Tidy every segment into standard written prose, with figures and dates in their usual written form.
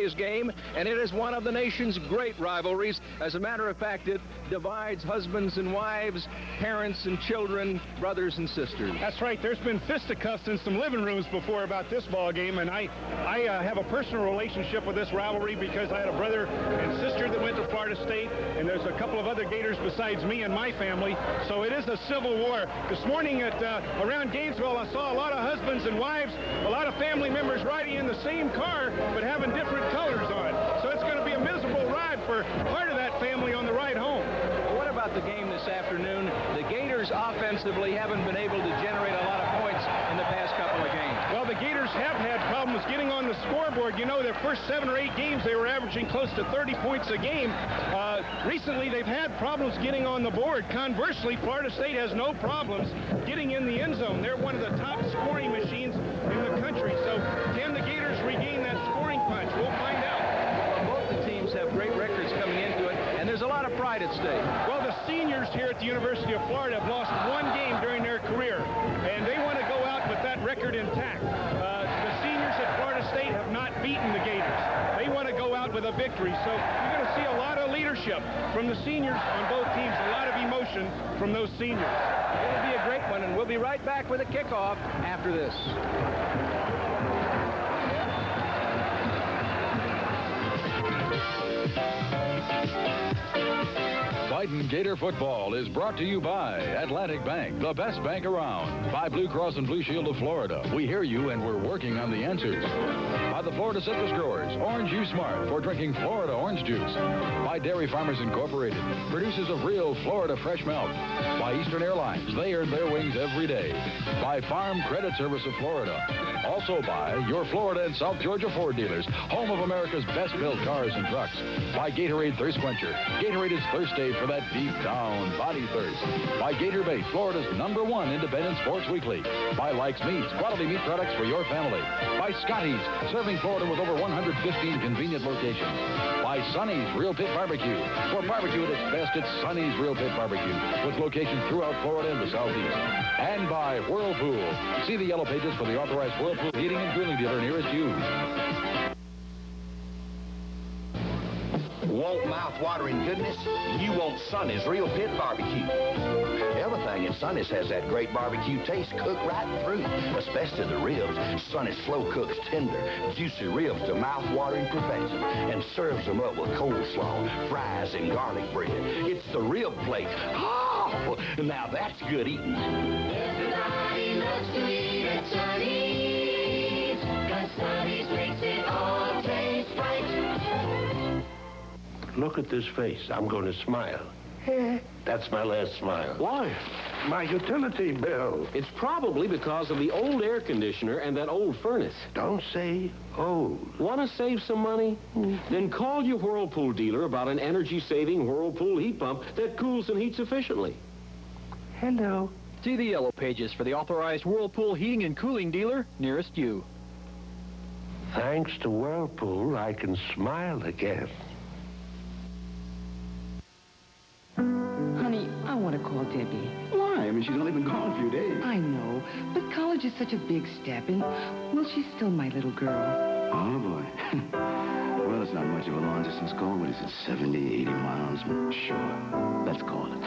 today's game, and it is one of the nation's great rivalries. As a matter of fact, it divides husbands and wives, parents and children, brothers and sisters. That's right. There's been fisticuffs in some living rooms before about this ball game, and I have a personal relationship with this rivalry because I had a brother and sister that went to Florida State, and there's a couple of other Gators besides me and my family, so it is a civil war. This morning around Gainesville, I saw a lot of husbands and wives, a lot of family members riding in the same car, but having different colors on. So it's going to be a miserable ride for part of that family on the ride home. What about the game this afternoon? The Gators offensively haven't been able to generate a lot of points in the past couple of games. Well, the Gators have had problems getting on the scoreboard. You know, their first 7 or 8 games, they were averaging close to 30 points a game. Recently, they've had problems getting on the board. Conversely, Florida State has no problems getting in the end zone. They're one of the top scoring machines in the country. So can the Gators regain that scoring punch? We'll find out. Well, both the teams have great records coming into it, and there's a lot of pride at stake. Well, the seniors here at the University of Florida have lost 1 game during their career, and they want to go out with that record intact. The seniors at Florida State have not beaten the Gators. They want to go out with a victory, so you're going to see a lot of leadership from the seniors on both teams, a lot of emotion from those seniors. It'll be a great one, and we'll be right back with a kickoff after this. Biden Gator football is brought to you by Atlantic Bank, the best bank around. By Blue Cross and Blue Shield of Florida. We hear you and we're working on the answers. By the Florida Citrus Growers, Orange U Smart for drinking Florida orange juice. By Dairy Farmers Incorporated, producers of real Florida fresh milk. By Eastern Airlines, they earn their wings every day. By Farm Credit Service of Florida. Also by your Florida and South Georgia Ford dealers, home of America's best-built cars and trucks. By Gatorade Thirst Quencher. Gatorade is thirst aid for that deep-down body thirst. By Gator Bait, Florida's #1 independent sports weekly. By Likes Meats, quality meat products for your family. By Scotty's, serving Florida with over 115 convenient locations. By Sonny's Real Pit Barbecue. For barbecue at its best, it's Sonny's Real Pit Barbecue, with locations throughout Florida and the Southeast. And by Whirlpool. See the yellow pages for the authorized Whirlpool heating and cooling dealer nearest you. Want mouth-watering goodness? You want Sonny's Real Pit Barbecue. Everything in Sonny's has that great barbecue taste cooked right through, especially the ribs. Sonny's slow cooks tender, juicy ribs to mouth-watering perfection and serves them up with coleslaw, fries, and garlic bread. It's the rib plate. Oh, now that's good eating. Everybody loves to eat at Sonny's, 'cause Sonny's makes it all taste right. Look at this face. I'm going to smile. That's my last smile. Why? My utility bill. It's probably because of the old air conditioner and that old furnace. Don't say old. Want to save some money? Then call your Whirlpool dealer about an energy-saving Whirlpool heat pump that cools and heats efficiently. Hello. See the yellow pages for the authorized Whirlpool heating and cooling dealer nearest you. Thanks to Whirlpool, I can smile again. Honey, I want to call Debbie. Why? I mean, she's only been gone a few days. I know, but college is such a big step, and, well, she's still my little girl. Oh, boy. Well, it's not much of a long-distance call. What is it, 70, 80 miles? Sure. Let's call it.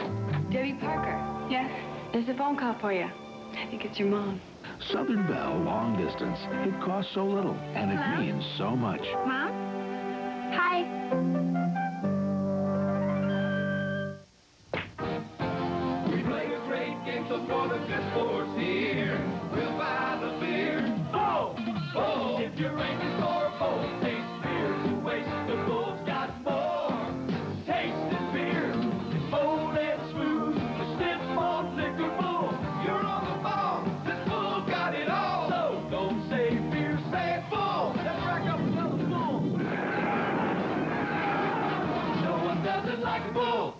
Debbie Parker. Yes? There's a phone call for you. I think it's your mom. Southern Bell, long distance. It costs so little, and it means so much. Mom? Hi. So for the good sports here, we'll buy the beer. Oh, oh, if you're aiming for a bowl, taste beer to waste. The Bull's got more. Taste this beer. It's bold and smooth. The stiff malt liquor Bull. You're on the ball. This Bull's got it all. So don't say beer, say Bull. Let's rack up another Bull. No one does it like a Bull.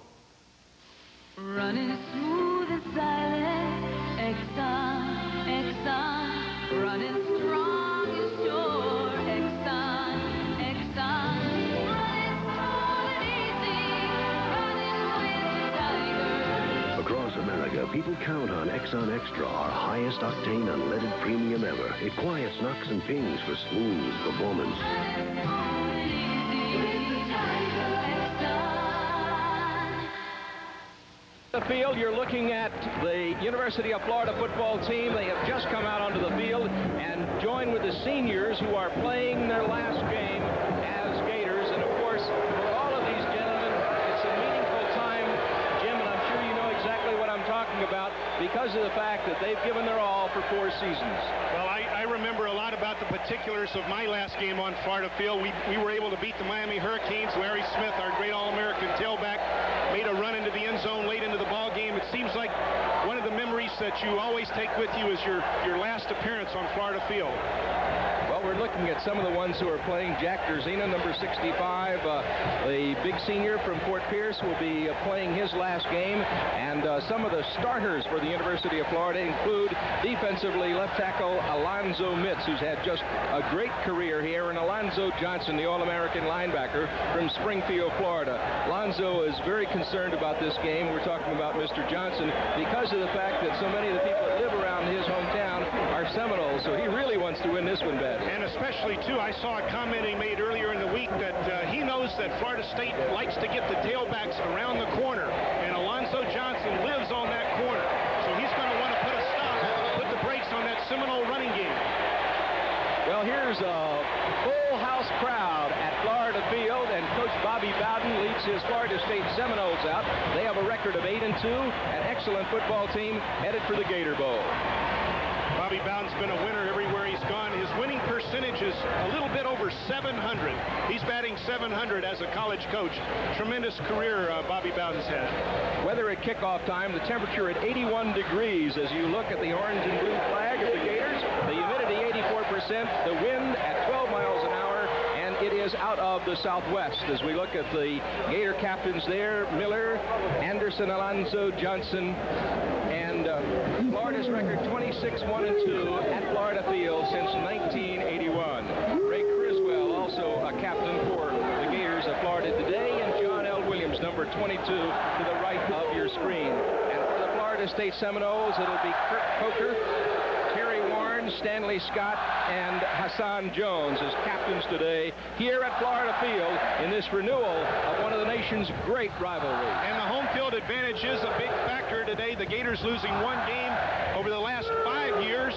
Running smooth and silent, Exxon, Exxon. Running strong and sure, Exxon, Exxon. Running smooth and easy, running with the Tiger. Across America, people count on Exxon Extra, our highest octane unleaded premium ever. It quiets knocks and pings for smooth performance. field, you're looking at the University of Florida football team. They have just come out onto the field and joined with the seniors who are playing their last game as Gators. And of course, for all of these gentlemen, it's a meaningful time, Jim, and I'm sure you know exactly what I'm talking about because of the fact that they've given their all for 4 seasons. Well, I remember a lot about the particulars of my last game on Florida Field. We were able to beat the Miami Hurricanes. Larry Smith, our great All-American tailback, made a run into the end zone late into the ball game. It seems like one of the memories that you always take with you is your last appearance on Florida Field. Well, we're looking at some of the ones who are playing. Jack Derzina, number 65, the big senior from Fort Pierce, will be playing his last game. And some of the starters for the University of Florida include defensively left tackle Alonzo Mitz, who's had just a great career here, and Alonzo Johnson, the All-American linebacker from Springfield, Florida. Alonzo is very concerned about this game. We're talking about Mr. Johnson because of the fact that so many of the people that live around his hometown are Seminoles, so he really wants to win this one badly. And especially, too, I saw a comment he made earlier in the week that he knows that Florida State likes to get the tailbacks around the corner, and Alonzo Johnson lives on that corner. So he's going to want to put the brakes on that Seminole running game. Well, here's a full house crowd at Florida Field, and Coach Bobby Bowden leads his Florida State Seminoles out. They have a record of 8-2, an excellent football team headed for the Gator Bowl. Bobby Bowden's been a winner everywhere he's gone. His winning percentage is a little bit over 700. He's batting 700 as a college coach. Tremendous career Bobby Bowden's had. Weather at kickoff time, the temperature at 81 degrees as you look at the orange and blue flag of the Gators. The humidity 84%, the wind at 12 miles an hour, and it is out of the southwest. As we look at the Gator captains there, Miller, Anderson, Alonzo, Johnson, and Florida's record 26-1-2 at Florida Field since 1981. Ray Criswell, also a captain for the Gators of Florida today, and John L. Williams, number 22, to the right of your screen. And for the Florida State Seminoles, it'll be Kurt Coker, Terry Warren, Stanley Scott, and Hassan Jones as captains today here at Florida Field in this renewal of one of the nation's great rivalries. And the home field advantage is a big factor today. The Gators losing 1 game over the last 5 years.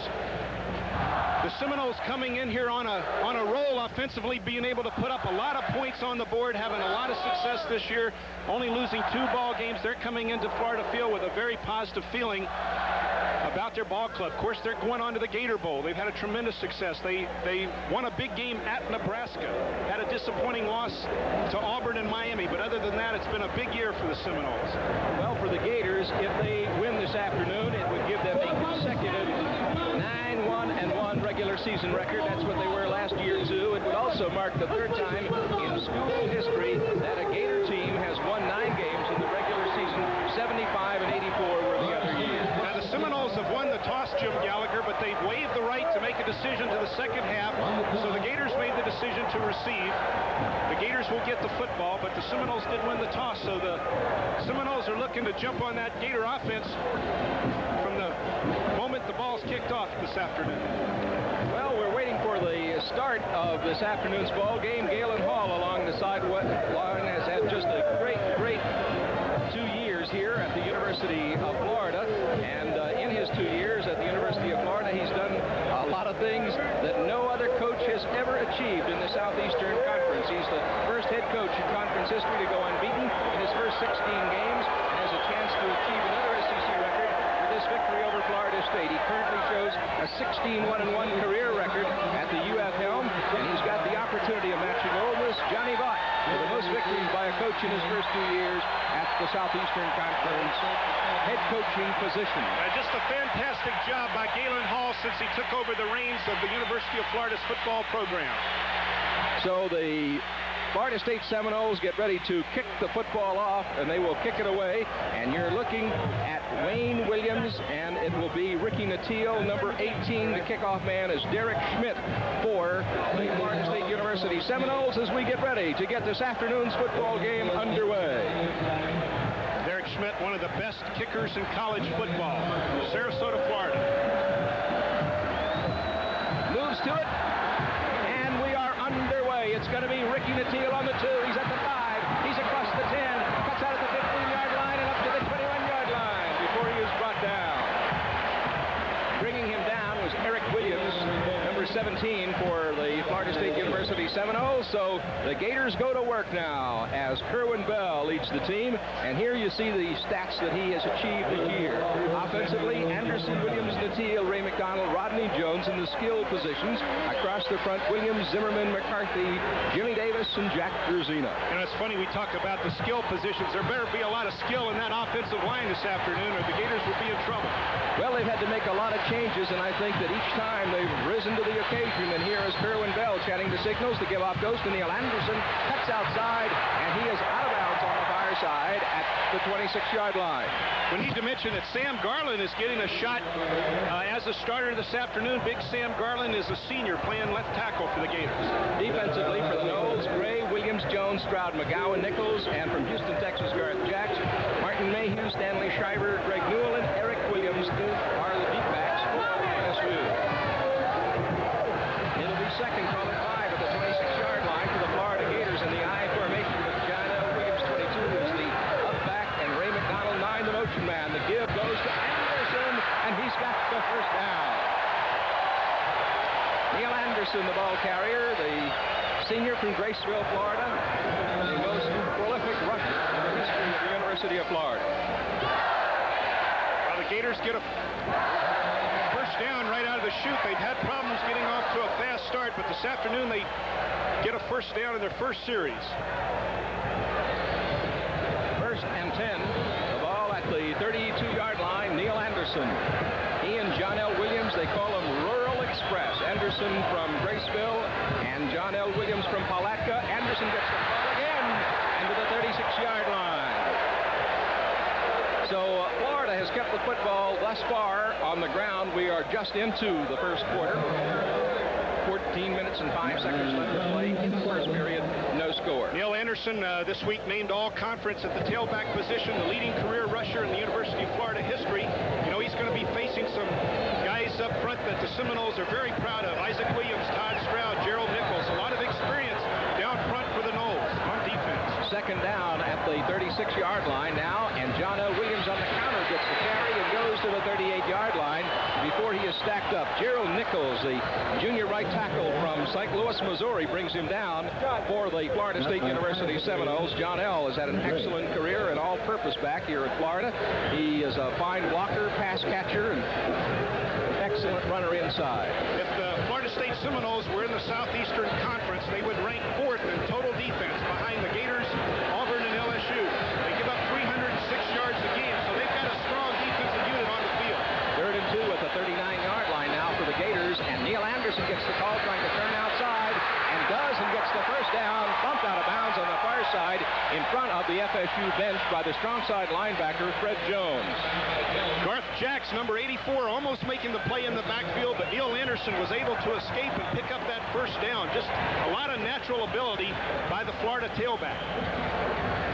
The Seminoles coming in here on a roll offensively, being able to put up a lot of points on the board, having a lot of success this year, only losing 2 ball games. They're coming into Florida Field with a very positive feeling about their ball club. Of course, they're going on to the Gator Bowl. They've had a tremendous success. They won a big game at Nebraska, had a disappointing loss to Auburn and Miami, but other than that, it's been a big year for the Seminoles. Well, for the Gators, if they win this afternoon, it would give them a consecutive 9-1-1 regular season record. That's what they were last year, too. It would also mark the 3rd time in school history that a Gator team has won 9 games in the regular season. 75 and 84 were the other years. Now, the Seminoles have won the toss, Jim Gallagher, but they've waived the right to make a decision to the second half, so the Gators made the decision to receive. The Gators will get the football, but the Seminoles did win the toss, so the Seminoles are looking to jump on that Gator offense from the moment the ball's kicked off this afternoon. Well, we're waiting for the start of this afternoon's ball game. Galen Hall along the sideline has had just a great 2 years here at the University of Florida, and in his 2 years at the University of Florida, he's done a lot of things that no other coach has ever achieved in the Southeastern Conference. He's the first head coach in conference history to go unbeaten in his first 16 games, and has a chance to achieve another SEC record with this victory over Florida State. He currently shows a 16-1-1 career record at the UF helm, and he's got the opportunity of matching Ole Miss Johnny Vaught for the most victories by a coach in his first 2 years at the Southeastern Conference head coaching position. Just a fantastic job by Galen Hall since he took over the reins of the University of Florida's football program. So the Florida State Seminoles get ready to kick the football off, and they will kick it away. And you're looking at Wayne Williams, and it will be Ricky Nattiel, number 18. The kickoff man is Derek Schmidt for the Florida State University Seminoles as we get ready to get this afternoon's football game underway. Derek Schmidt, one of the best kickers in college football. Sarasota, Florida. Moves to it. It's going to be Ricky Nattiel on the 2. He's at the 5. He's across the 10. Cuts out at the 15-yard line and up to the 21-yard line. 19 for the Florida State University Seminoles. So the Gators go to work now as Kerwin Bell leads the team. And here you see the stats that he has achieved this year. Offensively, Anderson, Williams, Natil, Ray McDonald, Rodney Jones in the skill positions. Across the front, Williams, Zimmerman, McCarthy, Jimmy Davis, and Jack Druzina. And it's funny, we talk about the skill positions. There better be a lot of skill in that offensive line this afternoon, or the Gators will be in trouble. Well, they've had to make a lot of changes, and I think that each time they've risen to the occasion. And here is Kerwin Bell chatting the signals. The give-off goes to Neil Anderson. Cuts outside, and he is out of bounds on the far side at the 26-yard line. We need to mention that Sam Garland is getting a shot as a starter this afternoon. Big Sam Garland is a senior playing left tackle for the Gators. Defensively for the Noles, Gray, Williams, Jones, Stroud, McGowan, Nichols, and from Houston, Texas, Garth Jacks, Martin Mayhew, Stanley Schreiber, Greg Newell, and Eric Williams are the deep backs for LSU. It'll be second from 5 at the 26-yard line for the Florida Gators in the I formation with John L. Williams, 22, is the up back, and Ray McDonald, 9, the motion man. The give goes to Anderson, and he's got the first down. Neil Anderson, the ball carrier, the senior from Graceville, Florida, the most prolific rusher in the history of the University of Florida. Well, the Gators get a first down right out of the chute. They've had problems getting off to a fast start, but this afternoon they get a first down in their first series. First and 10. The ball at the 32-yard line. Neil Anderson. He and John L. Williams, they call him Rural Express. Anderson from Graceville and John L. Williams from Palatka. Anderson gets the ball again and to the 36-yard line. So Florida has kept the football thus far on the ground. We are just into the first quarter. 14 minutes and 5 seconds left to play in the first period. No score. Neil Anderson this week named all-conference at the tailback position, the leading career rusher in the University of Florida history. You know, he's going to be facing some guys up front that the Seminoles are very proud of. Isaac Williams, Todd Stroud, Gerald Nichols. A lot of experience down front for the Noles on defense. Second down at the 36-yard line now, and John L. Williams on the counter gets the carry and goes to the 38-yard line before he is stacked up. Gerald Nichols, the junior right tackle from St. Louis, Missouri, brings him down for the Florida State University Seminoles. John L. has had an excellent career, an all-purpose back here at Florida. He is a fine blocker, pass catcher, and excellent runner inside. If the Florida State Seminoles were in the Southeastern Conference, they would rank 4th in total defense behind the Gators, Auburn, and LSU. They give up 306 yards a game, so they've got a strong defensive unit on the field. 3rd and 2 at the 39-yard line now for the Gators, and Neil Anderson gets the call trying to turn outside, and does, and gets the first down, bumped out of bounds on the far side in front of the FSU bench by the strong side linebacker, Fred Jones. Garth Jacks, number 84, almost making the play in the backfield, but Neil Anderson was able to escape and pick up that first down. Just a lot of natural ability by the Florida tailback.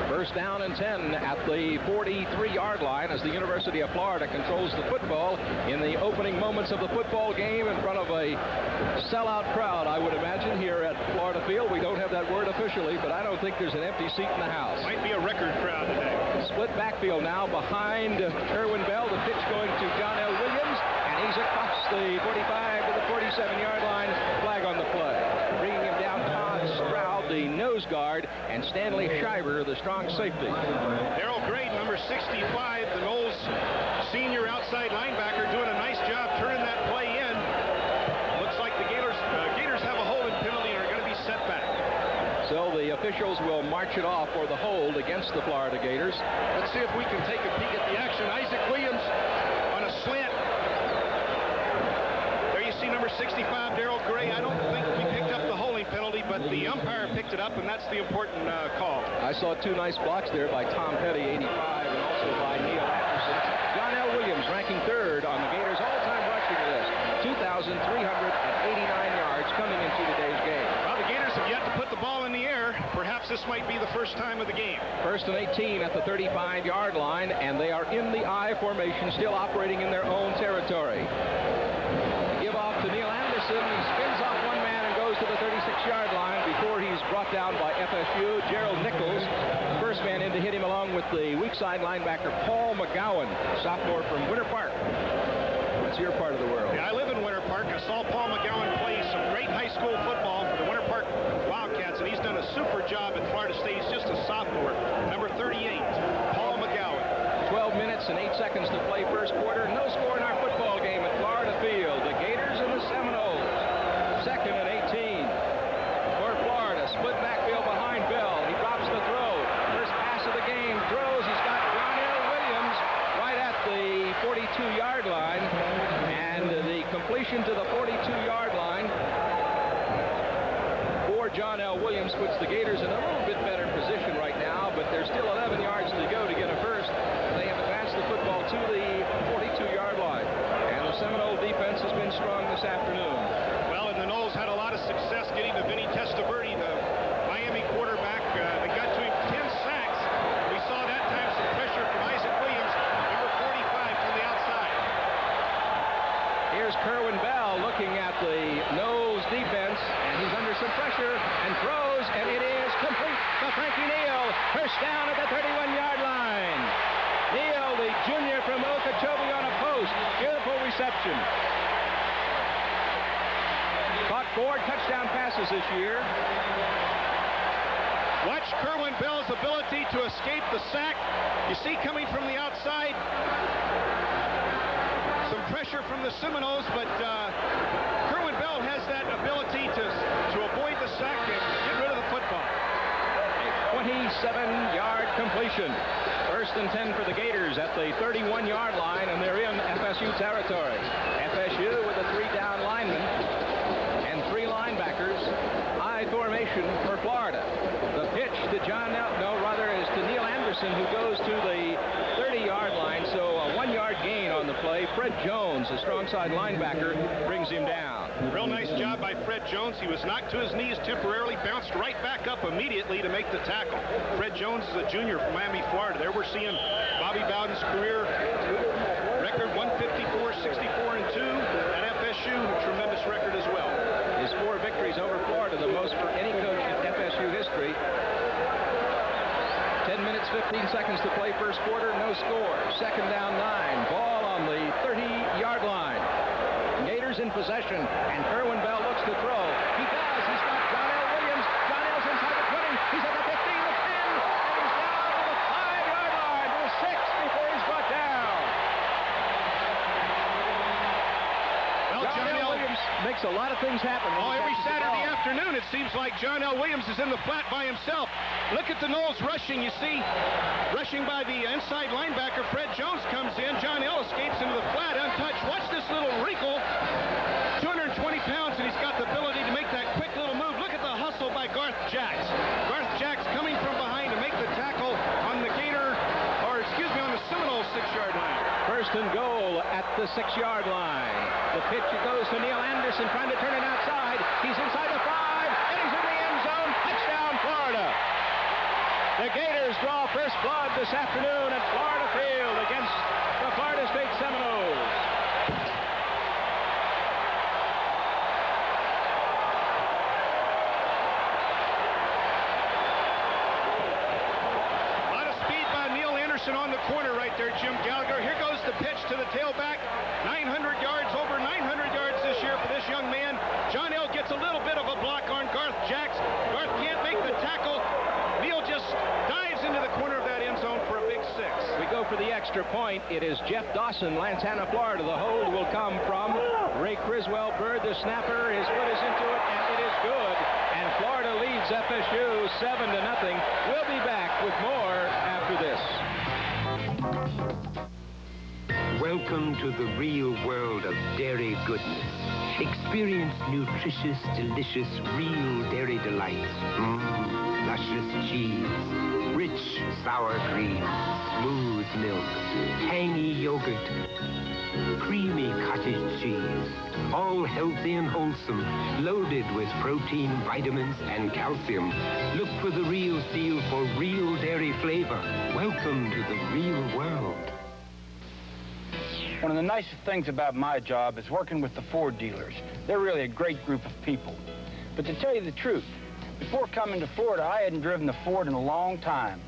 First down and 10 at the 43-yard line as the University of Florida controls the football in the opening moments of the football game in front of a sellout crowd, I would imagine, here at Florida Field. We don't have that word officially, but I don't think there's an empty seat in the house. Might be a record crowd today. Split backfield now behind Kerwin Bell. The pitch going to John L. Williams, and he's across the 45 to the 47-yard line. Flag on the play. Bringing him down, Todd Stroud, the nose guard, and Stanley Schreiber, the strong safety. Darrell Gray, number 65, the Noles senior outside linebacker, doing a nice job turning that play in. Looks like the Gators have a holding penalty and are going to be set back. So the officials will march it off for the hold against the Florida Gators. Let's see if we can take a peek at the action. Isaac Williams on a slant. There you see number 65, Darrell Gray. I don't think we picked up the holding penalty, but the umpire picked it up, and that's the important call. I saw 2 nice blocks there by Tom Petty, 85, and also by Neil Anderson. John L. Williams ranking 3rd on the Gators' all-time rushing list. 2,389 yards coming into today's game. Well, the Gators have yet to put the ball in the air. Perhaps this might be the first time of the game. 1st and 18 at the 35-yard line, and they are in the I formation, still operating in their own territory. Give off to Neil Anderson. He spins off one man and goes to the 36-yard line before he's brought down by FSU. Gerald Nichols, first man in to hit him, along with the weak side linebacker Paul McGowan, sophomore from Winter Park. What's your part of the world? Yeah, I live in Winter Park. I saw Paul McGowan play some great high school football for the Winter Park Wildcats, and he's done a super job at Florida State. He's just a sophomore, number 38, Paul McGowan. 12 minutes and 8 seconds to play first quarter. No score in our football game at Florida Field. The Gators and the Seminoles. Second and 18 for Florida. Split backfield behind Bell. He drops the throw. First pass of the game. Throws. He's got John L. Williams right at the 42-yard line. And the completion to the 42-yard line for John L. Williams puts the Gators in a little bit better position right now, but there's still 11 yards to go to get a first. They have advanced the football to the 42-yard line. And the Seminole defense has been strong this afternoon. Well, and the Noles had a lot of success getting to Vinny Testaverde, the Miami quarterback. They got to him 10 sacks. We saw that time some pressure from Isaac Williams, number 45 from the outside. Here's Kerwin Bell looking at the Noles defense, and he's under some pressure and throws, and it is complete to Frankie Neal. First down at the 31-yard line. Neal, the junior from Okeechobee, on a post. Beautiful reception. Caught 4 touchdown passes this year. Watch Kerwin Bell's ability to escape the sack. You see coming from the outside, some pressure from the Seminoles, but Kerwin Bell has that ability to avoid the sack and get rid of the football. 27-yard completion. First and 10 for the Gators at the 31-yard line, and they're in FSU territory. FSU with a 3-down lineman and 3 linebackers. High formation for Florida. The pitch to to Neil Anderson, who goes to the 30-yard line. So a 1-yard gain on the play. Fred Jones, a strong side linebacker, brings him down. Real nice job by Fred Jones. He was knocked to his knees temporarily, bounced right back up immediately to make the tackle. Fred Jones is a junior from Miami, Florida. There we're seeing Bobby Bowden's career record, 154, 64, and 2 at FSU. A tremendous record as well. His 4 victories over Florida, the most for any coach in FSU history. 10 minutes, 15 seconds to play first quarter, no score. Second down 9. Ball on the 30-yard line. Gators in possession, and Kerwin Bell looks to throw. He does. He's got John L. Williams. John L's inside the 20. He's at the 15, the 10, and he's down to the 5-yard line to the 6 before he's brought down. Well, John L. Williams makes a lot of things happen. Oh, every Saturday afternoon, it seems like John L. Williams is in the flat by himself. Look at the Noles rushing. You see, rushing by the inside linebacker, Fred Jones comes in. John L. escapes into the flat untouched. Watch this little wrinkle. 220 pounds, and he's got the ability to make that quick little move. Look at the hustle by Garth Jacks. Garth Jacks coming from behind to make the tackle on the Gator, or excuse me, on the Seminole 6-yard line. First and goal at the 6-yard line. The pitch goes to Neil Anderson, trying to turn it outside. He's inside the 5, and he's in the end zone. Touchdown, Florida. The Gators draw first blood this afternoon at Florida Field against the Florida State Seminoles. A lot of speed by Neil Anderson on the corner right there, Jim Gallagher. Here goes the pitch to the tailback. 900 yards, over 900 yards this year for this young man. John L. gets a little bit of a block on Garth Jacks. Garth can't make the tackle. Neil just dives into the corner of that end zone for a big 6. We go for the extra point. It is Jeff Dawson, Lantana, Florida. The hold will come from Ray Criswell. Bird, the snapper. His foot is into it, and it is good. And Florida leads FSU 7-0. We'll be back with more after this. Welcome to the real world of dairy goodness. Experience nutritious, delicious, real dairy delights. Luscious cheese, rich sour cream, smooth milk, tangy yogurt, creamy cottage cheese. All healthy and wholesome, loaded with protein, vitamins, and calcium. Look for the real seal for real dairy flavor. Welcome to the real world. One of the nicest things about my job is working with the Ford dealers. They're really a great group of people. But to tell you the truth, before coming to Florida, I hadn't driven a Ford in a long time.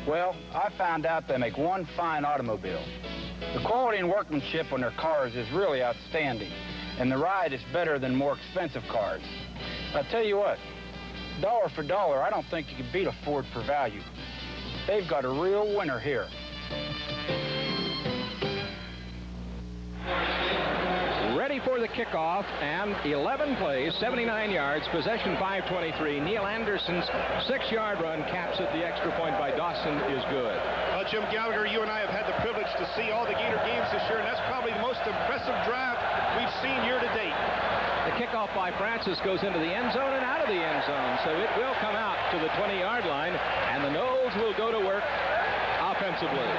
Well, I found out they make one fine automobile. The quality and workmanship on their cars is really outstanding, and the ride is better than more expensive cars. I'll tell you what, dollar for dollar, I don't think you can beat a Ford for value. They've got a real winner here. Ready for the kickoff, and 11 plays, 79 yards, possession 523. Neil Anderson's 6-yard run caps it. The extra point by Dawson is good. Well, Jim Gallagher, you and I have had the privilege to see all the Gator games this year, and that's probably the most impressive drive we've seen year to date. The kickoff by Francis goes into the end zone and out of the end zone, so it will come out to the 20-yard line, and the Noles will go to work offensively.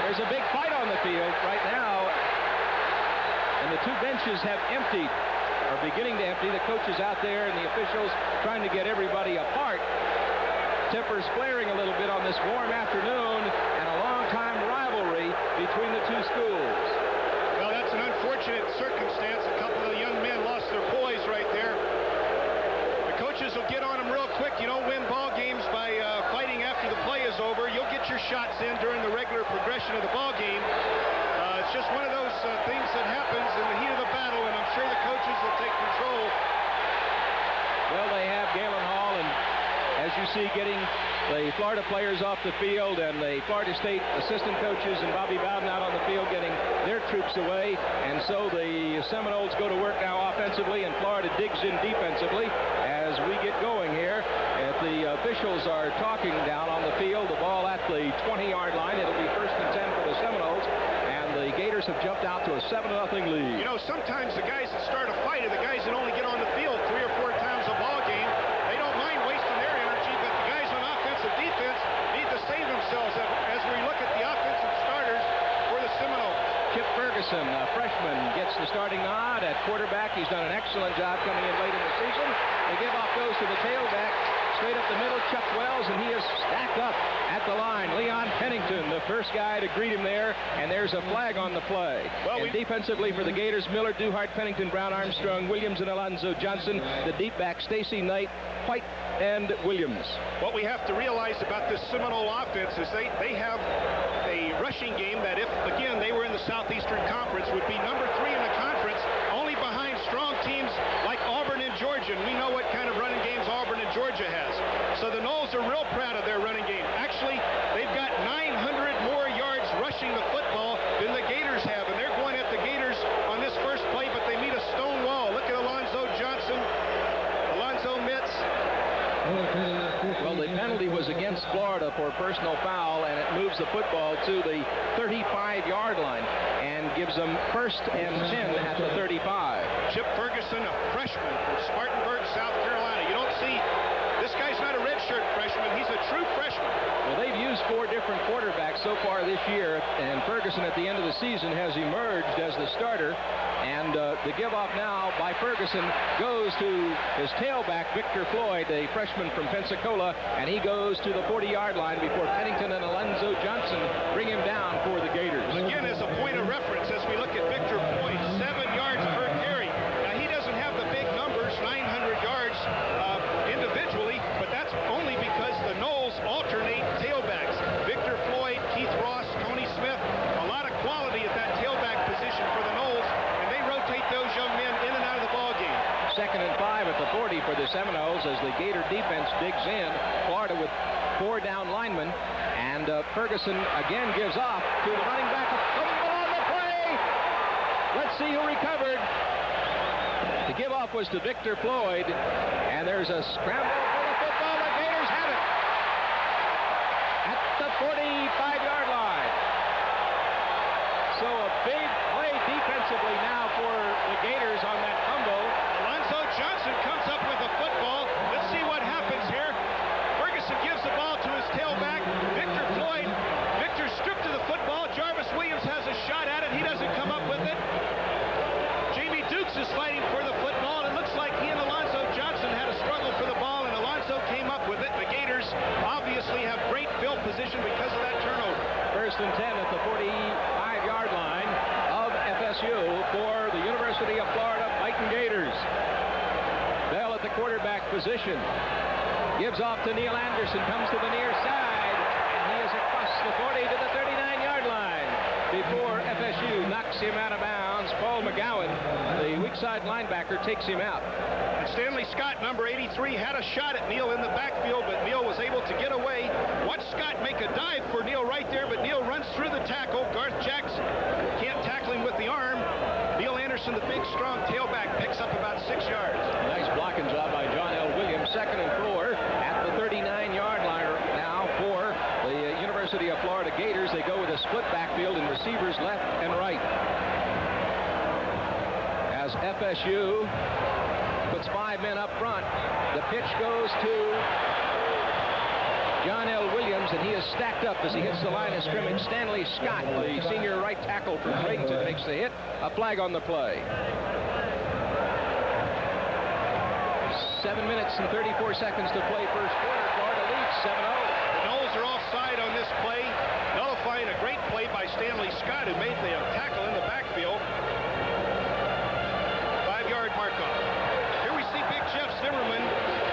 There's a big fight on the field right now, and the two benches have emptied, are beginning to empty. The coaches out there and the officials trying to get everybody apart. Tempers flaring a little bit on this warm afternoon, and a long-time rivalry between the two schools. Well, that's an unfortunate circumstance. A couple of the young men lost their poise right there. The coaches will get on them real quick. You don't win ball games by fighting after the play is over. You'll get your shots in during the regular progression of the ball game. It's just one of those things that happens in the heat of the battle, and I'm sure the coaches will take control. Well, they have Galen Hall, and as you see, getting the Florida players off the field, and the Florida State assistant coaches and Bobby Bowden out on the field getting their troops away. And so the Seminoles go to work now offensively, and Florida digs in defensively as we get going here. The officials are talking down on the field. The ball at the 20-yard line. It'll be 1st and 10 for the Seminoles. The Gators have jumped out to a 7-0 lead. You know, sometimes the guys that start a fight are the guys that only get on the field 3 or 4 times a ball game. They don't mind wasting their energy, but the guys on offensive defense need to save themselves as we look at the offensive starters for the Seminoles. Chip Ferguson, a freshman, gets the starting nod at quarterback. He's done an excellent job coming in late in the season. The give-off goes to the tailback. Straight up the middle, Chuck Wells, and he is stacked up at the line. Leon Pennington, the first guy to greet him there, and there's a flag on the play. Well, defensively for the Gators, Miller, Duhart, Pennington, Brown, Armstrong, Williams, and Alonzo Johnson. The deep back, Stacy Knight, White, and Williams. What we have to realize about this Seminole offense is they have a rushing game that, if, again, they were in the Southeastern Conference, would be number 3 in the conference, only behind strong teams like Auburn and Georgia. And we know what kind of running games Auburn and Georgia has. So the Noles are real proud of their running game. Actually, they've got 900 more yards rushing the football than the Gators have, and they're going at the Gators on this first play, but they meet a stone wall. Look at Alonzo Johnson, Alonzo Mitz. Well, the penalty was against Florida for personal foul, and it moves the football to the 35-yard line and gives them 1st and 10 at the 35. Chip Ferguson, a freshman from Spartanburg, South Carolina. You don't see, this guy's not a redshirt freshman. He's a true freshman. Well, they've used 4 different quarterbacks so far this year, and Ferguson at the end of the season has emerged as the starter. And the give-off now by Ferguson goes to his tailback, Victor Floyd, a freshman from Pensacola, and he goes to the 40-yard line before Pennington and Alonzo Johnson bring him down for the Gators. Again, as a point of reference, as we look at Victor Floyd, 7 yards per carry. Now, he doesn't have the big numbers, 900 yards individually, but that's only because the Noles alternate tailbacks. Victor Floyd, Keith Ross, Tony Smith, a lot of quality at that tailback position for the Noles, and they rotate those young men in and out of the ball game. 2nd and 5 at the 40 for the Seminoles as the Gator defense digs in. Florida with 4 down linemen, and Ferguson again gives off to the running back. Fumble on the play. Let's see who recovered. The give-off was to Victor Floyd, and there's a scramble for the football. The Gators have it at the 45-yard line. So a big play defensively now for the Gators on that fumble. Alonzo Johnson comes up with a football. Let's see what happens here. Ferguson gives the ball to his tailback, Victor Floyd. Victor stripped to the football. Jarvis Williams has a shot at it. He doesn't come up with it. Jamie Dukes is fighting for the football, and it looks like he and Alonzo Johnson had a struggle for the ball, and Alonzo came up with it. The Gators obviously have great field position because of that turnover. 1st and 10 at the 45-yard line of FSU for the University of Florida Fighting Gators. Bell at the quarterback position. Gives off to Neil Anderson, comes to the near side, and he is across the 40 to the 39-yard line. before FSU knocks him out of bounds. Paul McGowan, the weak side linebacker, takes him out. And Stanley Scott, number 83, had a shot at Neal in the backfield, but Neal was able to get away. Watch Scott make a dive for Neal right there, but Neal runs through the tackle. Garth Jackson can't tackle him with the arm. Neal Anderson, the big, strong tailback, picks up about 6 yards. Nice blocking job by John L. Williams. 2nd and 4 at the 39-yard line now for the University of Florida Gators. They go with a split backfield and receivers left and right. As FSU puts 5 men up front, the pitch goes to John L. Williams, and he is stacked up as he hits the line of scrimmage. Stanley Scott, the senior right tackle from Bradenton, makes the hit. A flag on the play. 7 minutes and 34 seconds to play first quarter. Florida leads 7-0. The Noles are offside on this play, nullifying a great play by Stanley Scott, who made the tackle in the backfield. 5-yard mark off. Here we see Big Jeff Zimmerman,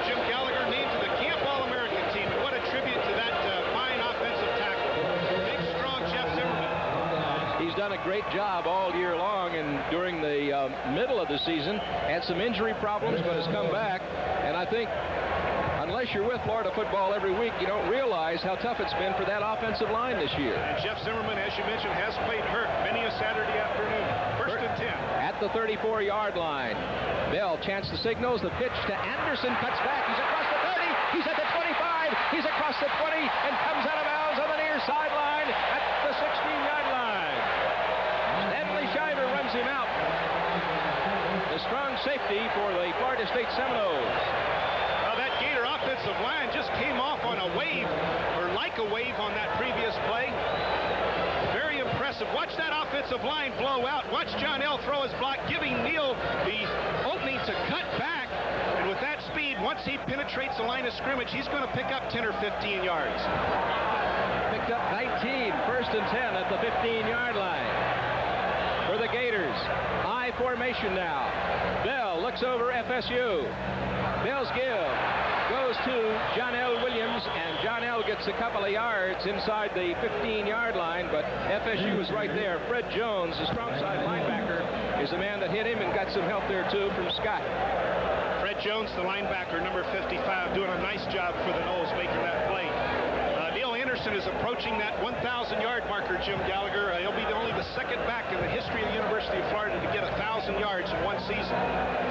Jim Gallagher named to the Camp All-American team. What a tribute to that fine offensive tackle. Big, strong Jeff Zimmerman. He's done a great job all year long, and during the middle of the season had some injury problems, but has come back. And I think unless you're with Florida football every week, you don't realize how tough it's been for that offensive line this year. And Jeff Zimmerman, as you mentioned, has played hurt many a Saturday afternoon. 1st and 10. At the 34-yard line. Bell chants the signals. The pitch to Anderson, cuts back. He's across the 30. He's at the 25. He's across the 20 and comes out of bounds on the near sideline at the 16-yard line. Stanley Shiver runs him out. The strong safety for the Florida State Seminoles. Well, that Gator offensive line just came off on a wave, or like a wave on that previous play. Very impressive. Watch that offensive line blow out. Watch John L. throw his block, giving Neal the opening to cut back. And with that speed, once he penetrates the line of scrimmage, he's going to pick up 10 or 15 yards. Picked up 19, 1st and 10 at the 15-yard line. For the Gators, high formation now. Bell looks over FSU. Bell's give goes to John L. Williams, and John L. gets a couple of yards inside the 15-yard line, but FSU is right there. Fred Jones, the strong side linebacker, is the man that hit him and got some help there, too, from Scott. Fred Jones, the linebacker, number 55, doing a nice job for the Noles making that play. Neal Anderson is approaching that 1,000-yard marker, Jim Gallagher. He'll be only the 2nd back in the history of the University of Florida to get 1,000 yards in one season.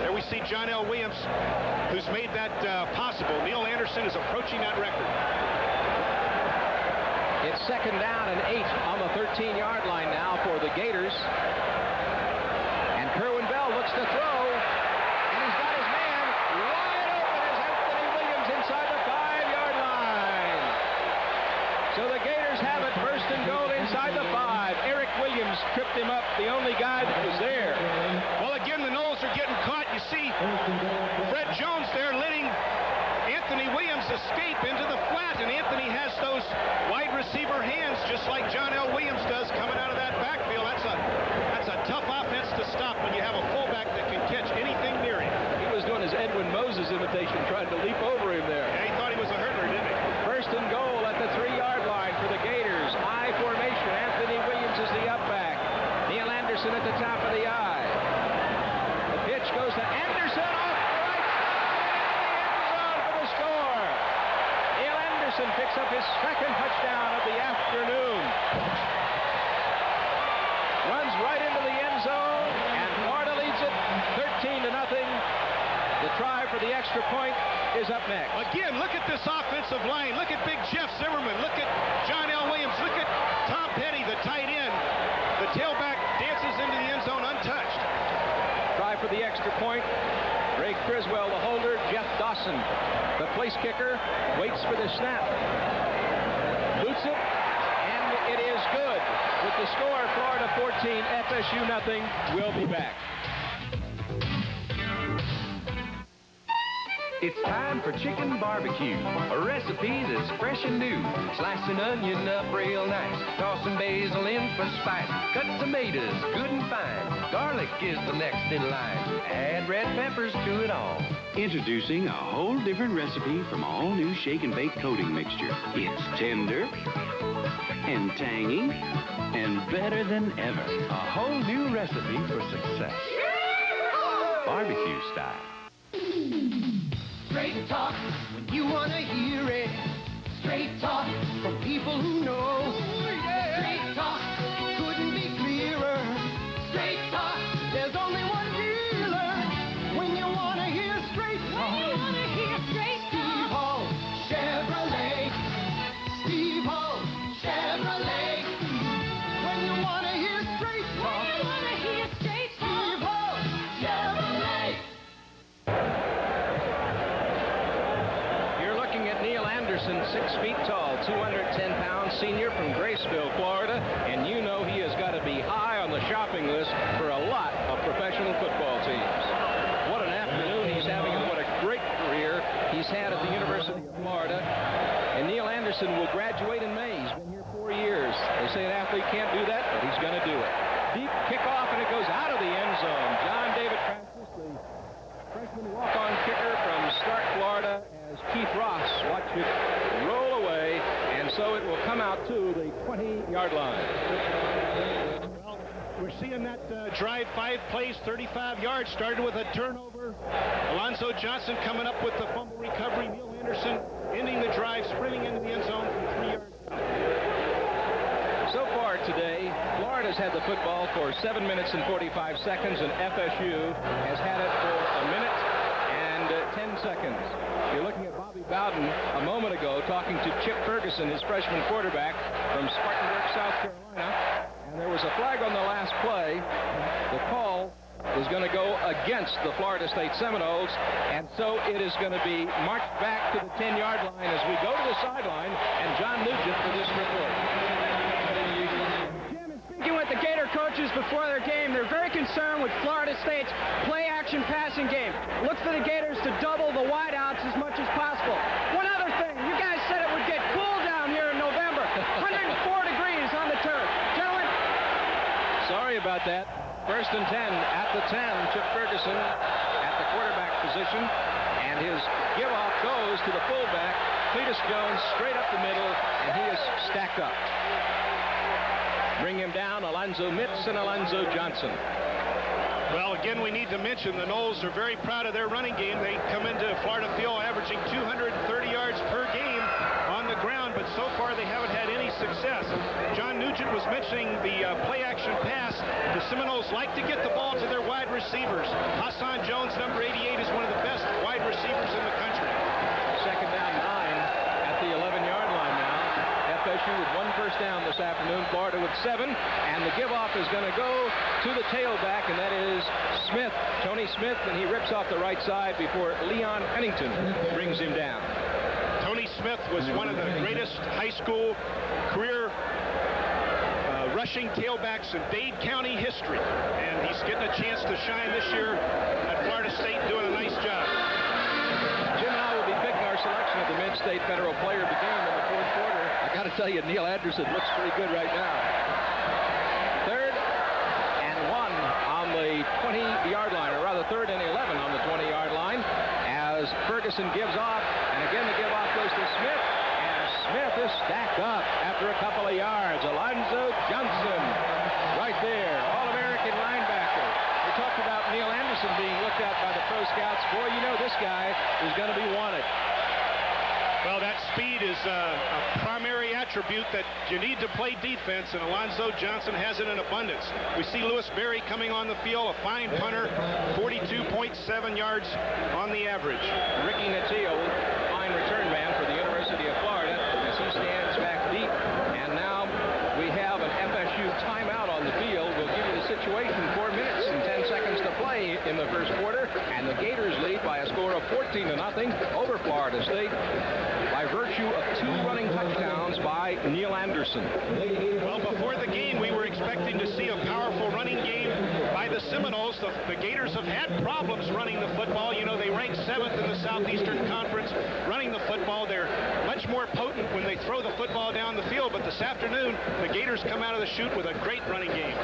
There we see John L. Williams, who's made that possible. Neal Anderson is approaching that record. It's 2nd down and 8 on the 13-yard line now for the Gators. And Kerwin Bell looks to throw, and he's got his man wide open as Anthony Williams inside the 5-yard line. So the Gators have it, 1st and goal inside the 5. Eric Williams tripped him up, the only guy that was there. Well, again, the Noles are getting caught. You see Fred Jones there letting Anthony Williams escape into the flat, and Anthony has those wide receiver hands just like John L. Williams does coming out of that backfield. That's a tough offense to stop when you have a fullback that can catch anything near him. He was doing his Edwin Moses imitation, trying to leap over him there. Yeah, he thought he was a hurdler, didn't he? 1st and goal at the 3-yard line for the Gators. High formation. Anthony Williams is the up back. Neal Anderson at the top of the eye. The pitch goes to Anderson off the right side into the end zone for the score. Neal Anderson picks up his 2nd touchdown of the afternoon. Runs right into the end zone, and Florida leads it 13-0. The try for the extra point is up next. Again, look at this offensive line. Look at Big Jeff Zimmerman. Look at John L. Williams. Look at Tom Petty, the tight end. The tailback dances into the end zone untouched. Try for the extra point. Ray Criswell, the holder. Jeff Dawson, the place kicker, waits for the snap. Boots it, and it is good. With the score, Florida 14, FSU nothing. We'll be back. It's time for chicken barbecue. A recipe that's fresh and new. Slice an onion up real nice. Toss some basil in for spice. Cut tomatoes good and fine. Garlic is the next in line. Add red peppers to it all. Introducing a whole different recipe from all new shake and bake coating mixture. It's tender and tangy and better than ever. A whole new recipe for success. Barbecue style. Straight talk when you want to hear it. Straight talk from people who know. Straight talk, it couldn't be clearer. Straight talk, there's only one dealer. When you want to hear straight talk. When you want to hear straight talk. Steve Hall, Chevrolet. Steve Hall, Chevrolet. When you want to hear straight talk. When you want to hear straight talk. Steve Hall, Chevrolet. Neil Anderson, 6 feet tall, 210 pounds, senior from Graceville, Florida, and you know he has got to be high on the shopping list for a lot of professional football teams. What an afternoon he's having, and what a great career he's had at the University of Florida. And Neil Anderson will graduate in May. He's been here 4 years. They say an athlete can't do that, but he's going to do it. Deep kickoff, and it goes out of the end zone. John David Francis, the freshman walk-on kicker from Stark, Florida, as Keith Ross watched it roll away, and so it will come out to the 20-yard line. Well, we're seeing that drive, 5 plays, 35 yards, started with a turnover. Alonzo Johnson coming up with the fumble recovery. Neil Anderson ending the drive, sprinting into the end zone from 3 yards out. So far today, Florida's had the football for 7 minutes and 45 seconds, and FSU has had it for a minute and 10 seconds. You're looking at Bobby Bowden a moment ago talking to Chip Ferguson, his freshman quarterback from Spartanburg, South Carolina. And there was a flag on the last play. The call is going to go against the Florida State Seminoles. And so it is going to be marched back to the 10-yard line as we go to the sideline. And John Nugent for this report. Speaking with the Gator coaches before their game, they're very concerned with Florida State's play-action passing game. Look for the Gators to double the wideouts as much as possible. One other thing, you guys said it would get cool down here in November. 104 degrees on the turf. Gentlemen. Sorry about that. 1st and 10 at the 10. Chip Ferguson at the quarterback position. And his give-off goes to the fullback, Cletus Jones, straight up the middle, and he is stacked up. Bring him down, Alonzo Mitz and Alonzo Johnson. Well, again, we need to mention the Noles are very proud of their running game. They come into Florida Field averaging 230 yards per game on the ground, but so far they haven't had any success. John Nugent was mentioning the play-action pass. The Seminoles like to get the ball to their wide receivers. Hassan Jones, number 88, is one of the best wide receivers in the country. 2nd down 9 at the 11-yard line now. FSU with 1 first down this afternoon, Florida with 7, and the give-off is going to go to the tailback, and that is Smith, Tony Smith, and he rips off the right side before Leon Pennington brings him down. Tony Smith was one of the greatest high school career rushing tailbacks in Dade County history, and he's getting a chance to shine this year at Florida State, doing a nice job. Jim and I will be picking our selection of the Mid-State Federal Player of the Game in the 4th quarter. I got to tell you, Neil Anderson looks pretty good right now. 3rd and 1 on the 20-yard line, or rather 3rd and 11 on the 20-yard line, as Ferguson gives off, and again the give-off goes to Smith, and Smith is stacked up after a couple of yards. Alonzo Johnson right there, All-American linebacker. We talked about Neil Anderson being looked at by the pro scouts. Boy, you know this guy is going to be wanted. Well, that speed is a primary attribute that you need to play defense, and Alonzo Johnson has it in abundance. We see Lewis Berry coming on the field, a fine punter, 42.7 yards on the average. Ricky Natillo, fine return man for the University of Florida, as he stands back deep. And now we have an FSU timeout on the field. We'll give you the situation. 4 minutes and 10 seconds to play in the 1st quarter, and the Gators lead by a score of 14-0 over Florida State by virtue of 2 running touchdowns by by Neil Anderson. Well, before the game, we were expecting to see a powerful running game by the Seminoles. The Gators have had problems running the football. You know, they rank 7th in the Southeastern Conference running the football. They're much more potent when they throw the football down the field, but this afternoon, the Gators come out of the chute with a great running game.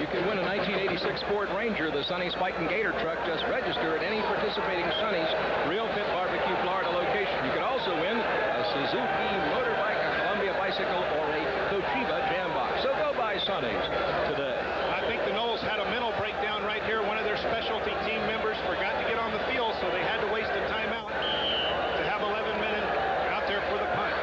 You can win a 1986 Ford Ranger, the Sonny's Fightin' Gator truck. Just register at any participating Sonny's Real Pit Barbecue, Florida location. You could also win a Suzuki motorbike, a Columbia bicycle, or a Toshiba jam box. So go by Sonny's today. I think the Noles had a mental breakdown right here. One of their specialty team members forgot to get on the field, so they had to waste a timeout to have 11 men out there for the punt.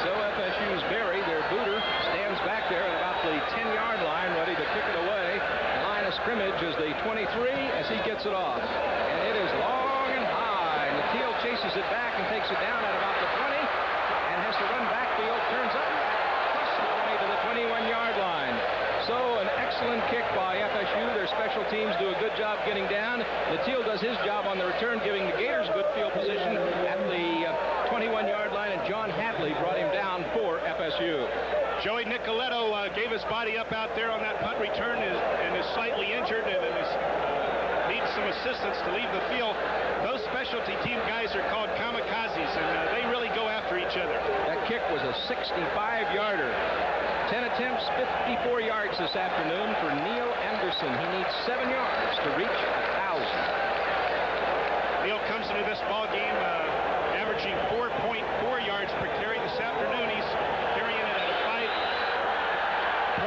So FSU's Barry, their booter, stands back there at about the 10-yard line, ready to kick it away. The line of scrimmage is the 23 as he gets it off. And it is long and high. And Teal chases it back and takes it down at about the 20 and has to run backfield, turns up, plus the 20 to the 21-yard line. So an excellent kick by FSU. Their special teams do a good job getting down. Teal does his job on the return, giving the Gators good field position at the 21-yard line, and John Hadley brought him down for FSU. Joey Nicoletto gave his body up out there on that punt return and is slightly injured and needs some assistance to leave the field. Those specialty team guys are called kamikazes, and they really go after each other. That kick was a 65-yarder. 10 attempts, 54 yards this afternoon for Neil Anderson. He needs 7 yards to reach 1,000. Neil comes into this ball game averaging 4.4 yards per carry. This afternoon, he's carrying it at a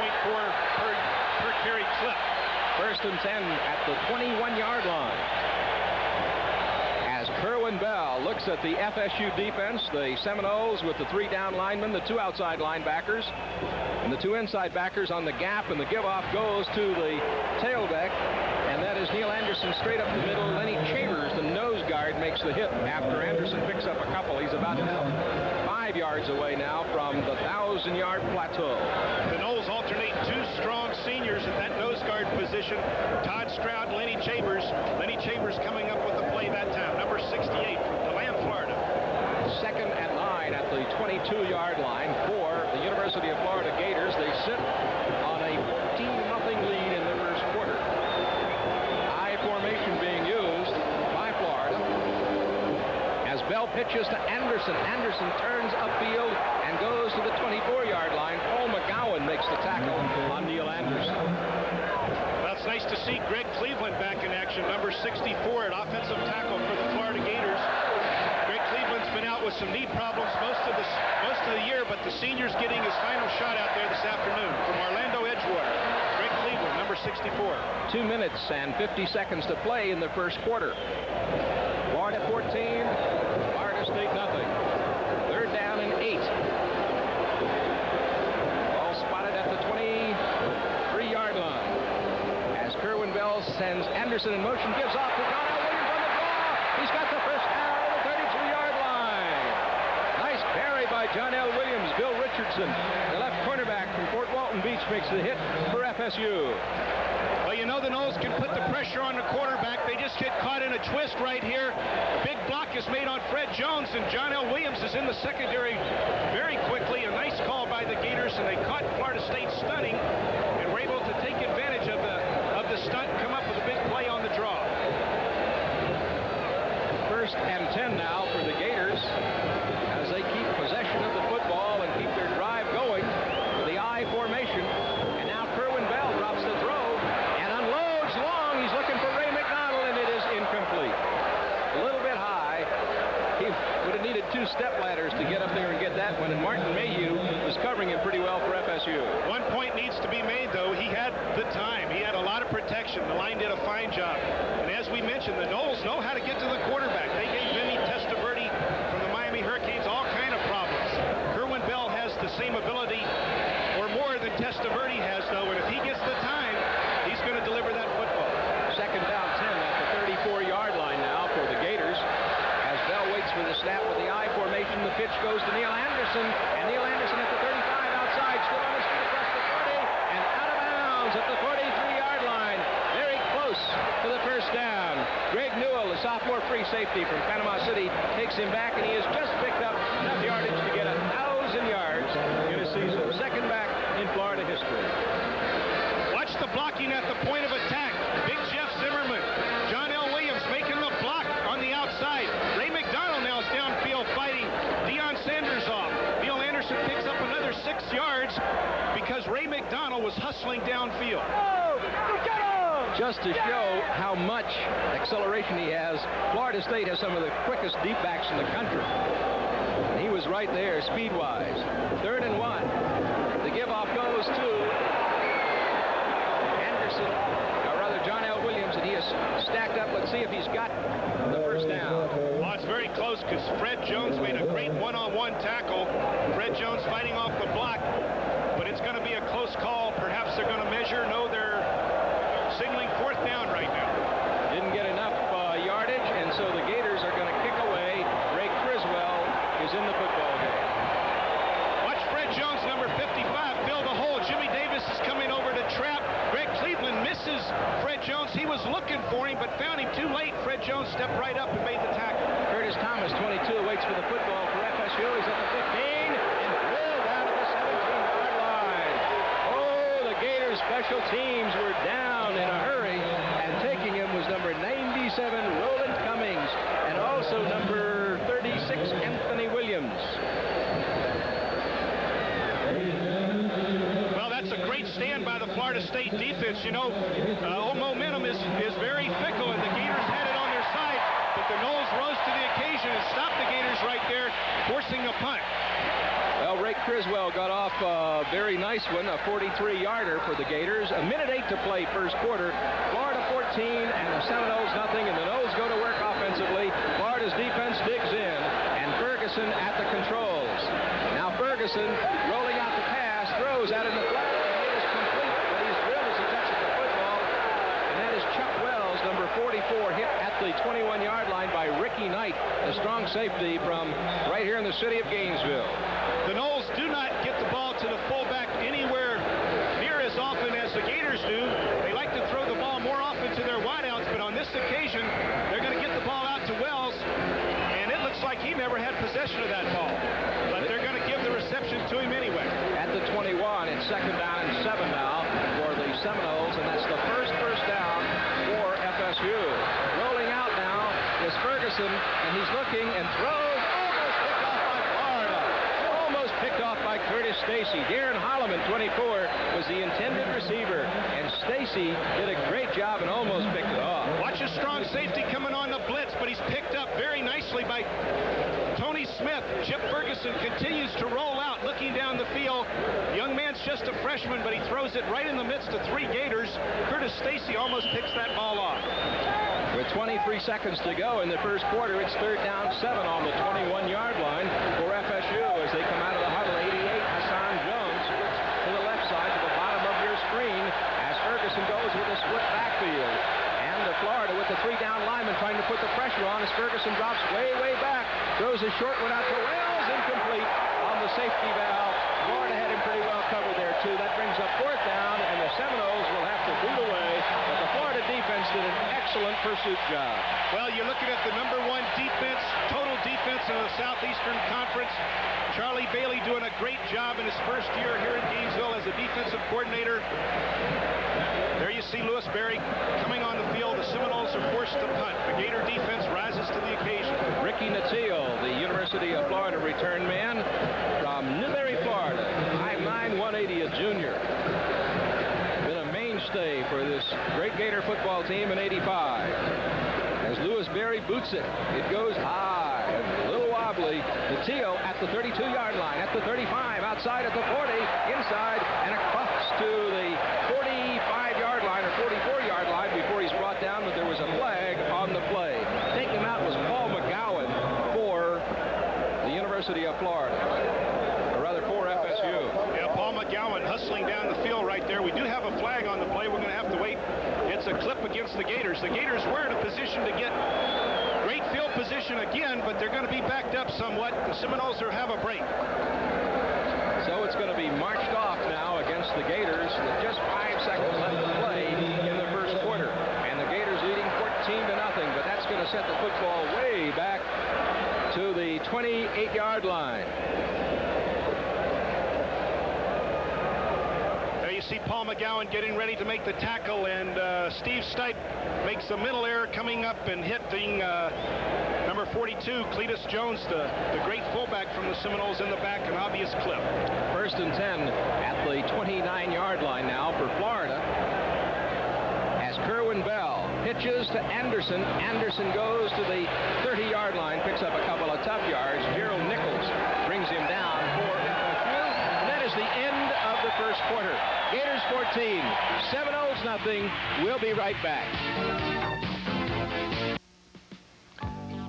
5.4 per carry clip. First and 10 at the 21-yard line. As Kerwin Bell looks at the FSU defense, the Seminoles with the 3 down linemen, the 2 outside linebackers, and the 2 inside backers on the gap, and the give-off goes to the tailback, and that is Neil Anderson straight up the middle. Lenny Chambers, the nose guard, makes the hit after Anderson picks up a couple. He's about 5 yards away now from the 1,000-yard plateau. The Noles alternate 2 strong seniors at that nose guard position. Todd Stroud, Lenny Chambers. Lenny Chambers coming up with the play that time. Number 68 from DeLand, Florida. Second and 9 at the 22-yard line for the University of Florida Gators. They sit on a 14-0 lead in the first quarter. I formation being used by Florida. As Bell pitches to Anderson. Anderson turns upfield and goes to the 24-yard line. Paul McGowan makes the tackle on Neil Anderson. Well, it's nice to see Greg Cleveland back in action, number 64 at offensive tackle for the Florida Gators. Greg Cleveland's been out with some knee problems most of the year, but the senior's getting his final shot out there this afternoon from Orlando Edgewater. Greg Cleveland, number 64. 2 minutes and 50 seconds to play in the first quarter. Florida 14, Florida State nothing. Third down and 8. Ball spotted at the 23-yard line. As Kerwin Bell sends Anderson in motion, gives off to John L. Williams on the draw. He's got the first down at the 32-yard line. Nice carry by John L. Williams. Bill Richardson, the left cornerback from Fort Walton Beach, makes the hit for FSU. Well, you know the Noles can put the pressure on the quarterback. They just get caught in a twist right here. A big block is made on Fred Jones, and John L. Williams is in the secondary very quickly. A nice call by the Gators, and they caught Florida State stunning and were able to take advantage of the stunt and come up with a big play on the draw. First and 10 now for the Gators as they keep possession of the football and keep their drive going with the I formation. And now Kerwin Bell drops the throw and unloads long. He's looking for Ray McDonald, and it is incomplete. A little bit high. He would have needed 2 step ladders to get up there and get that one, and Martin Mayhew was covering him pretty well for FSU. One point needs to be made, though. He had the time. He had a lot of protection. The line did a fine job. And as we mentioned, the Noles know how to get to the quarterback. They gave Vinny Testaverde from the Miami Hurricanes all kind of problems. Kerwin Bell has the same ability, or more than Testaverde has, though, and if he gets the time, he's going to deliver that football. Second down 10 at the 34-yard line now for the Gators. As Bell waits for the snap with the I formation, the pitch goes to Neil Anderson, and Neil Anderson at the 35 outside, still on his feet across the 40, and out of bounds at the 43-yard line. Very close to the first down. Greg Newell, the sophomore free safety from Panama City, takes him back, and he has just picked up enough yardage to get 1,000 blocking at the point of attack. Big Jeff Zimmerman. John L. Williams making the block on the outside. Ray McDonald now is downfield fighting Deion Sanders off. Neil Anderson picks up another 6 yards because Ray McDonald was hustling downfield. Just to show how much acceleration he has, Florida State has some of the quickest deep backs in the country. And he was right there speed-wise. 3rd and 1. The give-off goes to Anderson, or rather John L. Williams, and he is stacked up. Let's see if he's got the first down. Well, it's very close because Fred Jones made a great one-on-one tackle. Fred Jones fighting off the block, but it's going to be a close call. Perhaps they're going to measure. No, they're signaling 4th down right now. Didn't get enough yardage, and so the Gators are going to kick away. Ray Criswell is in the football game. Watch Fred Jones, number 55, fill the hole. Jimmy Davis is coming over to trap. Greg Cleveland misses Fred Jones. He was looking for him, but found him too late. Fred Jones stepped right up and made the tackle. Curtis Thomas, 22, waits for the football for FSU. He's at the 15 and drilled out of the 17-yard line. Oh, the Gators special teams were down in a hurry, and taking him was number 97, Roland Cummings, and also number 36, Anthony Williams. Well, that's a great stand by the Florida State defense. You know, momentum is very fickle, and the Gators had it on their side, but the Noles rose to the occasion and stopped the Gators right there, forcing a punt. Well, Ray Criswell got off a very nice one, a 43-yarder for the Gators. 1:08 to play first quarter. Florida 14 and the Seminoles nothing, and the Noles go to work offensively. Florida's defense digs in, and Ferguson at the controls. Now Ferguson rolling out the pass, throws out in the flat. It is complete, but he's drilled as he touches the football. And that is Chuck Wells, number 44, hit at the 21-yard line by Ricky Knight, the strong safety from right here in the city of Gainesville. The Noles do not get the ball to the fullback anywhere near as often as the Gators do. They like to throw the ball more often to their wideouts, but on this occasion, they're going to get the ball out to Wells, and it looks like he never had possession of that ball. But they're going to give the reception to him anyway. At the 21, it's 2nd down and 7 now for the Seminoles, and that's the first down for FSU. Rolling out now is Ferguson, and he's looking and throws. Picked off by Curtis Stacy. Darren Holloman, 24, was the intended receiver, and Stacy did a great job and almost picked it off. Watch a strong safety coming on the blitz, but he's picked up very nicely by Tony Smith. Chip Ferguson continues to roll out, looking down the field. The young man's just a freshman, but he throws it right in the midst of 3 Gators. Curtis Stacy almost picks that ball off. With 23 seconds to go in the first quarter, it's 3rd down 7 on the 21-yard line for FSU as they come out of the huddle. 88, Hassan Jones to the left side, to the bottom of your screen, as Ferguson goes with a split backfield. And the Florida with the 3-down lineman trying to put the pressure on as Ferguson drops way back. Throws a short one out to Wells, incomplete on the safety valve. Florida had him pretty well covered there, too. That brings up 4th down, and the Seminoles will have to boot away. But the Florida defense did an excellent pursuit job. Well, you're looking at the number 1 defense, total defense in the Southeastern Conference. Charlie Bailey doing a great job in his first year here in Gainesville as a defensive coordinator. There you see Lewis Berry coming on the field. The Seminoles are forced to punt. The Gator defense rises to the occasion. Ricky Natil, the University of Florida return man from Newberry, Florida. 5'9", 180, a junior. Been a mainstay for this great Gator football team in '85. As Lewis Berry boots it, it goes high, a little wobbly. Natil at the 32-yard line, at the 35, outside at the 40, inside, and across to the 45-yard line or 44-yard line before he's brought down, but there was a flag on the play. Taking him out was Paul McGowan for the University of Florida, or rather for FSU. Yeah, Paul McGowan hustling down the field right there. We do have a flag on the play. We're going to have to wait. It's a clip against the Gators. The Gators were in a position to get great field position again, but they're going to be backed up somewhat. The Seminoles have a break. So it's going to be marched off now against the Gators with just 5 seconds left to play in the first quarter. And the Gators leading 14-0, but that's going to set the football way back to the 28-yard line. There you you see Paul McGowan getting ready to make the tackle, and Steve Stipe makes a mental error coming up and hitting number 42, Cletus Jones, the great fullback from the Seminoles, in the back, an obvious clip. 1st and 10 at the 29-yard line now for Florida. As Kerwin Bell pitches to Anderson. Anderson goes to the 30-yard line, picks up a couple of tough yards. Gerald Nichols brings him down for FSU. And that is the end of the first quarter. Gators 14, Seminoles nothing. We'll be right back.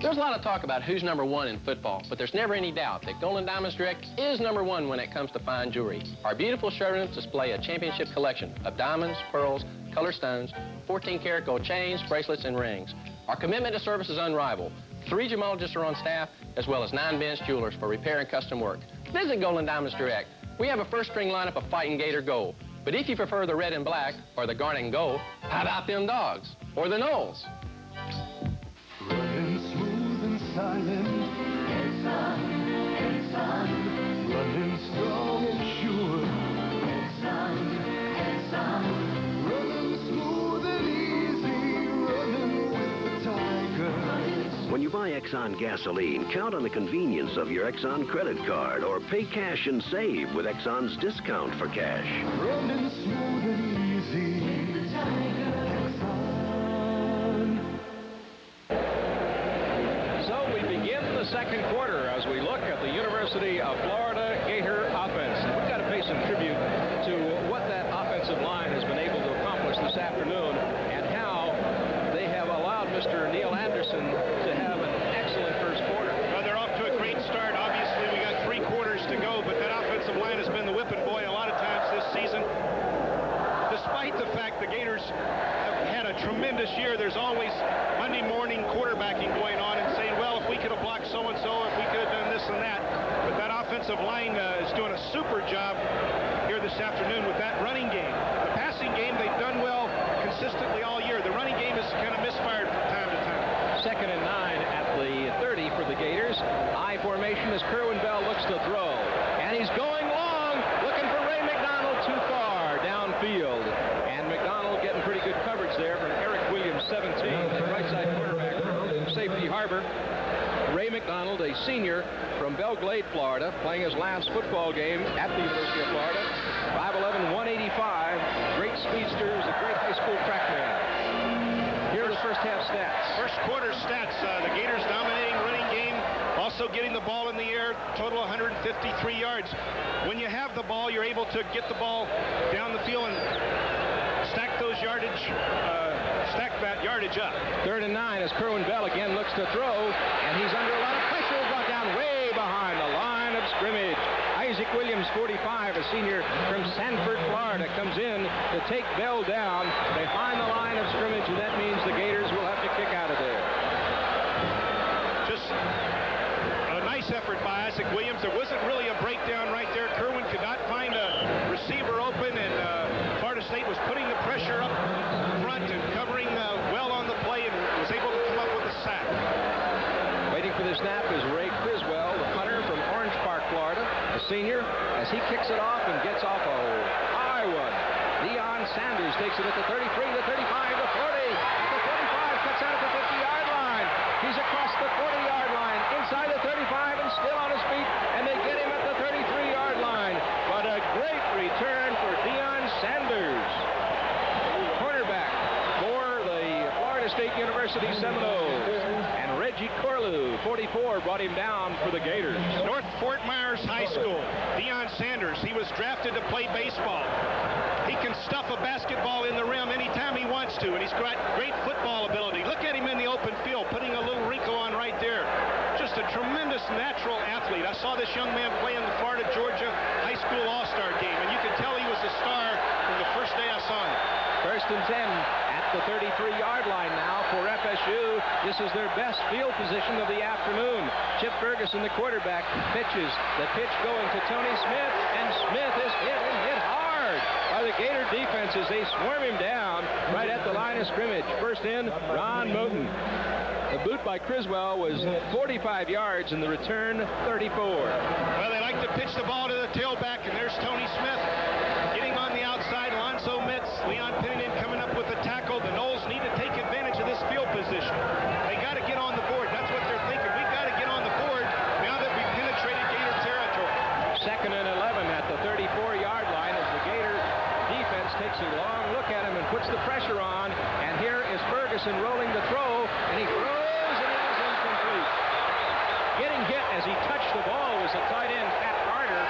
There's a lot of talk about who's number one in football, but there's never any doubt that Golden Diamonds Direct is number one when it comes to fine jewelry. Our beautiful showrooms display a championship collection of diamonds, pearls, color stones, 14-karat gold chains, bracelets, and rings. Our commitment to service is unrivaled. 3 gemologists are on staff, as well as 9 Benz jewelers for repair and custom work. Visit Golden Diamonds Direct. We have a first-string lineup of Fighting Gator Gold. But if you prefer the red and black, or the garnet and gold, how about them dogs? Or the Knowles? Running smooth and silent, Exxon, running strong and sure, Exxon, running smooth and easy, running with the Tiger. When you buy Exxon gasoline, count on the convenience of your Exxon credit card or pay cash and save with Exxon's discount for cash. Running smooth and easy, the Tiger. The second quarter as we look at the University of Florida Gator offense. We've got to pay some tribute to what that offensive line has been able to accomplish this afternoon and how they have allowed Mr. Neil Anderson to have an excellent first quarter. Well, they're off to a great start. Obviously, we got 3 quarters to go, but that offensive line has been the whipping boy a lot of times this season. Despite the fact the Gators have had a tremendous year, there's always Monday morning quarterbacking going on and saying, well, if we could have blocked so-and-so, if we could have done this and that. But that offensive line is doing a super job here this afternoon with that running game. The passing game, they've done well consistently all year. The running game is kind of misfired from time to time. 2nd and 9 at the 30 for the Gators. I formation as Kerwin Bell looks to throw. And he's going long, looking for Ray McDonald, too far downfield. And McDonald getting pretty good coverage there from Eric Williams, 17, the right side quarterback from Safety Harbor. Ray McDonald, a senior from Belle Glade, Florida, playing his last football game at the University of Florida. 5'11", 185, great speedsters, a great high school track man. Here are the first half stats. First quarter stats, the Gators dominating running game, also getting the ball in the air, total 153 yards. When you have the ball, you're able to get the ball down the field and stack those yardage, stack that yardage up. 3rd and 9 as Kerwin Bell again looks to throw, and he's under a lot of pressure, brought down way behind the line of scrimmage. Isaac Williams, 45, a senior from Sanford, Florida, comes in to take Bell down behind the line of scrimmage, and that means the Gators will have to kick out of there. Just a nice effort by Isaac Williams. There wasn't really a breakdown right there. Kerwin could not find a receiver open, and Florida State was putting the pressure up front and covering well on the play and was able to come up with a sack. Waiting for the snap is Ray Criswell, the punter from Orange Park, Florida, a senior, as he kicks it off and gets off a high one. Deion Sanders takes it at the 33, the 35, the 40, the 45, cuts out at the 50-yard line. He's across the 40-yard line, inside the 35, and still on his feet, and they get him at the 33-yard line. But a great return for Deion Sanders, cornerback for the Florida State University Seminoles. And Reggie Corlew, 44, brought him down for the Gators. North Fort Myers High School, Deion Sanders, he was drafted to play baseball. He can stuff a basketball in the rim anytime he wants to, and he's got great football ability. Look at him in the open field, putting a little wrinkle on right there. Just a tremendous natural athlete. I saw this young man play in the Florida-Georgia High School All-Star game, and you could tell he was a star from the first day I saw him. 1st and 10 at the 33-yard line now for FSU. This is their best field position of the afternoon. Chip Ferguson, the quarterback, pitches. The pitch going to Tony Smith, and Smith is hit and hit hard by the Gator defense as they swarm him down right at the line of scrimmage. First in, Ron Moten. The boot by Criswell was 45 yards, and the return 34. Well, they like to pitch the ball to the tailback, and there's Tony Smith getting on the outside position. They got to get on the board. That's what they're thinking. We've got to get on the board now that we've penetrated Gator territory. 2nd and 11 at the 34-yard line as the Gator defense takes a long look at him and puts the pressure on. And here is Ferguson rolling the throw, and he throws, and it is incomplete. Getting hit as he touched the ball was the tight end, Pat Carter,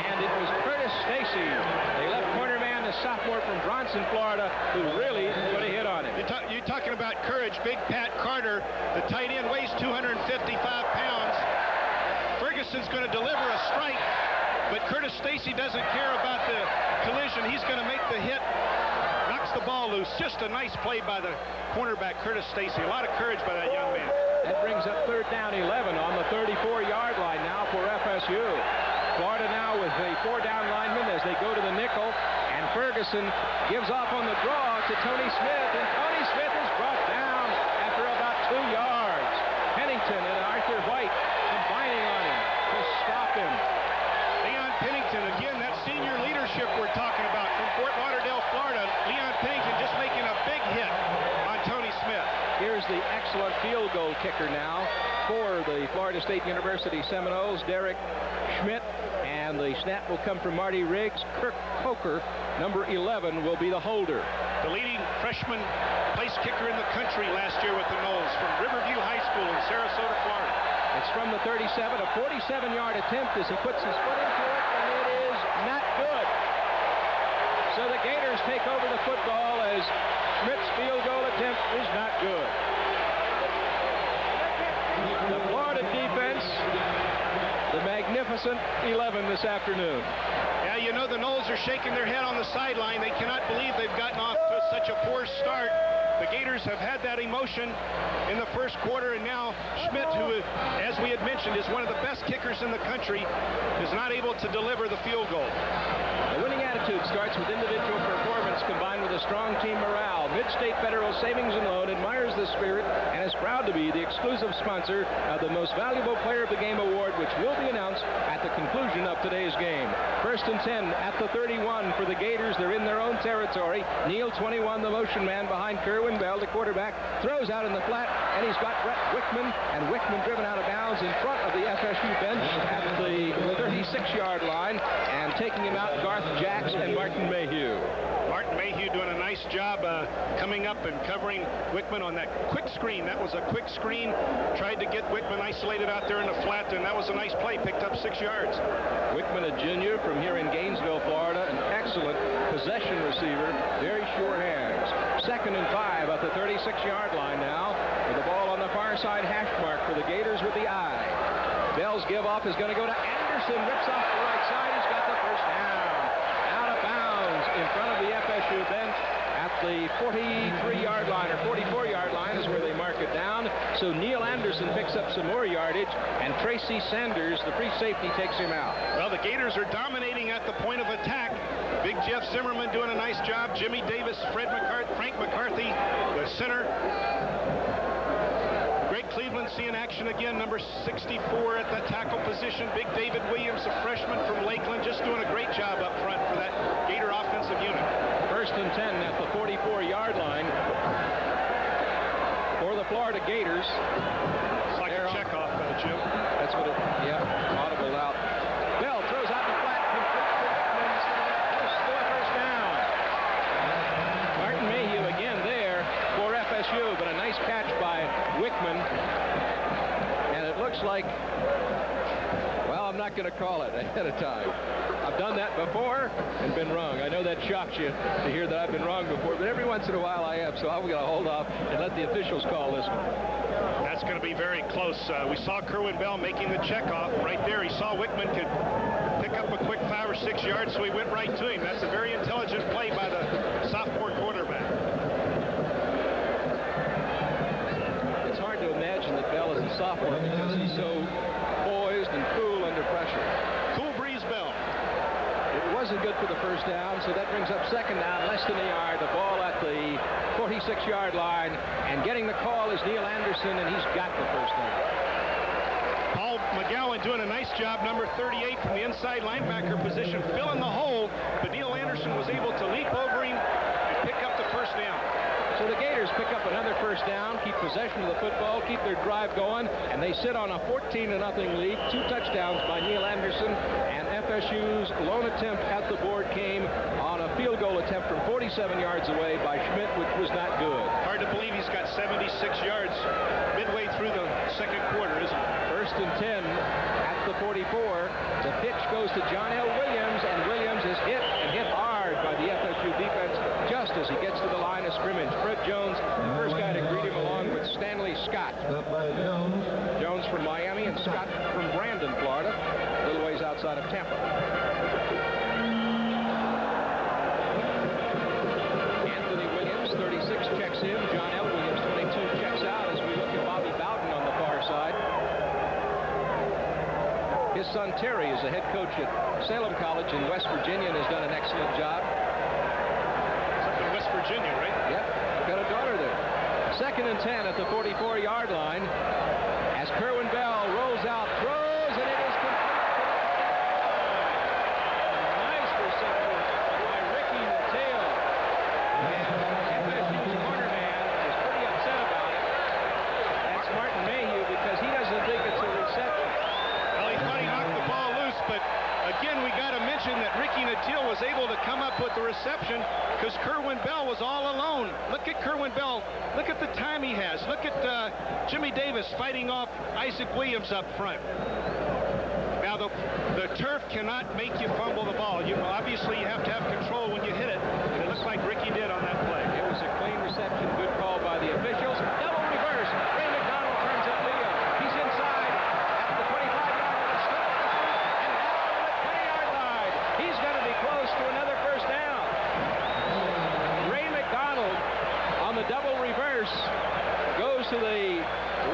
and it was Curtis Stacy, the left corner man, the sophomore from Bronson, Florida, who really put a hit on him. You're talking about courage. Big Pat Carter, the tight end, weighs 255 pounds. Ferguson's going to deliver a strike, but Curtis Stacy doesn't care about the collision. He's going to make the hit, knocks the ball loose. Just a nice play by the cornerback, Curtis Stacy. A lot of courage by that young man. That brings up 3rd down 11 on the 34-yard line now for FSU. Florida now with a 4-down lineman as they go to the nickel, and Ferguson gives off on the draw to Tony Smith, and Tony Smith is brought down after about 2 yards. Pennington and Arthur White combining on him to stop him. Leon Pennington, again, that senior leadership we're talking about from Fort Lauderdale, Florida. Leon Pennington just making a big hit on Tony Smith. Here's the excellent field goal kicker now for the Florida State University Seminoles, Derek Schmidt, and the snap will come from Marty Riggs. Kirk Coker, number 11, will be the holder. The leading freshman place kicker in the country last year with the Noles from Riverview High School in Sarasota, Florida. It's from the 37, a 47-yard attempt as he puts his foot into it, and it is not good. So the Gators take over the football as Schmidt's field goal attempt is not good. The Florida defense, the magnificent 11 this afternoon. Yeah, you know, the Noles are shaking their head on the sideline. They cannot believe they've gotten off to such a poor start. The Gators have had that emotion in the first quarter, and now Schmidt, who, as we had mentioned, is one of the best kickers in the country, is not able to deliver the field goal. The winning attitude starts with individual performance combined with a strong team morale. Mid-State Federal Savings and Loan admires this spirit and is proud to be the exclusive sponsor of the Most Valuable Player of the Game award, which will be announced at the conclusion of today's game. 1st and 10 at the 31 for the Gators. They're in their own territory. Neal 21, the motion man behind Kerwin Bell, the quarterback, throws out in the flat, and he's got Brett Wickman, and Wickman driven out of bounds in front of the FSU bench at the 36-yard line, and taking him out, Garth Jacks and Martin Mayhew. Martin Mayhew doing a nice job coming up and covering Wickman on that quick screen. That was a quick screen. Tried to get Wickman isolated out there in the flat, and that was a nice play. Picked up 6 yards. Wickman, a junior from here in Gainesville, Florida, an excellent possession receiver. Very sure hands. 2nd and 5 at the 36-yard line now, with the ball on the far side hash mark for the Gators with the eye. Bell's give off is going to go to Anderson. Rips off the right side. He's got the first down. Out of bounds in front of the FSU bench at the 43-yard line, or 44-yard line is where they mark it down. So Neal Anderson picks up some more yardage, and Tracy Sanders, the free safety, takes him out. Well, the Gators are dominating at the point of attack. Big Jeff Zimmerman doing a nice job. Jimmy Davis, Frank McCarthy, the center. Greg Cleveland seeing action again, number 64 at the tackle position. Big David Williams, a freshman from Lakeland, just doing a great job up front for that Gator offensive unit. 1st and 10 at the 44-yard line for the Florida Gators. It's like a checkoff, Jim. That's what it, yeah, audible out. Bell throws out the flat. For a first down. Martin Mayhew again there for FSU, but a nice catch by Wickman. And it looks like, well, I'm not going to call it ahead of time. I've done that before and been wrong. I know that shocks you to hear that I've been wrong before, but every once in a while I have, so I'm going to hold off and let the officials call this one. That's going to be very close. We saw Kerwin Bell making the checkoff right there. He saw Wickman could pick up a quick 5 or 6 yards, so he went right to him. That's a very intelligent play by the sophomore quarterback. It's hard to imagine that Bell is a sophomore because he's so poised and cool under pressure. Cool breeze Bell. It wasn't good for the first down, so that brings up 2nd down, less than a yard. The ball at the 46-yard line, and getting the call is Neal Anderson, and he's got the first down. Paul McGowan doing a nice job, number 38 from the inside linebacker position, filling the hole, but Neal Anderson was able to leap over him and pick up the first down. So the Gators pick up a another first down, keep possession of the football, keep their drive going, and they sit on a 14-0 lead. 2 touchdowns by Neil Anderson, and FSU's lone attempt at the board came on a field goal attempt from 47 yards away by Schmidt, which was not good. Hard to believe he's got 76 yards midway through the second quarter, isn't it? First and 10 at the 44. The pitch goes to John L. Williams, and Williams is hit hard by the FSU defense just as he gets to the line of scrimmage. Fred Jones, the first guy to greet him, along with Stanley Scott. Jones from Miami and Scott from Brandon, Florida, a little ways outside of Tampa. Anthony Williams, 36, checks in. John L. Williams, 22, checks out as we look at Bobby Bowden on the far side. His son Terry is the head coach at Salem College in West Virginia and has done an excellent job. It's up in West Virginia, right? Yep, I've got a daughter there. Second and 10 at the 44-yard line as Kerwin Bell rolls out, throws, and it is complete. Nice reception by Ricky Natale. And FSU's corner man is pretty upset about it. That's Martin Mayhew because he doesn't think it's a reception. Well, he thought he knocked the ball loose, but again, we got to mention that Ricky Natale was able to come up with the reception because Kerwin Bell was all alone. Look at Kerwin Bell. Look at the time he has. Look at Jimmy Davis fighting off Isaac Williams up front. Now, the turf cannot make you fumble the ball. Obviously, you have to have control when you hit it, and it looks like Ricky did on that play. It was a clean reception. Good call by the officials. Double reverse. Ray McDonald turns up Leo. He's inside at the 25-yard line. Stop the feet, and down to the 20-yard line. He's going to be close to another first down. Ray McDonald on the double reverse goes to the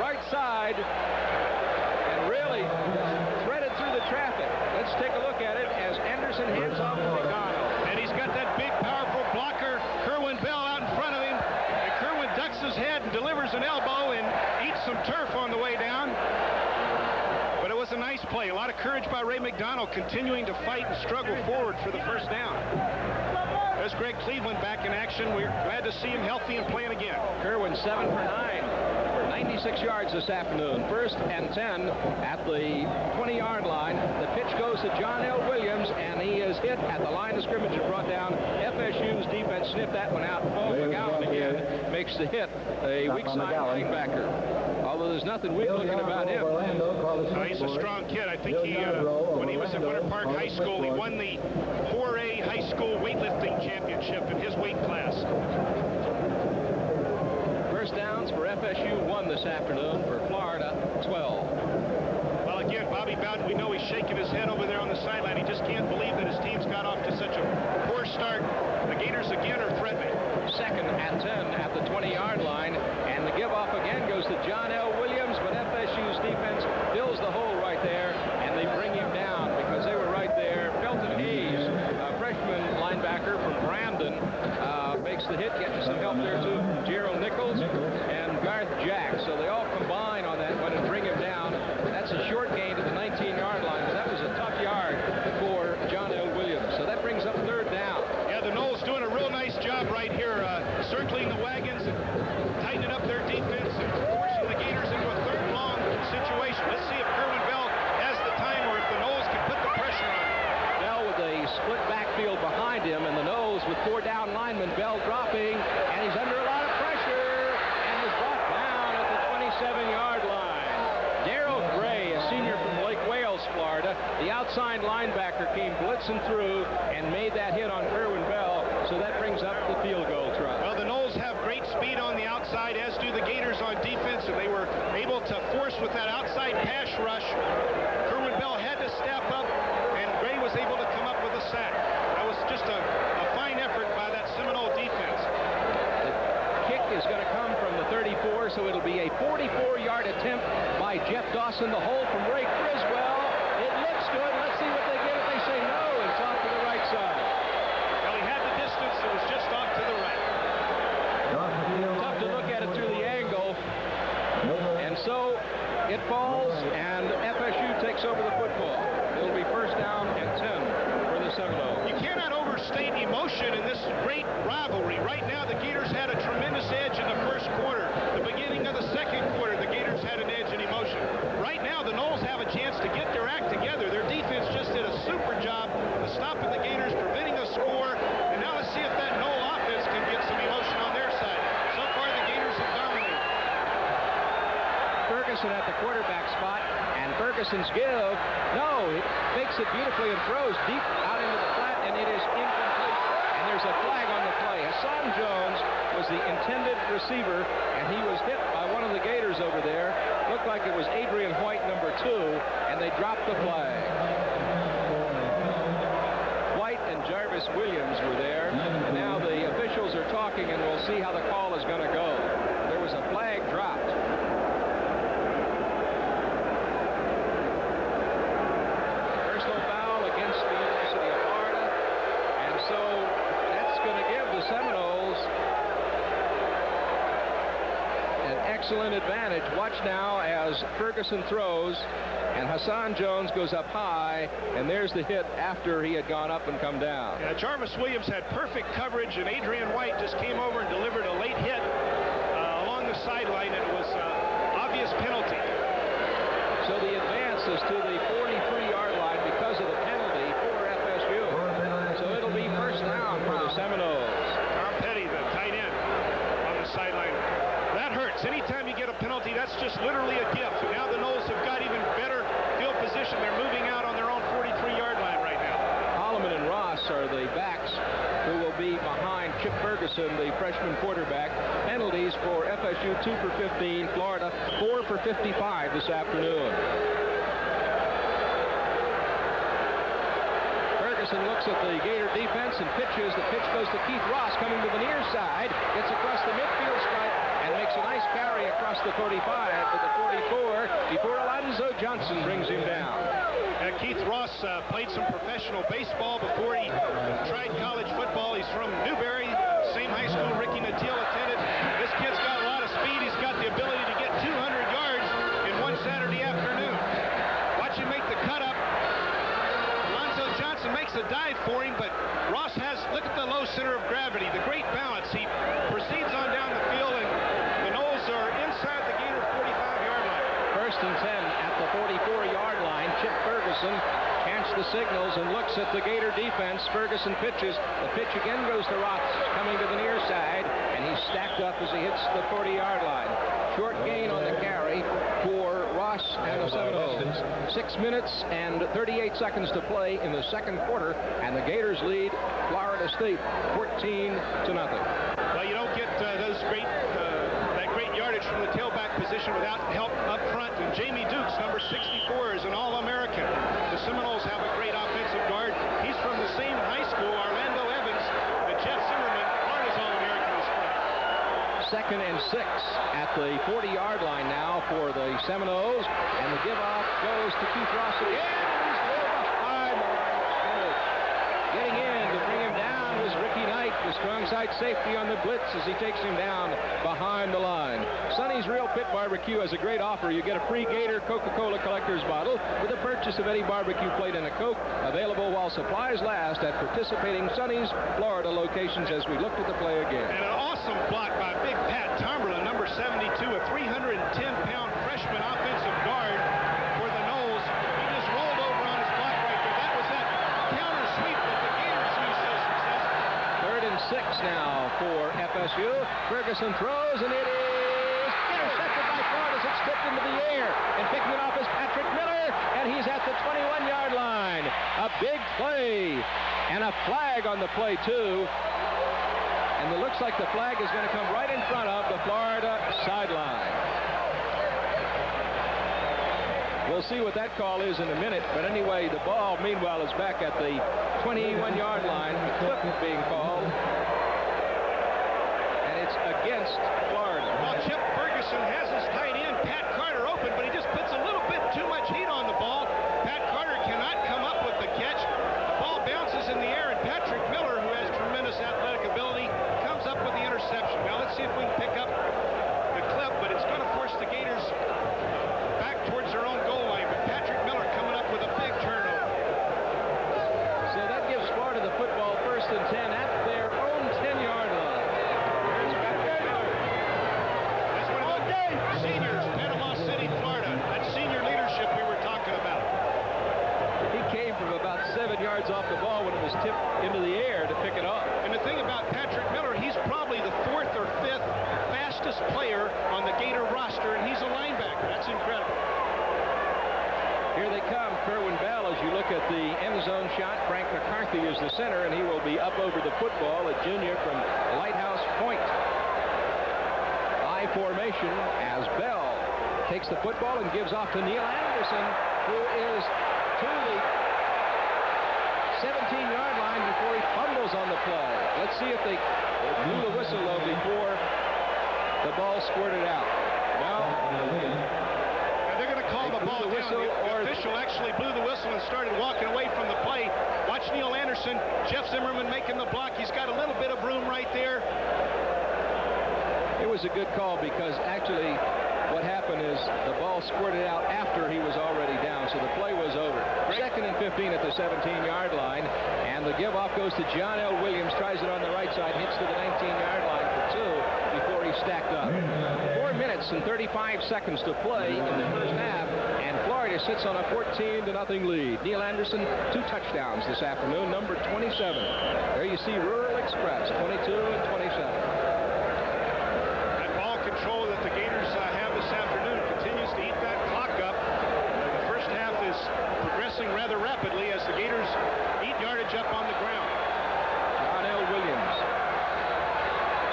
right side and really threaded through the traffic. Let's take a look at it as Anderson hands off to McDonald. And he's got that big, powerful blocker, Kerwin Bell, out in front of him. And Kerwin ducks his head and delivers an elbow and eats some turf on the way down. But it was a nice play. A lot of courage by Ray McDonald, continuing to fight and struggle forward for the first down. There's Greg Cleveland back in action. We're glad to see him healthy and playing again. Kerwin 7 for 9 for 96 yards this afternoon. First and 10 at the 20-yard line. The pitch goes to John L. Williams, and he is hit at the line of scrimmage and brought down. FSU's defense sniffed that one out. Paul McGowan again makes the hit, a weak side linebacker. Although there's nothing weak looking about him. He's a strong kid. I think he, when he was at Winter Park High School, he won the 4A high school weightlifting championship in his weight class. First downs for FSU 1 this afternoon, for Florida 12. Well, again, Bobby Bowden, we know he's shaking his head over there on the sideline. He just can't believe that his team's got off to such a poor start. The Gators again are threatening. Second and 10 at the 20-yard line, and the give-off again goes to John L. Williams, but FSU's defense fills the hole right there, and they bring him down because they were right there. Felton Hayes, a freshman linebacker from Brandon, makes the hit, getting some help there too. Gerald Nichols and Garth Jack, so they all combine on that one and bring him down. That's a short gain to the 19-yard line, but that was a tough yard for John L. Williams. So that brings up third down. Yeah, the Noles doing a real nice job right here, circling the wagons and tightening up their defense and forcing the Gators into a third long situation. Let's see if Kerwin Bell has the time or if the Noles can put the pressure on him. Bell with a split backfield behind him, and the Noles with 4 down linemen. Bell dropping, and he's under a lot of pressure, and is brought down at the 27-yard line. Darrell Gray, a senior from Lake Wales, Florida, the outside linebacker, came blitzing through and made that hit on Kerwin Bell, so that brings up the field goal try. Well, the Noles have great speed on the outside, as do the Gators on defense, and they were able to force with that outside pass rush. Kerwin Bell had to step up, and Gray was able to come up with a sack. That was just a fine effort by that Seminole defense. The kick is going to come from the 34, so it'll be a 44-yard attempt by Jeff Dawson. The hole from Ray Criswell. It looks good. Let's see what they get. If they say no, it's off to the right side. Well, he had the distance. It was just off to the right. Tough to look at it through the angle. And so it falls, and FSU takes over the football. It'll be first down and 10 for the Seminoles. You cannot overstate emotion in this great great rivalry. Right now, the Gators had a tremendous edge in the first quarter. The beginning of the second quarter, the Gators had an edge in emotion. Right now, the Noles have a chance to get their act together. Their defense just did a super job of stopping the Gators, preventing a score. And now let's see if that Nole offense can get some emotion on their side. So far, the Gators have dominated. Ferguson at the quarterback spot, and Ferguson's give. No, it makes it beautifully and throws deep out into the flat, and it is incomplete. And there's a flag on the play. Hassan Jones was the intended receiver, and he was hit by one of the Gators over there. Looked like it was Adrian White, number 2, and they dropped the flag. White and Jarvis Williams were there, and now the officials are talking, and we'll see how the call is going to go. There was a flag dropped. Personal foul against the University of Florida, and so that's going to give the Seminoles an excellent advantage. Watch now as Ferguson throws, and Hassan Jones goes up high, and there's the hit after he had gone up and come down. Yeah, Jarvis Williams had perfect coverage, and Adrian White just came over and delivered a late hit along the sideline, and it was obvious penalty. So the advance is to the 43-yard line because of the penalty for FSU. So it'll be first down for the Seminoles. Tom Petty, the tight end, on the sideline. That hurts. Anytime you get a penalty, that's just literally a gift. And now the Noles have got even better field position. They're moving out on their own 43-yard line right now. Holloman and Ross are the backs who will be behind Chip Ferguson, the freshman quarterback. Penalties for FSU, 2 for 15. Florida, 4 for 55 this afternoon. Ferguson looks at the Gator defense and pitches. The pitch goes to Keith Ross, coming to the near side. Gets across the midfield stripe and makes a nice carry across the 45 to the 44 before Alonzo Johnson brings him down. Keith Ross played some professional baseball before he tried college football. He's from Newberry, same high school Ricky Nattiel attended. This kid's got a lot of speed. He's got the ability to get 200 yards in one Saturday afternoon. Watch him make the cut up. Alonzo Johnson makes a dive for him, but Ross has, look at the low center of gravity, the great balance. He proceeds on down the field, and the Noles are inside the Gator 45-yard line. First and 10 at the 44-yard line. Chip Ferguson chants the signals and looks at the Gator defense. Ferguson pitches. The pitch again goes to Ross, coming to the near side, and he's stacked up as he hits the 40-yard line. Short gain on the carry for Ross and the Seminoles. 6 minutes and 38 seconds to play in the second quarter, and the Gators lead Florida State 14-0. Well, you don't get those great that great yardage from the tailback position without help up front. And Jamie Dukes, number 64, is an All-American. The Seminoles have a great offensive guard. He's from the same high school, Orlando Evans, that Jeff Zimmerman, Florida's All-American, is from. Second and 6 at the 40-yard line now for the Seminoles, and the give-off goes to Keith Ross again. He's there behind the line of scrimmage. Getting in to bring him down was Ricky Knight, the strong side safety on the blitz as he takes him down behind the line. Sonny's Real Pit Barbecue has a great offer. You get a free Gator Coca-Cola collector's bottle with the purchase of any barbecue plate and a Coke, available while supplies last at participating Sonny's Florida locations as we look at the play again. And an awesome block by Big Pat Tomberlin, number 72, a 310-pound freshman offensive guard for the Noles. He just rolled over on his block right there. That was that counter sweep that the Gators used so successfully. Third and 6 now for FSU. Ferguson throws, and it is intercepted by Florida as it's tipped into the air. And picking it off is Patrick Miller, and he's at the 21-yard line. A big play, and a flag on the play, too. And it looks like the flag is going to come right in front of the Florida sideline. We'll see what that call is in a minute. But anyway, the ball, meanwhile, is back at the 21-yard line. A clip being called. And it's against Florida. Well, Chip Ferguson has his tight end, Pat Carter, open, but he just puts a little bit too much heat on the ball. Pat Carter cannot come up with the catch. The ball bounces in the air, and Patrick Miller, who has tremendous athletic ability, comes up with the interception. Now, let's see if we can pick up the clip, but it's going to force the Gators back towards their own goal line. But Patrick Miller coming up with a big turnover. So that gives Florida the football, first and 10 at their own 10 heads off the ball when it was tipped into the air to pick it up. And the thing about Patrick Miller, he's probably the 4th or 5th fastest player on the Gator roster, and he's a linebacker. That's incredible. Here they come, Kerwin Bell. As you look at the end zone shot, Frank McCarthy is the center, and he will be up over the football, a junior from Lighthouse Point. I formation as Bell takes the football and gives off to Neil Anderson, who is to the 17-yard line before he fumbles on the play. Let's see if they blew the whistle though before the ball squirted out. They're going to call the ball down. The official actually blew the whistle and started walking away from the play. Watch Neil Anderson. Jeff Zimmerman making the block. He's got a little bit of room right there. It was a good call because actually what happened is the ball squirted out after he was already down, so the play was over. Second and 15 at the 17-yard line, and the give-off goes to John L. Williams, tries it on the right side, hits to the 19-yard line for 2 before he stacked up. 4 minutes and 35 seconds to play in the first half, and Florida sits on a 14-0 lead. Neil Anderson, 2 touchdowns this afternoon, number 27. There you see Rural Express, 22 and 27. Control that the Gators have this afternoon continues to eat that clock up. The first half is progressing rather rapidly as the Gators eat yardage up on the ground. John L. Williams.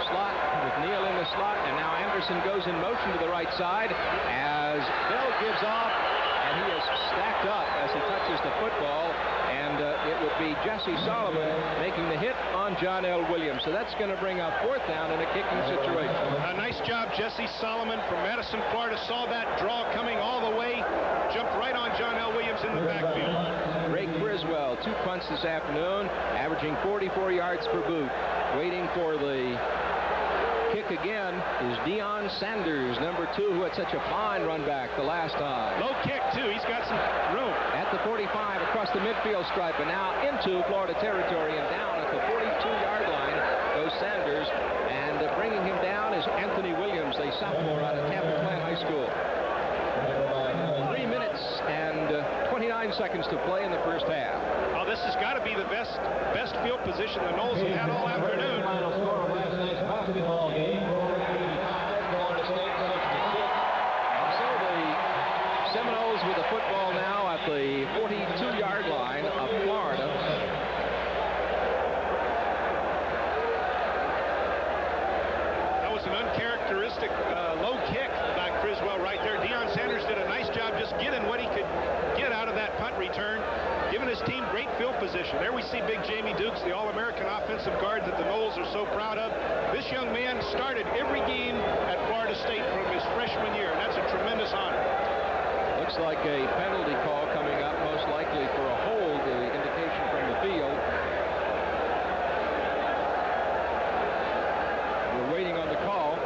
Slot with Neil in the slot, and now Anderson goes in motion to the right side as Bell gives off, and he is stacked up as he touches the football, and it would be Jesse Solomon making the hit on John L. Williams. So that's going to bring up 4th down in a kicking situation. A nice job, Jesse Solomon from Madison, Florida. Saw that draw coming all the way, jumped right on John L. Williams in the backfield. Ray Criswell, 2 punts this afternoon, averaging 44 yards per boot. Waiting for the kick again is Deion Sanders, number 2, who had such a fine run back the last time. Low kick, too. He's got some room. At the 45, across the midfield stripe, and now into Florida territory, and down at the 42-yard line goes Sanders, and bringing him down is Anthony Williams, a sophomore out of Tampa Plant High School. 3 minutes and 29 seconds to play in the first half. Oh, this has got to be the best field position the Noles have had all afternoon. So the Seminoles with the football now at the 42-yard line of Florida. That was an uncharacteristic low kick by Criswell right there. Deion Sanders did a nice job just getting what he could get out of that punt return, giving his team great field position. There we see big Jamie Dukes, the All-American offensive guard that the Noles are so proud of. This young man started every game at Florida State from his freshman year, and that's a tremendous honor. Looks like a penalty call coming up, most likely for a hold, the indication from the field. We're waiting on the call.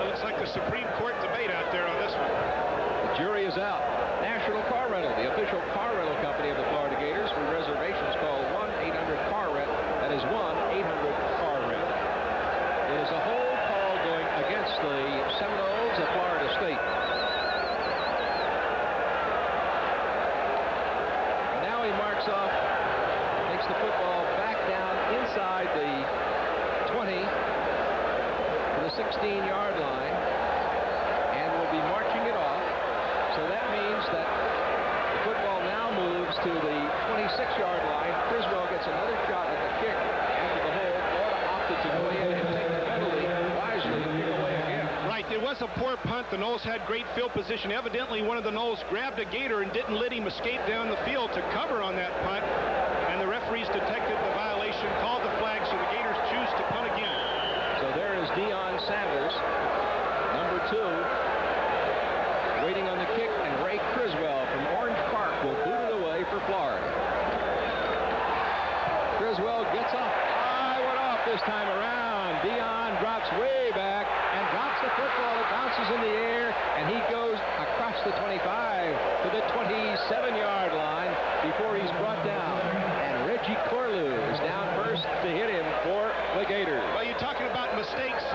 It looks like the Supreme Court debate out there on this one. The jury is out. National Car Rental, the official car rental company of the Florida Gators. For reservations, call 1-800-CAR-RENT. That is 1-800-CAR-RENT. It is a hold call going against the Seminoles of Florida State. And now he marks off, takes the football back down inside the 20 to the 16-yard line, and will be marching it off. So that means that the football now moves to the 26-yard line. Criswell gets another shot at the kick after the hold. Florida opted to go in and take the penalty wisely and kick away again. Right, it was a poor punt. The Noles had great field position. Evidently, one of the Noles grabbed a Gator and didn't let him escape down the field to cover on that punt. And the referees detected the violation, called the flag, so the Gators choose to punt again. So there is Deion Sanders, number 2. Waiting on the kick, and Ray Criswell from Orange Park will boot it away for Florida. Criswell gets up. I went off this time around. Deion drops way back and drops the football. It bounces in the air, and he goes across the 25 to the 27-yard line before he's brought down. And Reggie Corlew is down first to hit him for the Gators. Well, you're talking about mistakes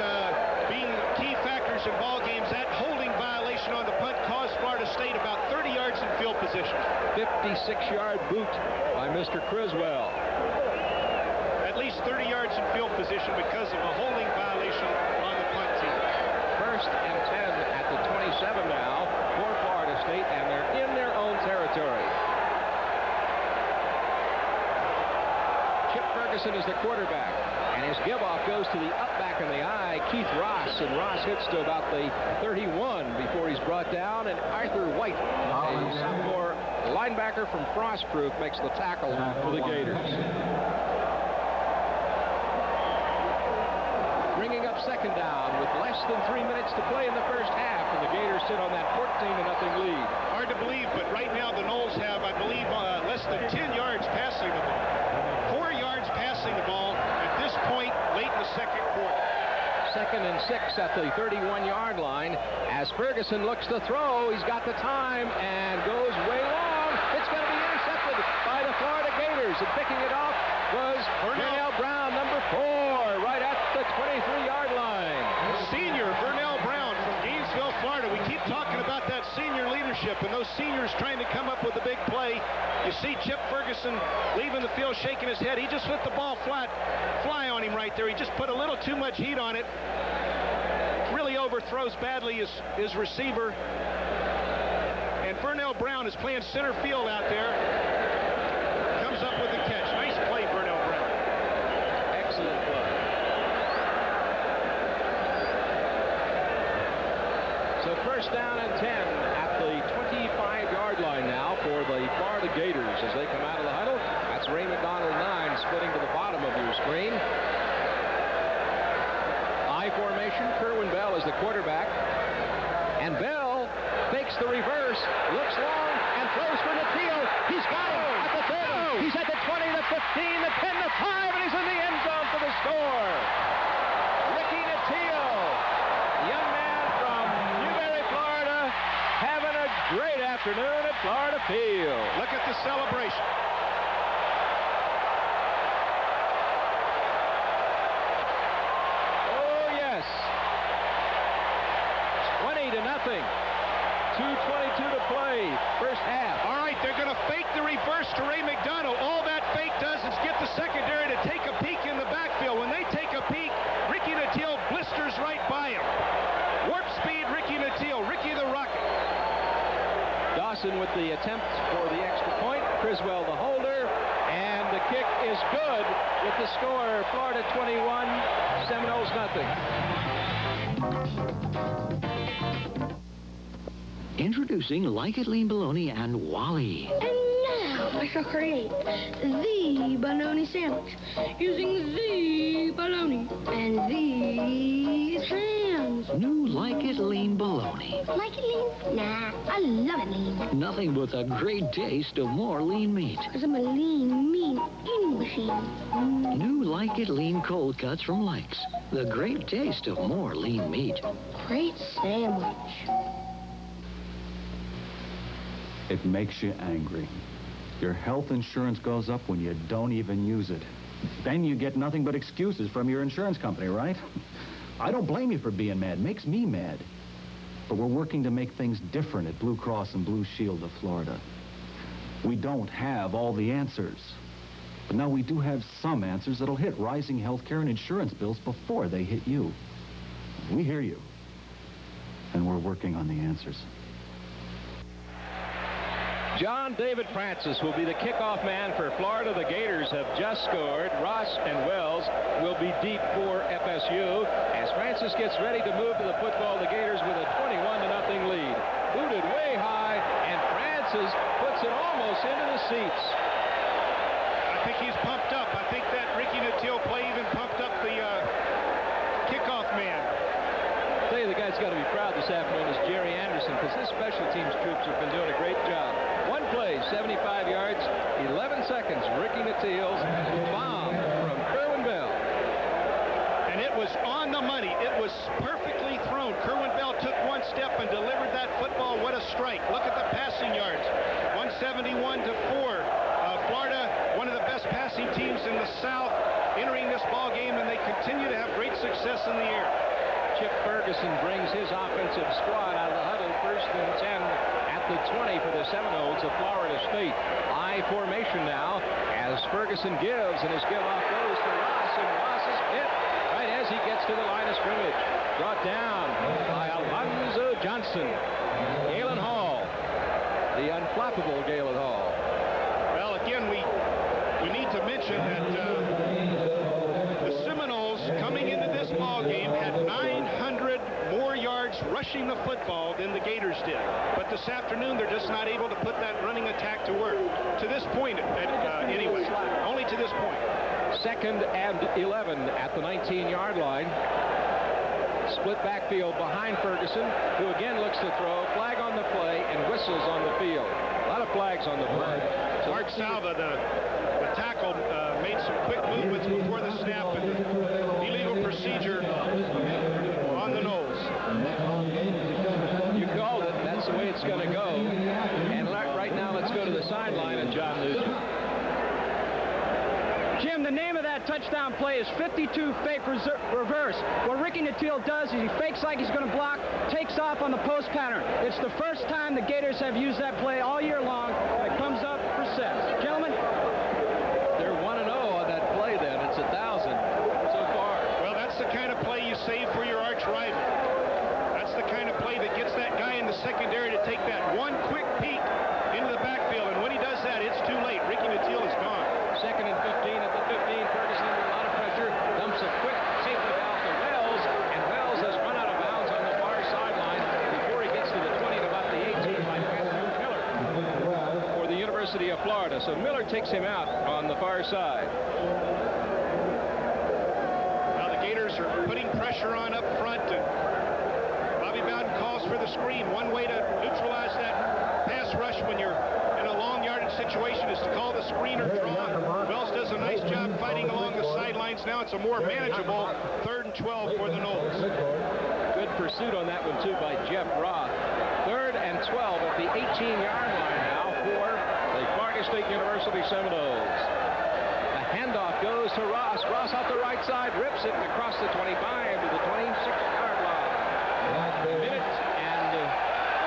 being key factors in ball games. That holding violation on the punt caused Florida State about 30 yards in field position. 57 86-yard boot by Mr. Criswell. At least 30 yards in field position because of a holding violation on the punt team. First and 10 at the 27 now for Florida State, and they're in their own territory. Chip Ferguson is the quarterback, and his give-off goes to the up back in the eye, Keith Ross, and Ross hits to about the 31 before he's brought down, and Arthur White, a sophomore linebacker from Frostproof, makes the tackle for the Gators. Bringing up second down with less than 3 minutes to play in the first half, and the Gators sit on that 14-0 lead. Hard to believe, but right now the Noles have, I believe, less than 10 yards passing the ball. 4 yards passing the ball at this point late in the second quarter. Second and 6 at the 31-yard line. As Ferguson looks to throw, he's got the time and goes way long. It's going to be intercepted by the Florida Gators, and picking it off was Vernell Brown, number 4, right at the 23-yard line. Senior Vernell Brown from Gainesville, Florida. We keep talking about that senior leadership and those seniors trying to come up with a big play. You see Chip Ferguson leaving the field, shaking his head. He just let the ball fly on him right there. He just put a little too much heat on it. Really overthrows badly his receiver. And Vernell Brown is playing center field out there. Comes up with the catch. Nice play, Vernell Brown. Excellent play. So first down and 10 at the 25-yard line now for the Florida Gators as they come out of the huddle. That's Ray McDonald 9 splitting to the bottom of your screen. I formation. Kerwin Bell is the quarterback. And Bell fakes the reverse, looks long, and throws for Natil. He's got him at the 30. He's at the 20, the 15, the 10, the 5, and he's in the end zone for the score. Ricky Natil, young man from Newberry, Florida, having a great afternoon at Florida Field. Look at the celebration. Oh, yes. 20-0. 2:22 to play, first half. All right, they're going to fake the reverse to Ray McDonald. All that fake does is get the secondary to take a peek in the backfield. When they take a peek, Ricky Natil blisters right by him. Warp speed, Ricky Natil. Ricky the Rocket. Dawson with the attempt for the extra point. Criswell the holder. And the kick is good with the score. Florida 21, Seminoles nothing. Introducing Like It Lean Bologna and Wally. And now I shall create the bologna sandwich using the bologna and these hams. New Like It Lean Bologna. Like it lean? Nah, I love it lean. Nothing but the great taste of more lean meat. Because I'm a lean, mean eating machine. New Like It Lean cold cuts from Likes. The great taste of more lean meat. Great sandwich. It makes you angry. Your health insurance goes up when you don't even use it. Then you get nothing but excuses from your insurance company, right? I don't blame you for being mad. It makes me mad. But we're working to make things different at Blue Cross and Blue Shield of Florida. We don't have all the answers. But now we do have some answers that'll hit rising health care and insurance bills before they hit you. We hear you. And we're working on the answers. John David Francis will be the kickoff man for Florida. The Gators have just scored. Ross and Wells will be deep for FSU. As Francis gets ready to move to the football, the Gators with a 21-0 lead. Booted way high, and Francis puts it almost into the seats. I think he's pumped up. I think that Ricky Natil play even pumped up the kickoff man. I'll tell you, the guy's got to be proud this afternoon is Jerry Anderson, because his special teams troops have been doing a great job. One play, 75 yards, 11 seconds. Ricky Natil's bomb from Kerwin Bell. And it was on the money. It was perfectly thrown. Kerwin Bell took one step and delivered that football. What a strike. Look at the passing yards. 171 to 4. Florida, one of the best passing teams in the South, entering this ball game, and they continue to have great success in the air. Chip Ferguson brings his offensive squad out of the huddle, 1st and 10 at the 20 for the Seminoles of Florida State. I formation now as Ferguson gives, and his give off goes to Ross, and Ross is hit right as he gets to the line of scrimmage. Brought down by Alonzo Johnson. Galen Hall, the unflappable Galen Hall. Well, again, we need to mention that the Seminoles coming into this ball game had 900 more yards rushing the football than the Gators did. But this afternoon, they're just not able to put that running attack to work. To this point, anyway, only to this point. 2nd and 11 at the 19-yard line. Split backfield behind Ferguson, who again looks to throw. Flag on the play and whistles on the field. A lot of flags on the play. So Mark Salva, the tackle, made some quick movements before the snap, and the illegal procedure on the nose. You called it. That's the way it's going to go. And right now, let's go to the sideline and John Nugent. Jim, the name of that touchdown play is 52 fake reverse. What Ricky Nattiel does is he fakes like he's going to block, takes off on the post pattern. It's the first time the Gators have used that play all year long, and it comes up for sets. Gentlemen? They're 1-0 on that play then. It's 1,000 so far. Well, that's the kind of play you save for your arch rival. That's the kind of play that gets that guy in the secondary to take that one quick peek into the backfield, and when he does that, it's too late. Ricky Nattiel is gone. 2nd and 15 at the 15. Ferguson under a lot of pressure. Dumps a quick safety valve to Wells, and Wells has run out of bounds on the far sideline before he gets to the 20 to about the 18 by Matthew Miller for the University of Florida. So Miller takes him out on the far side. Now the Gators are putting pressure on up front, and Bobby Bowden calls for the screen. One way to neutralize that pass rush when you're in a long yardage situation is to call the screener drawn. Wells does a nice job fighting along the sidelines. Now it's a more manageable 3rd and 12 for the Noles. Good pursuit on that one, too, by Jeff Roth. 3rd and 12 at the 18-yard line now for the Florida State University Seminoles. The handoff goes to Ross. Ross off the right side, rips it across the 25 to the 26-yard line. A minute and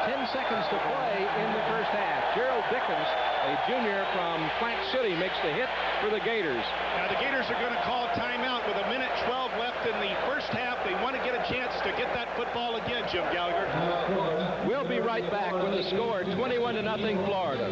10 seconds to play in the first half. Gerald Dickens, a junior from Plant City, makes the hit for the Gators. Now the Gators are going to call timeout with 1:12 left in the first half. They want to get a chance to get that football again, Jim Gallagher. We'll be right back with the score 21-0 Florida.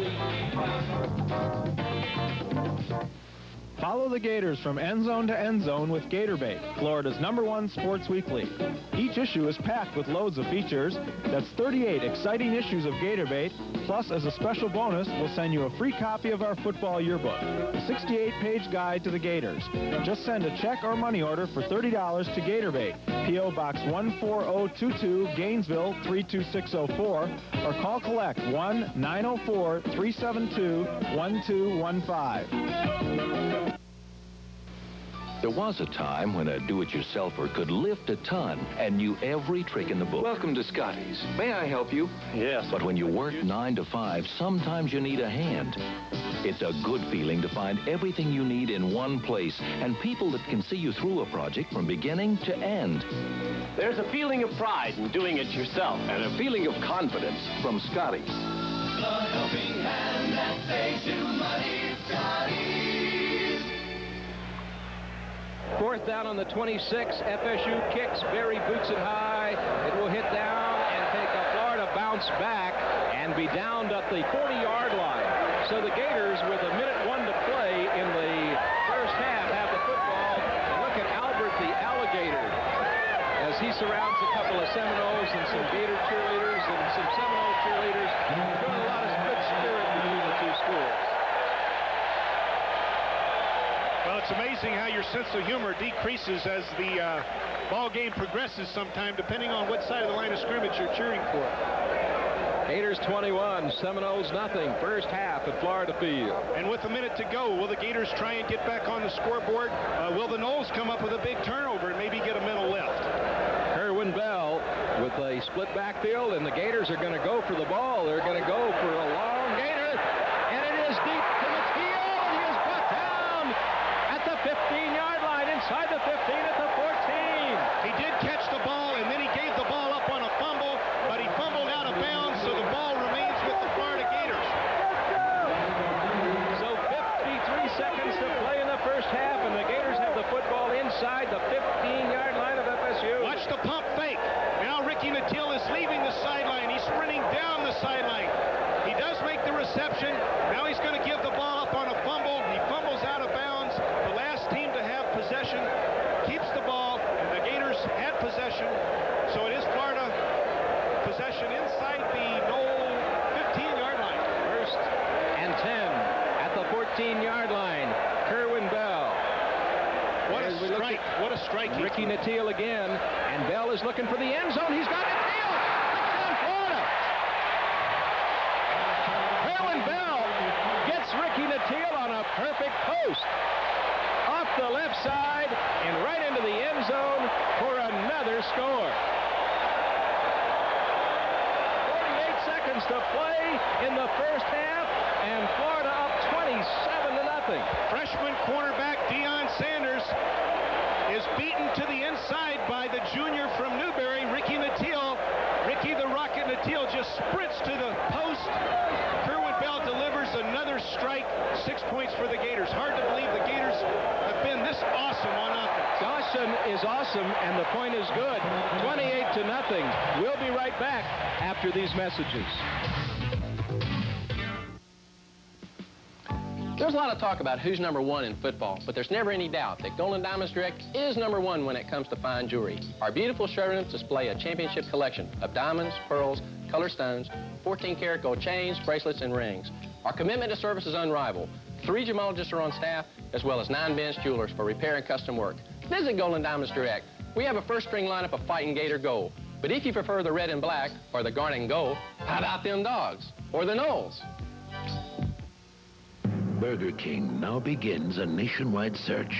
Follow the Gators from end zone to end zone with GatorBait, Florida's #1 sports weekly. Each issue is packed with loads of features. That's 38 exciting issues of GatorBait. Plus, as a special bonus, we'll send you a free copy of our football yearbook, a 68-page guide to the Gators. Just send a check or money order for $30 to GatorBait, P.O. Box 14022, Gainesville 32604, or call collect 1-904-372-1215. There was a time when a do-it-yourselfer could lift a ton and knew every trick in the book. Welcome to Scotty's. May I help you? Yes. But when you work 9 to 5, sometimes you need a hand. It's a good feeling to find everything you need in one place and people that can see you through a project from beginning to end. There's a feeling of pride in doing it yourself and a feeling of confidence from Scotty's. The helping hand that saves you money, Scotty's. 4th down on the 26. FSU kicks. Berry boots it high. It will hit down and take a Florida bounce back and be downed at the 40-yard line. So the Gators, with 1:01 to play in the first half, have the football. And look at Albert the Alligator as he surrounds a couple of Seminoles and some Gator cheerleaders and some Seminole cheerleaders. Showing a lot of good spirit between the two schools. Well, it's amazing how your sense of humor decreases as the ball game progresses sometime, depending on what side of the line of scrimmage you're cheering for. Gators 21, Seminoles nothing. First half at Florida Field. And with a minute to go, will the Gators try and get back on the scoreboard? Will the Noles come up with a big turnover and maybe get a mental lift? Kerwin Bell with a split backfield, and the Gators are going to go for the ball. They're going to go for a long Gator, and it is deep to Nattiel, and he is brought down at the 15-yard line, inside the 15 at the 14. He did catch the ball, and then half, and the Gators have the football inside the 15-yard line of FSU. Watch the pump fake. Now Ricky Nattil is leaving the sideline. He's sprinting down the sideline. He does make the reception. Now he's going to give the ball up on a fumble. He fumbles out of bounds. The last team to have possession keeps the ball, and the Gators had possession. So it is Florida possession inside the Knoll 15-yard line. First and 10 at the 14-yard line. Kerwin Bell. What a strike. What a strike. Ricky Nattil again, and Bell is looking for the end zone. He's got it. Touchdown, Florida. Kerwin Bell gets Ricky Nattil on a perfect post. Off the left side and right into the end zone for another score. 48 seconds to play in the first half, and Florida up 27-0. Freshman cornerback Deion Sanders is beaten to the inside by the junior from Newberry, Ricky Nattil. Ricky the Rocket Nattil just sprints to the post. Kerwin Bell delivers another strike. 6 points for the Gators. Hard to believe the Gators have been this awesome on offense. Dawson is awesome, and the point is good. 28-0. We'll be right back after these messages. There's a lot of talk about who's number one in football, but there's never any doubt that Golden Diamonds Direct is number one when it comes to fine jewelry. Our beautiful showrooms display a championship collection of diamonds, pearls, color stones, 14-karat gold chains, bracelets, and rings. Our commitment to service is unrivaled. 3 gemologists are on staff, as well as 9 Benz jewelers for repair and custom work. Visit Golden Diamonds Direct. We have a first-string lineup of fighting Gator gold. But if you prefer the red and black, or the garnet and gold, how about them dogs? Or the Knolls? Burger King now begins a nationwide search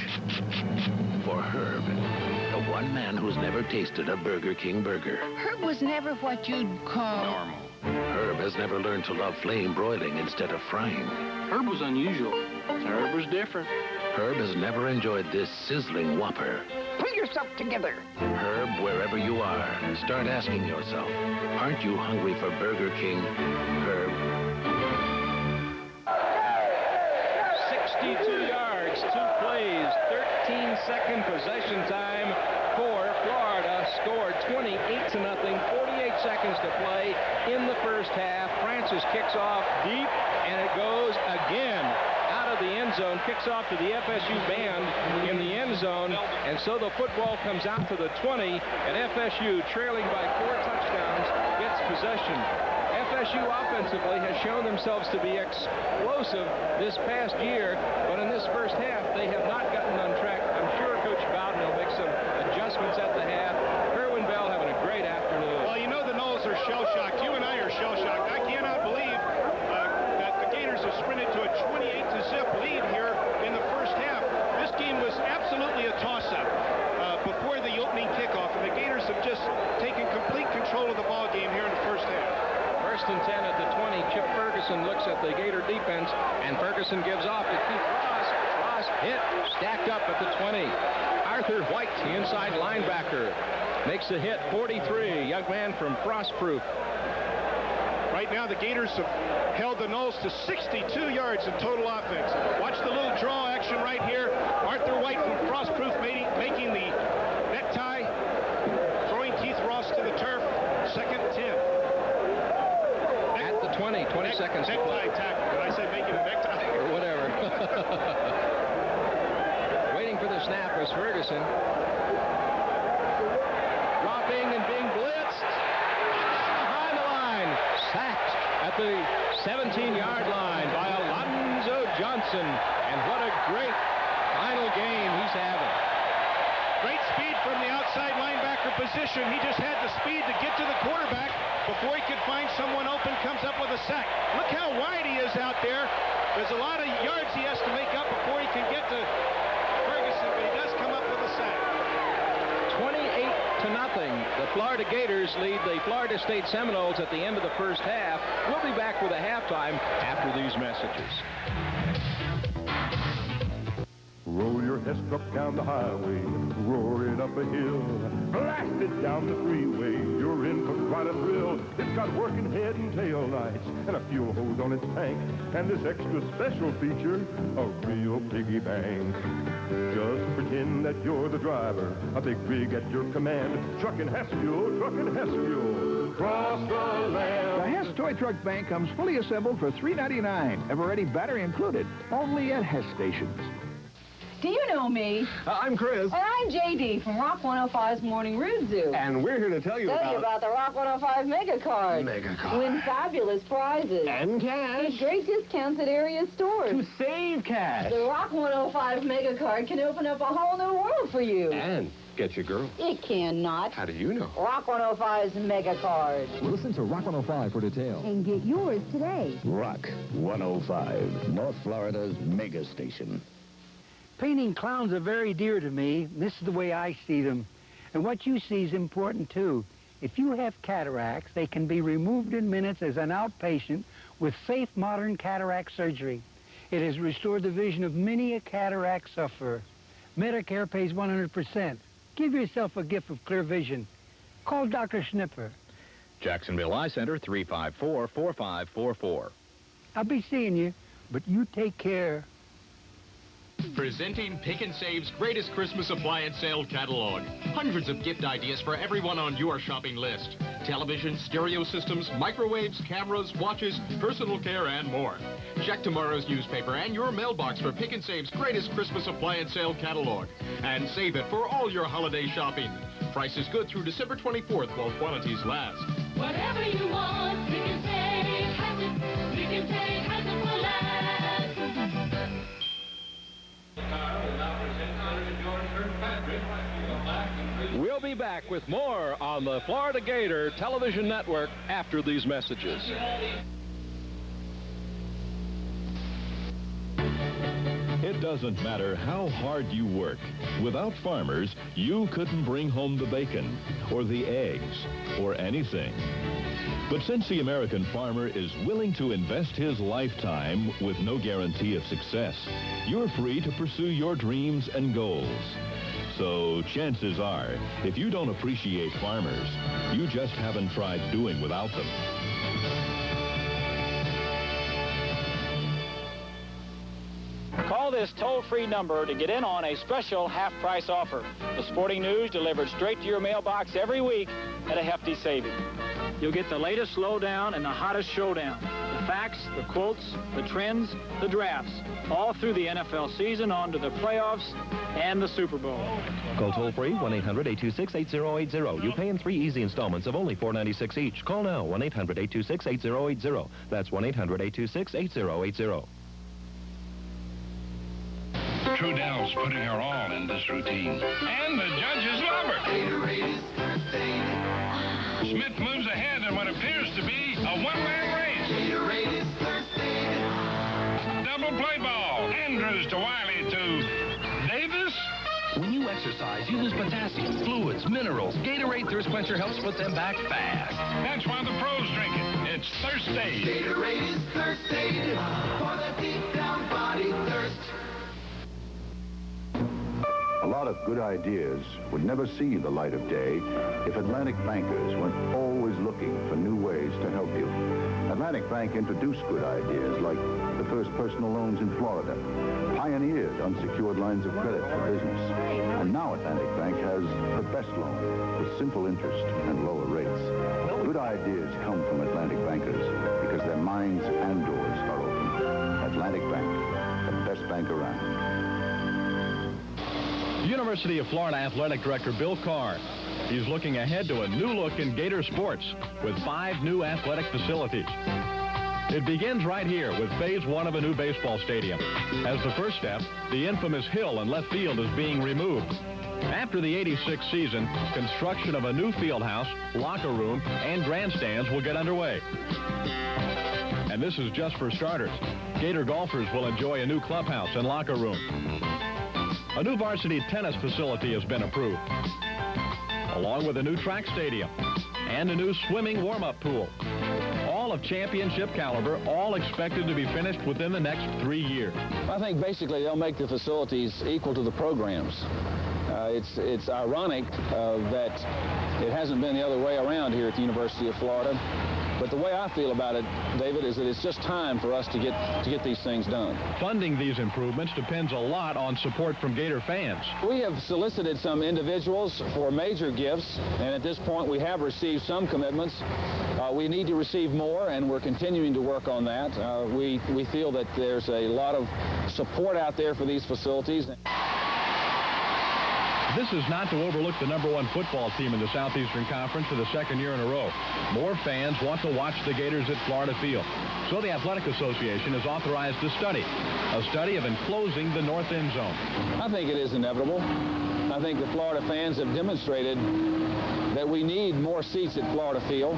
for Herb, the one man who's never tasted a Burger King burger. Herb was never what you'd call normal. Herb has never learned to love flame broiling instead of frying. Herb was unusual. Herb was different. Herb has never enjoyed this sizzling Whopper. Pull yourself together. Herb, wherever you are, start asking yourself, aren't you hungry for Burger King, Herb? 62 yards, 2 plays, 13-second possession time for Florida. Scored 28-0, 48 seconds to play in the first half. Francis kicks off deep, and it goes again out of the end zone, kicks off to the FSU band in the end zone, and so the football comes out to the 20, and FSU, trailing by 4 touchdowns, gets possession. FSU offensively has shown themselves to be explosive this past year, but in this first half, they have not gotten on track. I'm sure Coach Bowden will make some adjustments at the half. Kerwin Bell having a great afternoon. Well, you know the Knolls are shell-shocked. You and I are shell-shocked. I cannot believe that the Gators have sprinted to a 28-0 lead here in the first half. This game was absolutely a toss-up before the opening kickoff, and the Gators have just taken complete control of the ball game here in the first half. First and 10 at the 20. Chip Ferguson looks at the Gator defense, and Ferguson gives off to Keith Ross. Ross hit, stacked up at the 20. Arthur White, the inside linebacker, makes the hit. 43, young man from Frostproof. Right now, the Gators have held the Knolls to 62 yards in total offense. Watch the little draw action right here. Arthur White from Frostproof making the necktie, throwing Keith Ross to the turf. Second 10. 20 seconds to play. Necktie tackle. Did I say making a necktie? Or whatever. Waiting for the snap was Ferguson. Dropping and being blitzed. Behind the line. Sacked at the 17-yard line by Alonzo Johnson. And what a great final game he's having. Great speed from the outside linebacker position. He just had the speed to get to the quarterback before he could find someone open, comes up with a sack. Look how wide he is out there. There's a lot of yards he has to make up before he can get to Ferguson, but he does come up with a sack. 28-0. The Florida Gators lead the Florida State Seminoles at the end of the first half. We'll be back with a halftime after these messages. Roll your Hesper truck down the highway, roaring up a hill, blasted down the freeway. You're in for quite a thrill. It's got working head and tail lights and a fuel hose on its tank, and this extra special feature, a real piggy bank. Just pretend that you're the driver, a big rig at your command. Truckin' Hess Fuel, truckin' Hess Fuel, cross the land. The Hess Toy Truck Bank comes fully assembled for $3.99. Ever-ready battery included, only at Hess stations. Do you know me? I'm Chris. And I'm J.D. from Rock 105's Morning Rude Zoo. And we're here to tell you about the Rock 105 Mega Card. Mega Card. Win fabulous prizes. And cash. Get great discounts at area stores. To save cash. The Rock 105 Mega Card can open up a whole new world for you. And get your girl. It cannot. How do you know? Rock 105's Mega Card. Listen to Rock 105 for details. And get yours today. Rock 105, North Florida's mega station. Painting clowns are very dear to me. This is the way I see them. And what you see is important, too. If you have cataracts, they can be removed in minutes as an outpatient with Faith Modern Cataract Surgery. It has restored the vision of many a cataract sufferer. Medicare pays 100%. Give yourself a gift of clear vision. Call Dr. Schnipper. Jacksonville Eye Center, 354-4544. I'll be seeing you, but you take care. Presenting Pick and Save's greatest Christmas appliance sale catalog. Hundreds of gift ideas for everyone on your shopping list. Television, stereo systems, microwaves, cameras, watches, personal care, and more. Check tomorrow's newspaper and your mailbox for Pick and Save's greatest Christmas appliance sale catalog. And save it for all your holiday shopping. Price is good through December 24th while quantities last. Whatever you want, Pick and Save has it. Pick and Save has it for last. We'll be back with more on the Florida Gator Television Network after these messages. It doesn't matter how hard you work. Without farmers, you couldn't bring home the bacon, or the eggs, or anything. But since the American farmer is willing to invest his lifetime with no guarantee of success, you're free to pursue your dreams and goals. So chances are, if you don't appreciate farmers, you just haven't tried doing without them. Call this toll-free number to get in on a special half-price offer. The sporting news delivered straight to your mailbox every week at a hefty saving. You'll get the latest lowdown and the hottest showdown. The facts, the quotes, the trends, the drafts, all through the NFL season on to the playoffs and the Super Bowl. Call toll-free 1-800-826-8080. You pay in 3 easy installments of only $4.96 each. Call now, 1-800-826-8080. That's 1-800-826-8080. Trudell's putting her all in this routine. And the judges love her. Smith moves ahead in what appears to be a one-man race. Double play ball. Andrews to Wiley to Davis. When you exercise, you lose potassium, fluids, minerals. Gatorade Thirst Quencher helps put them back fast. That's why the pros drink it. It's Thirst Aid. Gatorade is Thirst Aid for the deep down body thirst. A lot of good ideas would never see the light of day if Atlantic bankers weren't always looking for new ways to help you. Atlantic Bank introduced good ideas like the first personal loans in Florida, pioneered unsecured lines of credit for business, and now Atlantic Bank has the best loan with simple interest and lower rates. Good ideas come from Atlantic bankers because their minds and doors are open. Atlantic Bank, the best bank around. University of Florida Athletic Director Bill Carr. He's looking ahead to a new look in Gator sports with 5 new athletic facilities. It begins right here with phase 1 of a new baseball stadium. As the first step, the infamous hill in left field is being removed. After the '86 season, construction of a new field house, locker room, and grandstands will get underway. And this is just for starters. Gator golfers will enjoy a new clubhouse and locker room. A new varsity tennis facility has been approved, along with a new track stadium and a new swimming warm-up pool. All of championship caliber, all expected to be finished within the next 3 years. I think basically they'll make the facilities equal to the programs. It's ironic that it hasn't been the other way around here at the University of Florida. But the way I feel about it, David, is that it's just time for us to get these things done. Funding these improvements depends a lot on support from Gator fans. We have solicited some individuals for major gifts, and at this point we have received some commitments. We need to receive more, and we're continuing to work on that. We feel that there's a lot of support out there for these facilities. This is not to overlook the #1 football team in the Southeastern Conference for the second year in a row. More fans want to watch the Gators at Florida Field. So the Athletic Association has authorized a study of enclosing the north end zone. I think it is inevitable. I think the Florida fans have demonstrated that we need more seats at Florida Field.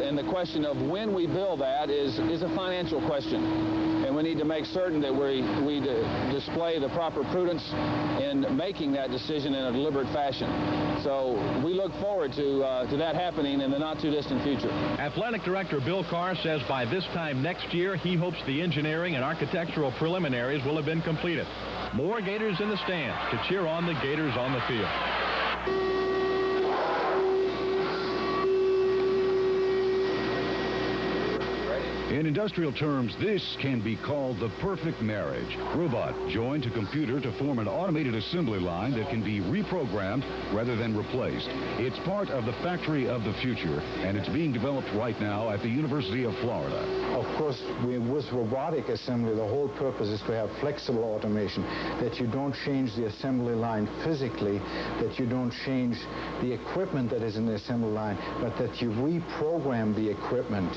And the question of when we build that is a financial question. And we need to make certain that we display the proper prudence in making that decision in a deliberate fashion. So we look forward to that happening in the not-too-distant future. Athletic Director Bill Carr says by this time next year, he hopes the engineering and architectural preliminaries will have been completed. More Gators in the stands to cheer on the Gators on the field. In industrial terms, this can be called the perfect marriage. Robot joined to computer to form an automated assembly line that can be reprogrammed rather than replaced. It's part of the factory of the future, and it's being developed right now at the University of Florida. Of course, with robotic assembly, the whole purpose is to have flexible automation, that you don't change the assembly line physically, that you don't change the equipment that is in the assembly line, but that you reprogram the equipment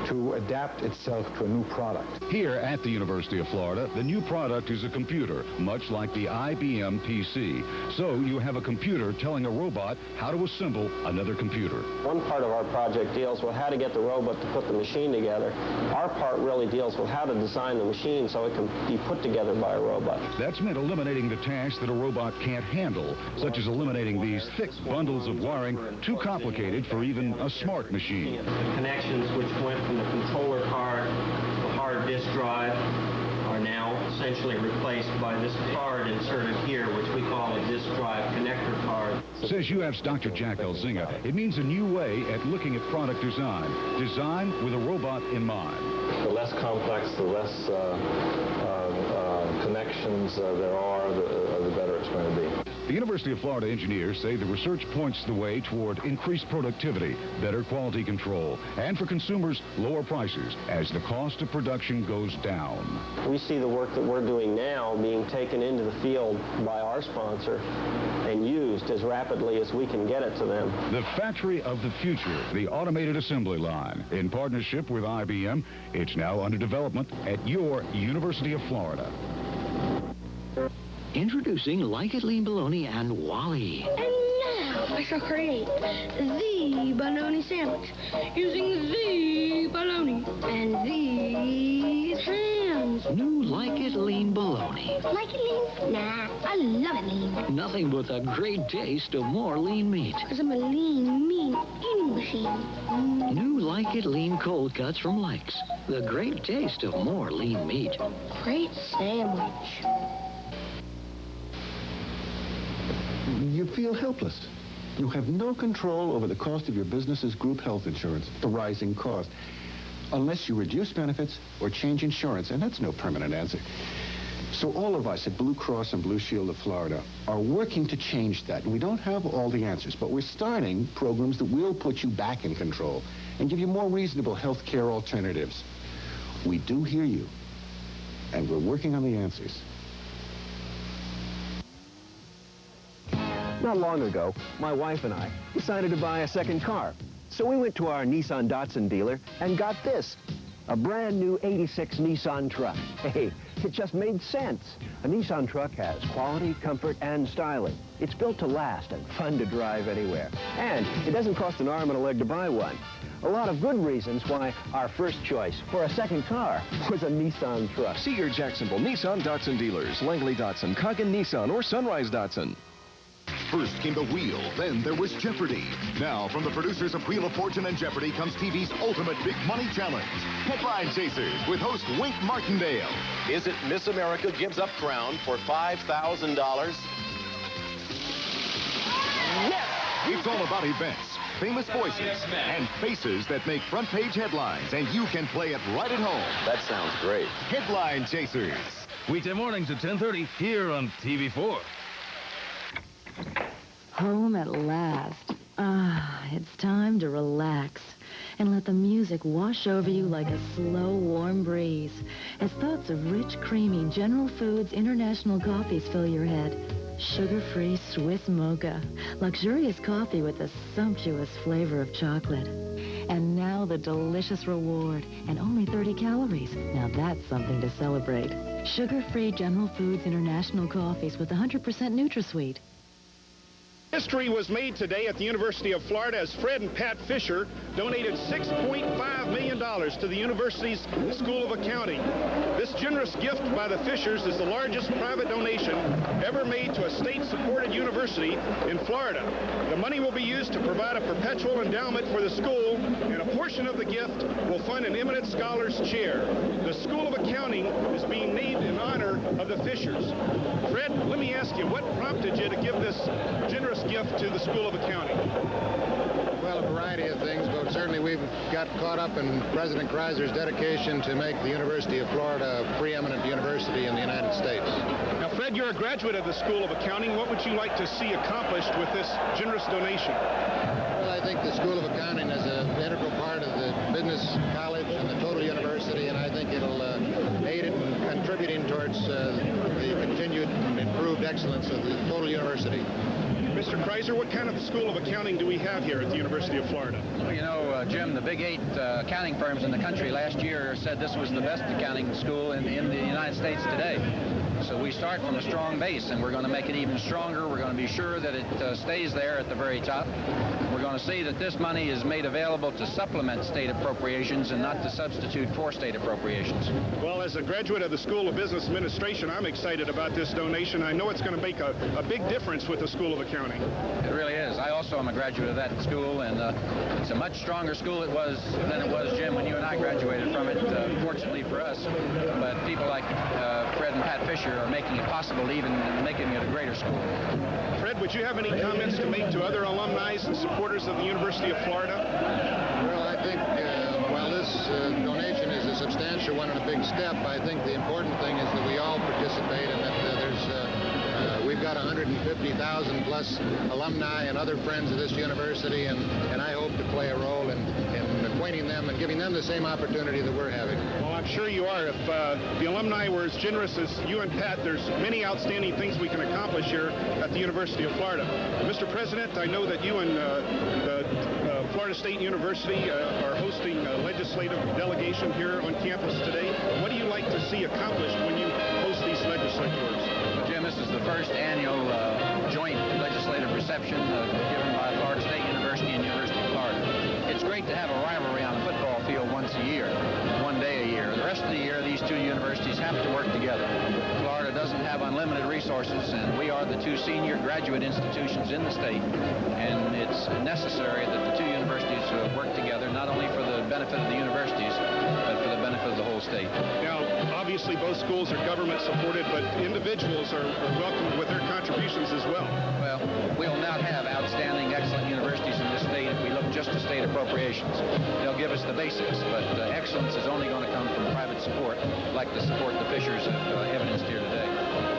to adapt itself to a new product. Here at the University of Florida, the new product is a computer, much like the IBM PC. So you have a computer telling a robot how to assemble another computer. One part of our project deals with how to get the robot to put the machine together. Our part really deals with how to design the machine so it can be put together by a robot. That's meant eliminating the tasks that a robot can't handle, such as eliminating these thick bundles of wiring too complicated for even a smart machine. The connections which went from the controller card, the hard disk drive, are now essentially replaced by this card inserted here, which we call a disk drive connector card. Says UF's Dr. Jack Elzinga. It means a new way at looking at product design. Design with a robot in mind. The less complex, the less connections there are, the better it's going to be. The University of Florida engineers say the research points the way toward increased productivity, better quality control, and for consumers, lower prices as the cost of production goes down. We see the work that we're doing now being taken into the field by our sponsor and used as rapidly as we can get it to them. The factory of the future, the automated assembly line. In partnership with IBM, it's now under development at your University of Florida. Introducing Like It Lean Bologna and Wally. And now I shall create the bologna sandwich using the bologna and these hams. New Like It Lean Bologna. Like it lean? Nah, I love it lean. Nothing but the great taste of more lean meat. Because I'm a lean, mean eating machine. New Like It Lean cold cuts from Likes. The great taste of more lean meat. Great sandwich. You feel helpless. You have no control over the cost of your business's group health insurance, the rising cost, unless you reduce benefits or change insurance, and that's no permanent answer. So all of us at Blue Cross and Blue Shield of Florida are working to change that. We don't have all the answers, but we're starting programs that will put you back in control and give you more reasonable health care alternatives. We do hear you, and we're working on the answers. Not long ago, my wife and I decided to buy a second car. So we went to our Nissan Datsun dealer and got this, a brand new '86 Nissan truck. Hey, it just made sense. A Nissan truck has quality, comfort, and styling. It's built to last and fun to drive anywhere. And it doesn't cost an arm and a leg to buy one. A lot of good reasons why our first choice for a second car was a Nissan truck. See your Jacksonville Nissan Datsun dealers, Langley Datsun, Coggin Nissan, or Sunrise Datsun. First came The Wheel, then there was Jeopardy. Now, from the producers of Wheel of Fortune and Jeopardy comes TV's ultimate big money challenge. Headline Chasers with host Wink Martindale. Is it Miss America gives up crown for $5,000? Yes! It's all about events, famous voices, and faces that make front page headlines, and you can play it right at home. That sounds great. Headline Chasers. Weekday mornings at 10:30 here on TV4. Home at last. It's time to relax and let the music wash over you like a slow, warm breeze as thoughts of rich, creamy General Foods International coffees fill your head. Sugar-free Swiss mocha, luxurious coffee with a sumptuous flavor of chocolate. And now the delicious reward, and only 30 calories. Now that's something to celebrate. Sugar-free General Foods International coffees with 100% NutraSweet. History was made today at the University of Florida as Fred and Pat Fisher donated $6.5 million to the university's School of Accounting. This generous gift by the Fishers is the largest private donation ever made to a state-supported university in Florida. The money will be used to provide a perpetual endowment for the school, and a portion of the gift will fund an eminent scholars chair. The School of Accounting is being named in honor of the Fishers. Fred, let me ask you, what prompted you to give this generous gift to the School of Accounting? Well, a variety of things, but certainly we've got caught up in President Kreiser's dedication to make the University of Florida a preeminent university in the United States. Now, Fred, you're a graduate of the School of Accounting. What would you like to see accomplished with this generous donation? Well, I think the School of Accounting is an integral part of the business college and the total university, and I think it'll aid in contributing towards the continued and improved excellence of the total university. Mr. Kreiser, what kind of School of Accounting do we have here at the University of Florida? Well, you know, Jim, the big 8 accounting firms in the country last year said this was the best accounting school in the United States today. So we start from a strong base, and we're going to make it even stronger. We're going to be sure that it stays there at the very top. We're going to see that this money is made available to supplement state appropriations and not to substitute for state appropriations. Well, as a graduate of the School of Business Administration, I'm excited about this donation. I know it's going to make a big difference with the School of Accounting. It really is. I also am a graduate of that school, and it's a much stronger school than it was, Jim, when you and I graduated from it, fortunately for us. But people like Fred and Pat Fisher are making it possible, even making it a greater school. Fred, would you have any comments to make to other alumni and supporters of the University of Florida? Well, I think while this donation is a substantial one and a big step, I think the important thing is that we all participate and that we've got 150,000 plus alumni and other friends of this university, and I hope to play a role in acquainting them and giving them the same opportunity that we're having. Well, I'm sure you are. If the alumni were as generous as you and Pat, there's many outstanding things we can accomplish here at the University of Florida. Mr. President, I know that you and the Florida State University are hosting a legislative delegation here on campus today. What do you like to see accomplished when you host these legislators? Well, Jim, this is the first annual joint legislative reception given by Florida State University and University of Florida. It's great to have a rivalry on a football field once a year, one day a year. The rest of the year, these two universities have to work together. Florida doesn't have unlimited resources, and we are the two senior graduate institutions in the state, and it's necessary that the two universities work together, not only for the benefit of the universities, but for the benefit of the whole state. Now, obviously, both schools are government-supported, but individuals are welcome with their contributions as well. Well, we'll not have outstanding, excellent universities in this state if we look just to state appropriations. They'll give us the basics, but excellence is only going to come from private support, like the support the Fishers have evidenced here today.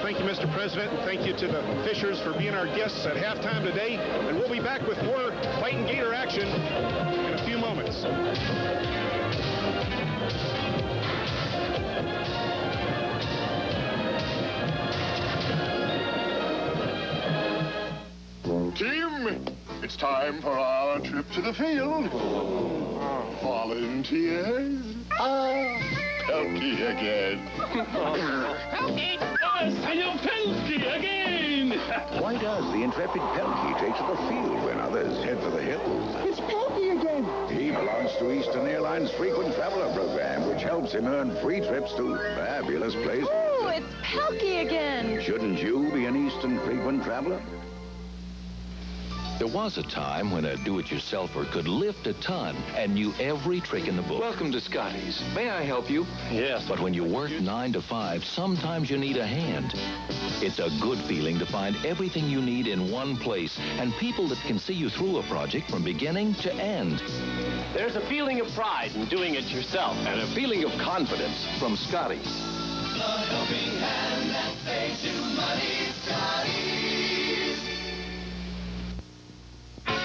Thank you, Mr. President, and thank you to the Fishers for being our guests at halftime today. And we'll be back with more Fighting Gator action in a few moments. Team, it's time for our trip to the field. Volunteers? Pelkey again. Pelkey! Senor Pelkey again! Why does the intrepid Pelkey take to the field when others head for the hills? It's Pelkey again! He belongs to Eastern Airlines Frequent Traveler Program, which helps him earn free trips to fabulous places. Oh, it's Pelkey again! Shouldn't you be an Eastern Frequent Traveler? There was a time when a do-it-yourselfer could lift a ton and knew every trick in the book. Welcome to Scotty's. May I help you? Yes. But when you work 9 to 5, sometimes you need a hand. It's a good feeling to find everything you need in one place and people that can see you through a project from beginning to end. There's a feeling of pride in doing it yourself and a feeling of confidence from Scotty's. The helping hand that saves you money, Scotty's.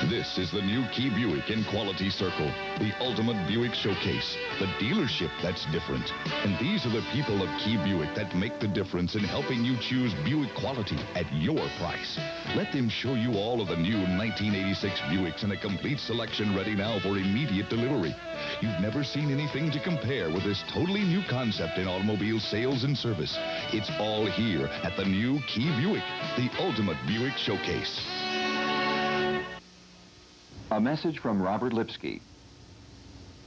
This is the new Key Buick in Quality Circle, the ultimate Buick showcase, the dealership that's different. And these are the people of Key Buick that make the difference in helping you choose Buick quality at your price. Let them show you all of the new 1986 Buicks in a complete selection ready now for immediate delivery. You've never seen anything to compare with this totally new concept in automobile sales and service. It's all here at the new Key Buick, the ultimate Buick showcase. A message from Robert Lipsky.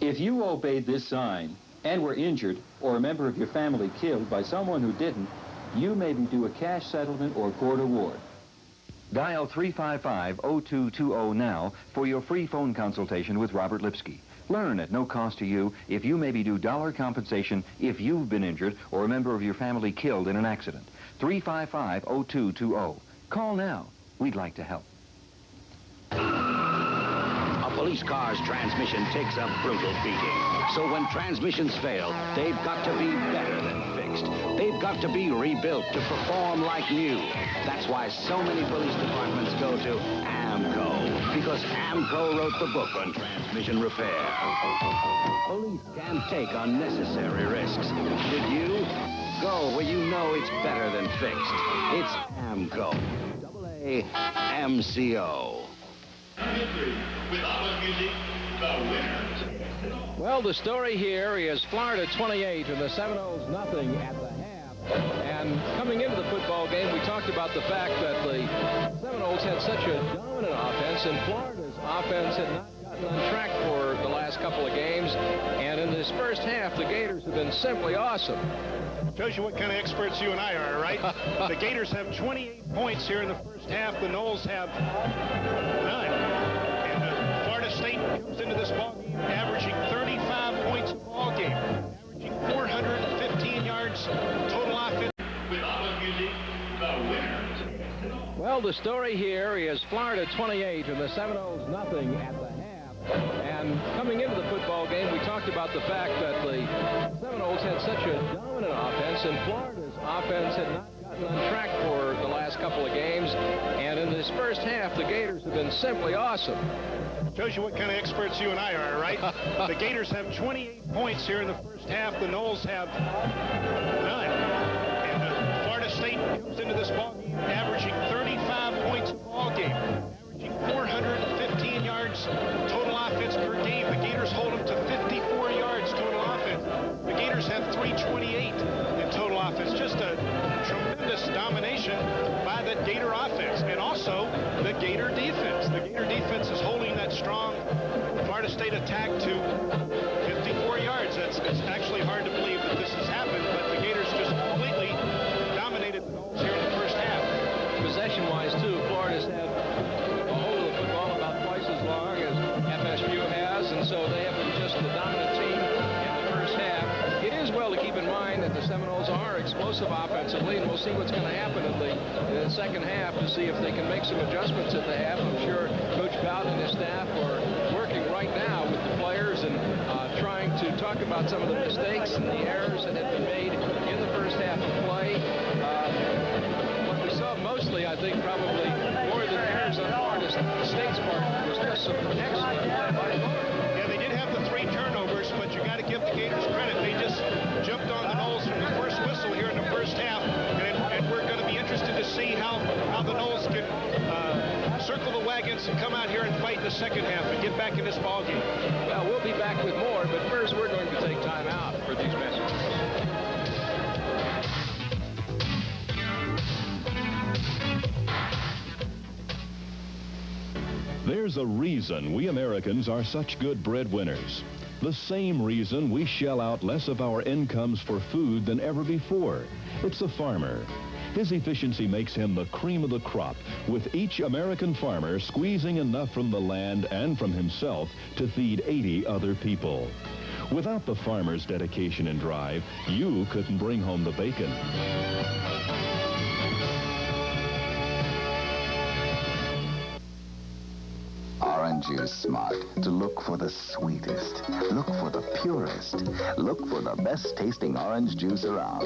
If you obeyed this sign and were injured or a member of your family killed by someone who didn't, you may be due a cash settlement or court award. Dial 355-0220 now for your free phone consultation with Robert Lipsky. Learn at no cost to you if you may be due dollar compensation if you've been injured or a member of your family killed in an accident. 355-0220. Call now. We'd like to help. A police car's transmission takes a brutal beating. So when transmissions fail, they've got to be better than fixed. They've got to be rebuilt to perform like new. That's why so many police departments go to AMCO, because AMCO wrote the book on transmission repair. Police can't take unnecessary risks. Should you? Go where you know it's better than fixed. It's AMCO. AAMCO. With our music, the winner. Well, the story here is Florida 28 and the Seminoles nothing at the half. And coming into the football game, we talked about the fact that the Seminoles had such a dominant offense, and Florida's offense had not gotten on track for the last couple of games. And in this first half, the Gators have been simply awesome. Shows you what kind of experts you and I are, right? The Gators have 28 points here in the first half. The Noles have none. And Florida State comes into this ball game averaging 35 points a ball game, averaging 415 yards total offense. With our music, the winner. Well, the story here is Florida 28 and the Seminoles nothing at the half. And coming into the football game, we talked about the fact that the Seminoles had such a dominant offense, and Florida's offense had not gotten on track for the last couple of games. And in this first half, the Gators have been simply awesome. Shows you what kind of experts you and I are, right? The Gators have 28 points here in the first half. The Noles have none. And Florida State comes into this ball game averaging 35 points a ball game, averaging 415 yards total offense per game. The Gators hold them to 54 yards total offense. The Gators have 328 in total offense. Just a tremendous domination by the Gator offense, and also the Gator defense. The Gator defense is holding that strong Florida State attack to 54 yards. It's actually hard to believe that this has happened, but the Gators just completely dominated the Noles here in the first half. Possession-wise, too, Florida's had a hold of the football about twice as long as FSU has, and so they have been just the dominant team in the first half. It is well to keep in mind that the Seminoles are explosive offensively, and we'll see what's going to happen in the second half to see if they can make some adjustments at the half. I'm sure Coach Bowden and his staff are working right now with the players and trying to talk about some of the mistakes and the errors that have been made in the first half of play. What we saw mostly, I think, probably more than errors on Florida State's part was just some excellent play by Florida. Yeah, they did have the 3 turnovers, but you got to give the Gators credit. They just jumped on the Noles from the first whistle here in the first half, and we're going to be interested to see how the Noles can circle the wagons and come out here and fight in the second half and get back in this ball game. Well, we'll be back with more, but first we're going to take time out for these messages. There's a reason we Americans are such good breadwinners. The same reason we shell out less of our incomes for food than ever before. It's the farmer. His efficiency makes him the cream of the crop, with each American farmer squeezing enough from the land and from himself to feed 80 other people. Without the farmer's dedication and drive, you couldn't bring home the bacon. Orange is smart to look for the sweetest, look for the purest, look for the best tasting orange juice around.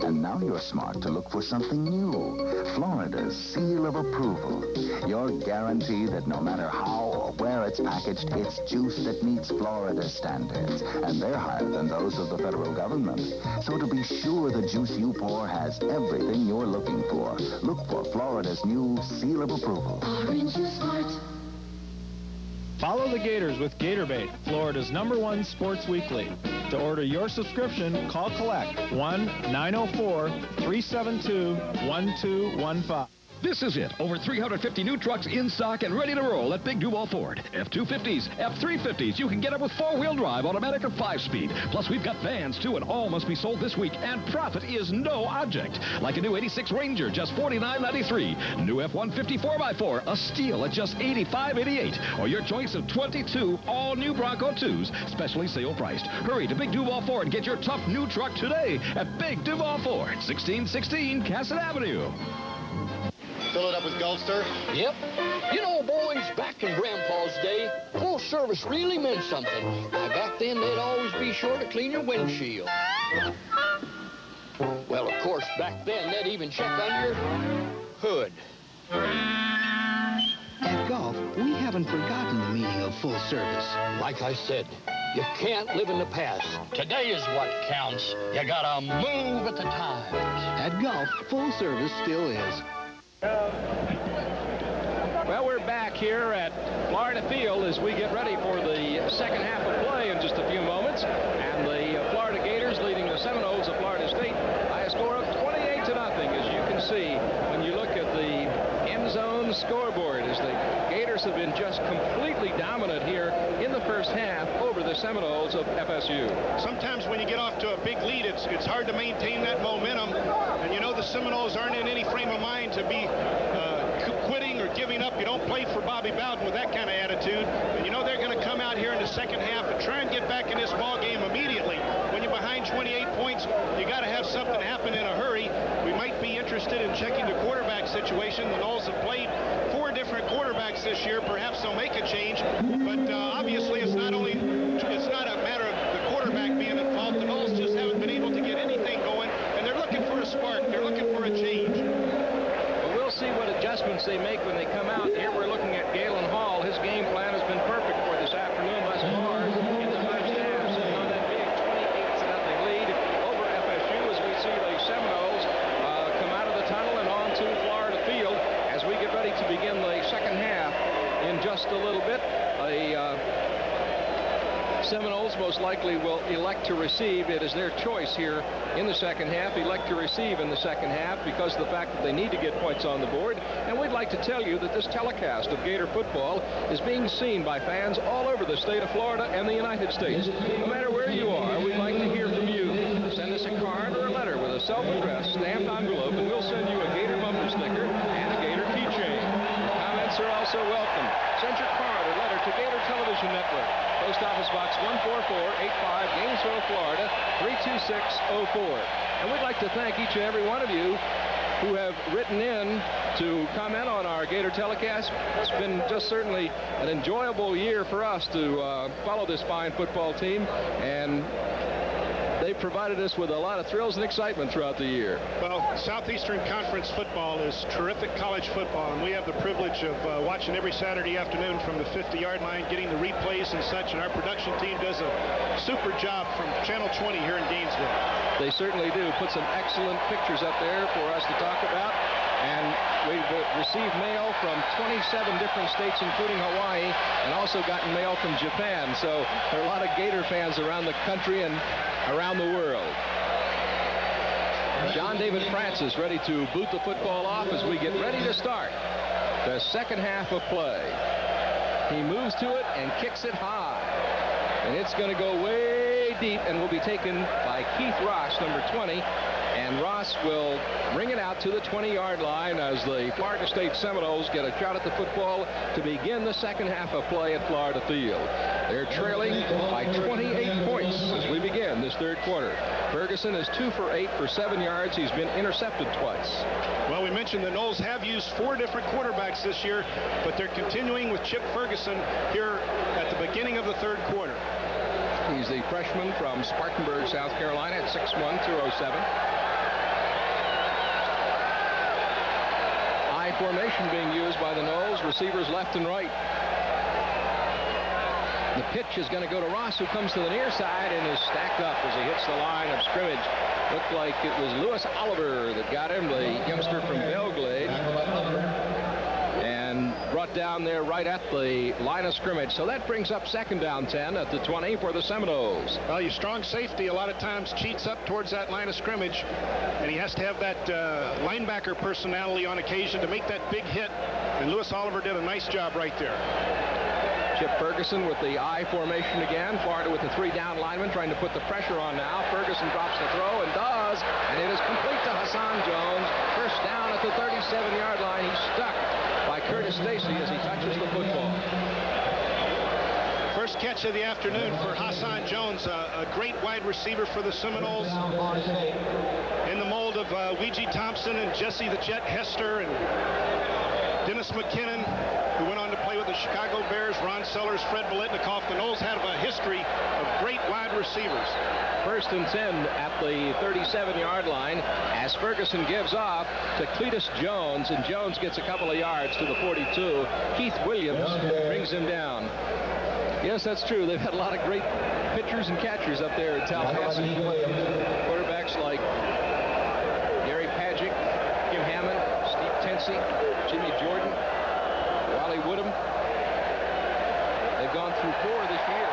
And now you're smart to look for something new, Florida's seal of approval. Your guarantee that no matter how or where it's packaged, it's juice that meets Florida's standards. And they're higher than those of the federal government. So to be sure the juice you pour has everything you're looking for, look for Florida's new seal of approval. Orange is smart. Follow the Gators with Gatorbait, Florida's #1 sports weekly. To order your subscription, call collect 1-904-372-1215. This is it. Over 350 new trucks in stock and ready to roll at Big Duval Ford. F-250s, F-350s. You can get them with 4-wheel drive, automatic or 5-speed. Plus, we've got vans, too, and all must be sold this week. And profit is no object. Like a new 86 Ranger, just $49.93. New F-150 4x4, a steal at just $85.88. Or your choice of 22 all-new Bronco 2s, specially sale priced. Hurry to Big Duval Ford and get your tough new truck today at Big Duval Ford, 1616 Cassett Avenue. Fill it up with Gulfster? Yep. You know, boys, back in Grandpa's day, full service really meant something. Now, back then, they'd always be sure to clean your windshield. Well, of course, back then, they'd even check on your hood. At Gulf, we haven't forgotten the meaning of full service. Like I said, you can't live in the past. Today is what counts. You gotta move with the times. At Gulf, full service still is. Well, we're back here at Florida Field as we get ready for the second half of play in just a few moments. And the Florida Gators leading the Seminoles of Florida State by a score of 28-0, as you can see when you look at the end zone scoreboard, as the Gators have been just completely dominant here in the first half over the Seminoles of FSU. Sometimes when you get off to a big lead, it's hard to maintain that momentum. And you know the Seminoles aren't in any frame of mind to be quitting or giving up. You don't play for Bobby Bowden with that kind of attitude. And you know they're going to come out here in the second half and try and get back in this ball game immediately. When you're behind 28 points, you got to have something happen in a hurry. We might be interested in checking the quarterback situation. The Noles have played 4 different quarterbacks this year. Perhaps they'll make a change. But obviously it's not a matter of the quarterback being at fault. The Noles just haven't been able to get anything going, and they're looking for a spark. They're looking for a change. But we'll see what adjustments they make when they come out. Here we're looking at Galen Hall. His game plan has been perfect for this afternoon thus far in the first half, sitting on that big 28-0 lead over FSU as we see the Seminoles come out of the tunnel and on to Florida Field as we get ready to begin the second half in just a little bit. Seminoles most likely will elect to receive. It is their choice here in the second half. Elect to receive in the second half because of the fact that they need to get points on the board. And we'd like to tell you that this telecast of Gator football is being seen by fans all over the state of Florida and the United States. No matter where you are, we'd like to hear from you. Send us a card or a letter with a self-addressed stamped envelope, and we'll send you a Gator bumper sticker and a Gator keychain. Comments are also welcome. Send your card or letter to Gator Television Network. Post Office Box 14485, Gainesville, Florida, 32604. And we'd like to thank each and every one of you who have written in to comment on our Gator telecast. It's been just certainly an enjoyable year for us to follow this fine football team, and they've provided us with a lot of thrills and excitement throughout the year. Well, Southeastern Conference football is terrific college football, and we have the privilege of watching every Saturday afternoon from the 50-yard line, getting the replays and such, and our production team does a super job from Channel 20 here in Gainesville. They certainly do. Put some excellent pictures up there for us to talk about. And we've received mail from 27 different states, including Hawaii, and also gotten mail from Japan. So there are a lot of Gator fans around the country and around the world. John David Francis ready to boot the football off as we get ready to start the second half of play. He moves to it and kicks it high. And it's going to go way deep and will be taken by Keith Ross, number 20. And Ross will bring it out to the 20-yard line as the Florida State Seminoles get a shot at the football to begin the second half of play at Florida Field. They're trailing by 28 points as we begin this third quarter. Ferguson is 2 for 8 for 7 yards. He's been intercepted twice. Well, we mentioned the Noles have used 4 different quarterbacks this year, but they're continuing with Chip Ferguson here at the beginning of the third quarter. He's the freshman from Spartanburg, South Carolina at 6'1", 207. I formation being used by the Noles, receivers left and right. The pitch is going to go to Ross, who comes to the near side and is stacked up as he hits the line of scrimmage. Looked like it was Lewis Oliver that got him, the youngster from Belglade, and brought down there right at the line of scrimmage. So that brings up second down 10 at the 20 for the Seminoles. Well, your strong safety a lot of times cheats up towards that line of scrimmage, and he has to have that linebacker personality on occasion to make that big hit, and Lewis Oliver did a nice job right there. Chip Ferguson with the I formation again. Florida with the 3 down linemen trying to put the pressure on now. Ferguson drops the throw and does, and it is complete to Hassan Jones. First down at the 37-yard line. He's stuck by Curtis Stacy as he touches the football. First catch of the afternoon for Hassan Jones, a great wide receiver for the Seminoles. In the mold of Ouija Thompson and Jesse the Jet Hester and Dennis McKinnon, who went on to play with the Chicago Bears, Ron Sellers, Fred Biletnikoff. The Noles have a history of great wide receivers. First and 10 at the 37-yard line as Ferguson gives off to Cletus Jones, and Jones gets a couple of yards to the 42. Keith Williams brings him down. Yes, that's true. They've had a lot of great pitchers and catchers up there at Tallahassee. Quarterbacks like Gary Padgett, Kim Hammond, Steve Tensey, Jimmy Jordan, Wally Woodham. They've gone through 4 this year.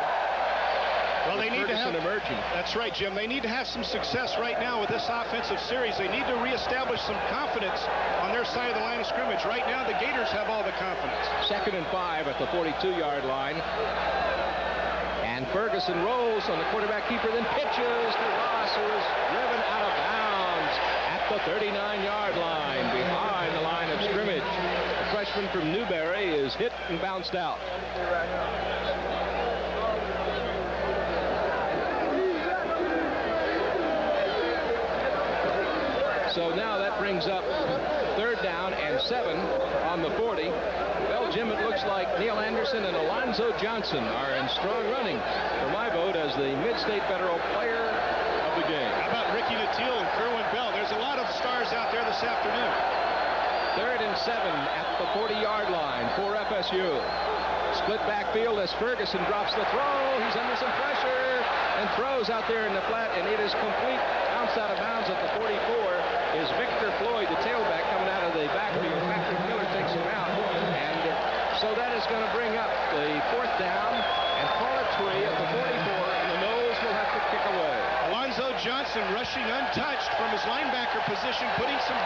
Well, they need to have emerging. That's right, Jim. They need to have some success right now with this offensive series. They need to reestablish some confidence on their side of the line of scrimmage. Right now, the Gators have all the confidence. Second and 5 at the 42-yard line. And Ferguson rolls on the quarterback keeper, then pitches to Ross, who is driven out of bounds at the 39-yard line behind the line of scrimmage. The freshman from Newberry is hit and bounced out. So now that brings up third down and 7 on the 40. Well, Jim, it looks like Neil Anderson and Alonzo Johnson are in strong running for my vote as the Mid-State Federal Player of the Game. How about Ricky Nattiel and Kerwin Bell? There's a lot of stars out there this afternoon. Third and 7 at the 40-yard line for FSU. Split backfield as Ferguson drops the throw. He's under some pressure and throws out there in the flat, and it is complete. Bounced out of bounds at the 44 is Victor Floyd, the tailback, coming out of the backfield. Patrick Miller takes him out, and so that is going to bring up the fourth down and call it 3 at the 44, and the Noles will have to kick away. Alonzo Johnson rushing untouched from his linebacker position, putting some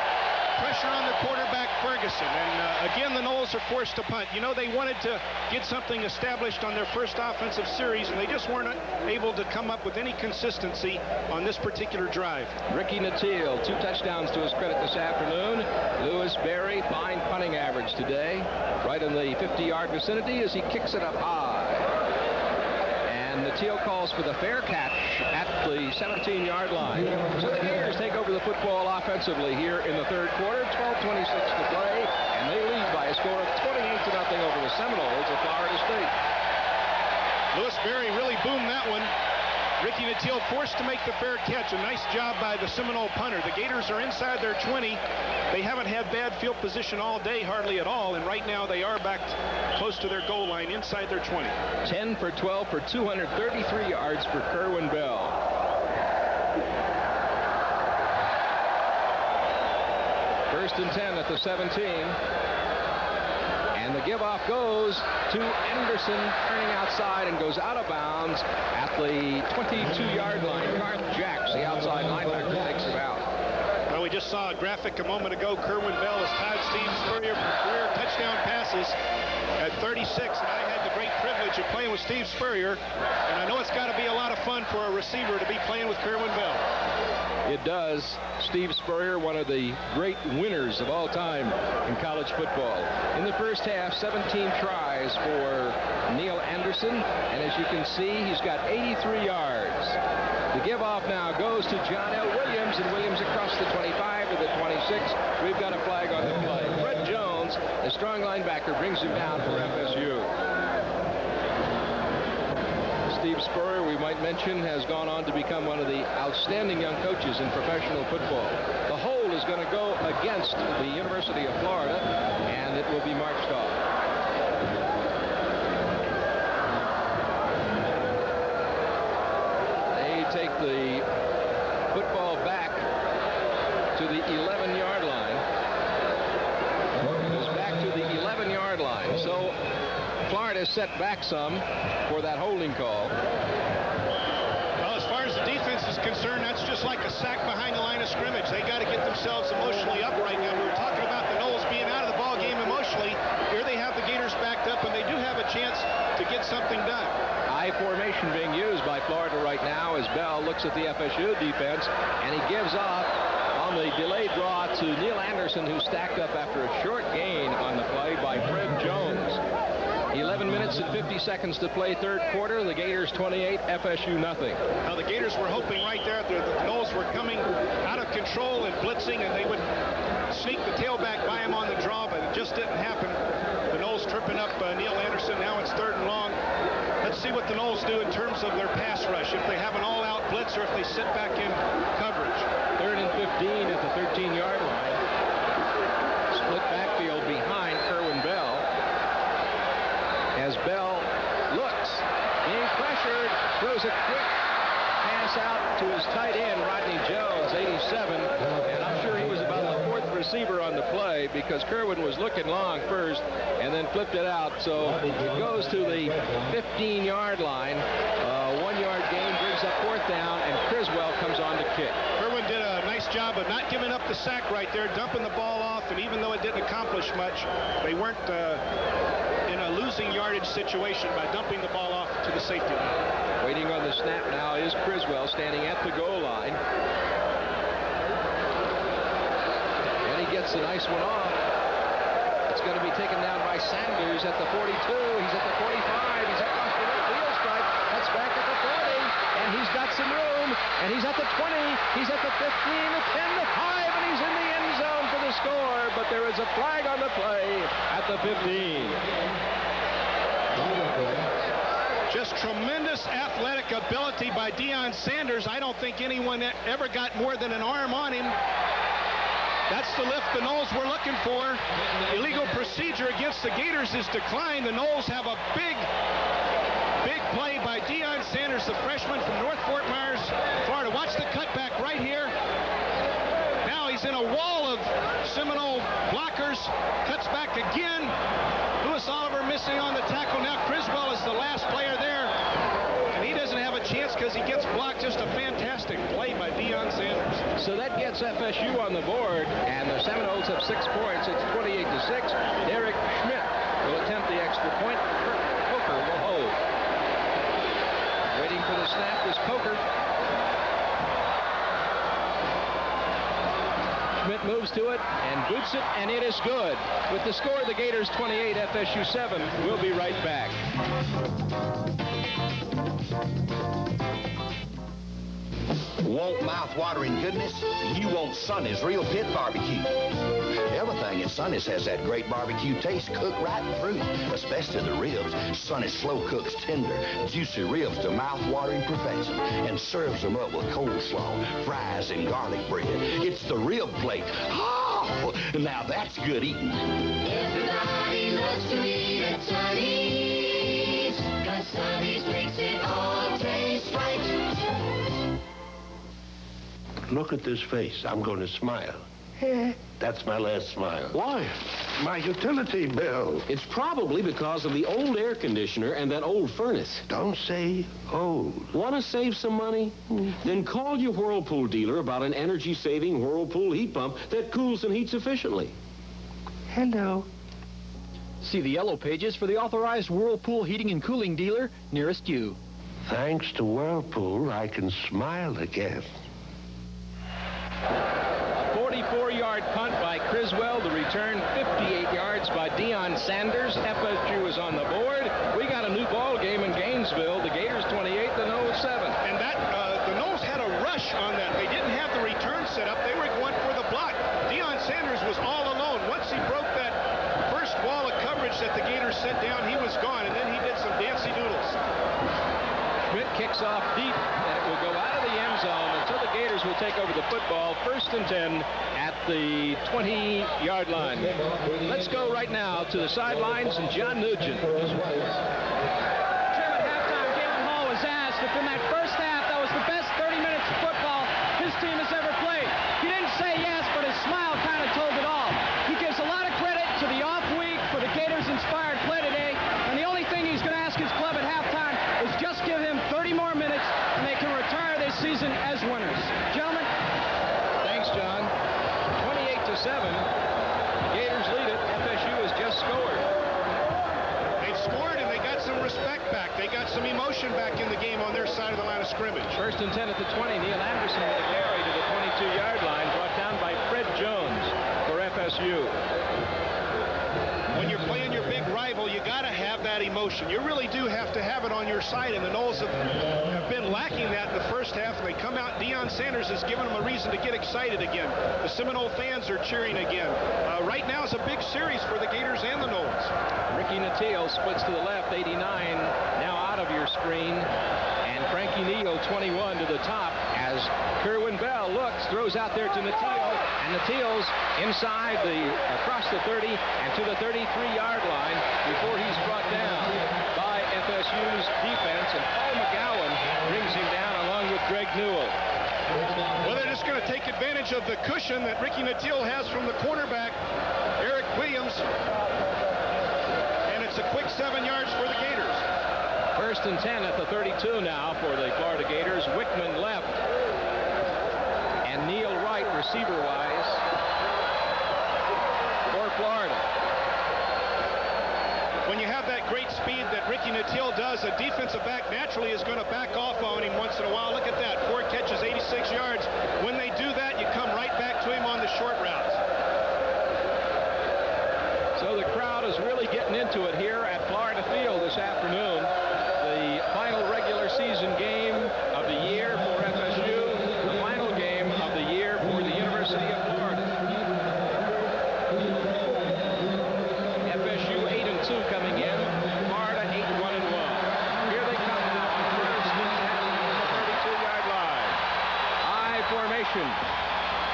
pressure on the quarterback, Ferguson. And again, the Noles are forced to punt. You know, they wanted to get something established on their first offensive series, and they just weren't able to come up with any consistency on this particular drive. Ricky Nattiel, 2 touchdowns to his credit this afternoon. Lewis Berry, fine punting average today, right in the 50-yard vicinity as he kicks it up high. And Nattiel calls for the fair catch at the 17-yard line. So the Gators take over the football offensively here in the third quarter. 12:26 to play, and they lead by a score of 28-0 over the Seminoles of Florida State. Lewis Berry really boomed that one. Ricky Nattiel forced to make the fair catch. A nice job by the Seminole punter. The Gators are inside their 20. They haven't had bad field position all day, hardly at all, and right now they are back close to their goal line inside their 20. 10 for 12 for 233 yards for Kerwin Bell. First and 10 at the 17. And the give-off goes to Anderson, turning outside and goes out of bounds at the 22-yard line. Garth Jacks, the outside linebacker, takes him out. Well, we just saw a graphic a moment ago. Kerwin Bell has tied Steve Spurrier for career touchdown passes at 36. And I had the great privilege of playing with Steve Spurrier. And I know it's got to be a lot of fun for a receiver to be playing with Kerwin Bell. It does. Steve Spurrier, one of the great winners of all time in college football. In the first half, 17 tries for Neil Anderson, and as you can see, he's got 83 yards. The give off now goes to John L. Williams, and Williams across the 25 to the 26. We've got a flag on the play. Fred Jones, a strong linebacker, brings him down for FSU. Steve Spurrier, we might mention, has gone on to become one of the outstanding young coaches in professional football. The hold is going to go against the University of Florida, and it will be marched off. They take the football back to the 11-yard line. It goes back to the 11-yard line. So Florida set back some for that holding call. Well, as far as the defense is concerned, that's just like a sack behind the line of scrimmage. They got to get themselves emotionally up right now. We were talking about the Noles being out of the ball game emotionally. Here they have the Gators backed up, and they do have a chance to get something done. High formation being used by Florida right now as Bell looks at the FSU defense, and he gives off on the delayed draw to Neil Anderson, who stacked up after a short gain on the play by Fred Jones. 11 minutes and 50 seconds to play third quarter. The Gators 28, FSU nothing. Now the Gators were hoping right there that the Noles were coming out of control and blitzing, and they would sneak the tailback by him on the draw, but it just didn't happen. The Noles tripping up Neil Anderson. Now it's 3rd and long. Let's see what the Noles do in terms of their pass rush. If they have an all-out blitz or if they sit back in coverage. 3rd and 15 at the 13-yard line. Split backfield behind Kerwin Bell. As Bell looks, being pressured, throws a quick pass out to his tight end, Rodney Jones, 87. And I'm sure he was about the 4th receiver on the play because Kerwin was looking long first and then flipped it out. So it goes to the 15-yard line. 1-yard gain brings up 4th down, and Criswell comes on to kick. Kerwin did a nice job of not giving up the sack right there, dumping the ball off, and even though it didn't accomplish much, they weren't in a losing yardage situation by dumping the ball off to the safety line. Waiting on the snap now is Criswell standing at the goal line. And he gets a nice one off. It's going to be taken down by Sanders at the 42. He's at the 45. He's across the field stripe. That's back at the 40. And he's got some room. And he's at the 20. He's at the 15, the 10, the 5. And he's in the end zone for the score. But there is a flag on the play at the 15. Just tremendous athletic ability by Deion Sanders. I don't think anyone ever got more than an arm on him. That's the lift the Noles were looking for. Illegal procedure against the Gators is declined. The Noles have a big play by Deion Sanders, the freshman from North Fort Myers, Florida. Watch the cutback right here. Now he's in a wall of Seminole blockers. Cuts back again. Lewis Oliver missing on the tackle. Now Criswell is the last player there. And he doesn't have a chance because he gets blocked. Just a fantastic play by Deion Sanders. So that gets FSU on the board, and the Seminoles have 6 points. It's 28-6. Derek Schmidt will attempt the extra point. Kurt Coker will hold. Waiting for the snap is Coker. Schmidt moves to it and boots it, and it is good. With the score, the Gators 28, FSU 7. We'll be right back. Want mouth-watering goodness? You want Sonny's Real Pit Barbecue. Everything at Sonny's has that great barbecue taste cooked right through, especially the ribs. Sonny's slow cooks tender, juicy ribs to mouth-watering perfection and serves them up with coleslaw, fries, and garlic bread. It's the rib plate. Oh, now that's good eating. Everybody loves to eat at Sonny's, 'cause Sonny's makes it all taste right. Look at this face. I'm going to smile. That's my last smile. Why? My utility bill. It's probably because of the old air conditioner and that old furnace. Don't say old. Want to save some money? Then call your Whirlpool dealer about an energy-saving Whirlpool heat pump that cools and heats efficiently. Hello. See the yellow pages for the authorized Whirlpool heating and cooling dealer nearest you. Thanks to Whirlpool, I can smile again. A 44-yard punt by Criswell. The return 58 yards by Deion Sanders. FSU is on the board. We got a new ball game in Gainesville. The Gators 28, the Noles 7. And that the Noles had a rush on that. They didn't have the return set up. They were going for the block. Deion Sanders was all alone. Once he broke that first wall of coverage that the Gators set down, he was gone, and then he did some dancy doodles. Schmidt kicks off deep, and it will go out of the end zone, and so the Gators will take over the football, 1st and 10 at the 20-yard line. Let's go right now to the sidelines and John Nugent. At halftime, Galen Hall was asked if in that first half that was the best 30 minutes of football his team has ever played. He didn't say yes, but his smile kind of told it all. He gives a lot of credit to the off week for the Gators-inspired play today, and the only thing he's going to ask his club at halftime is just give him 30 more minutes, and they can retire this season as winners. Gentlemen. Thanks, John. 28-7. The Gators lead it. FSU has just scored. They've scored, and they got some respect back. They got some emotion back in the game on their side of the line of scrimmage. 1st and 10 at the 20. Neil Anderson with a carry to the 22-yard line, brought down by Fred Jones for FSU. When you're playing your big rival, you got to have that emotion. You really do have to have it on your side, and the Noles have been lacking that in the first half. They come out. Deion Sanders has given them a reason to get excited again. The Seminole fans are cheering again. Right now is a big series for the Gators and the Noles. Ricky Nattiel splits to the left, 89, now out of your screen. And Frankie Neal, 21, to the top as Kerwin Bell looks, throws out there to Nattiel, and Nattiel's inside across the 30 and to the 33-yard line before he's brought down by FSU's defense, and Paul McGowan brings him down along with Greg Newell. Well, they're just going to take advantage of the cushion that Ricky Nattiel has from the cornerback, Eric Williams, and it's a quick 7 yards for the Gators. 1st and 10 at the 32 now for the Florida Gators. Wickman left, and Neil right receiver-wise for Florida. When you have that great speed that Ricky Nattiel does, a defensive back naturally is going to back off on him once in a while. Look at that, 4 catches, 86 yards. When they do that, you come right back to him on the short routes. So the crowd is really getting into it here at Florida Field this afternoon. The final regular season game of the year for FSU, the final game of the year for the University of Florida. FSU 8-2 coming in, Florida 8-1-1. Here they come now on 1st and 10 on the 32-yard line. I formation.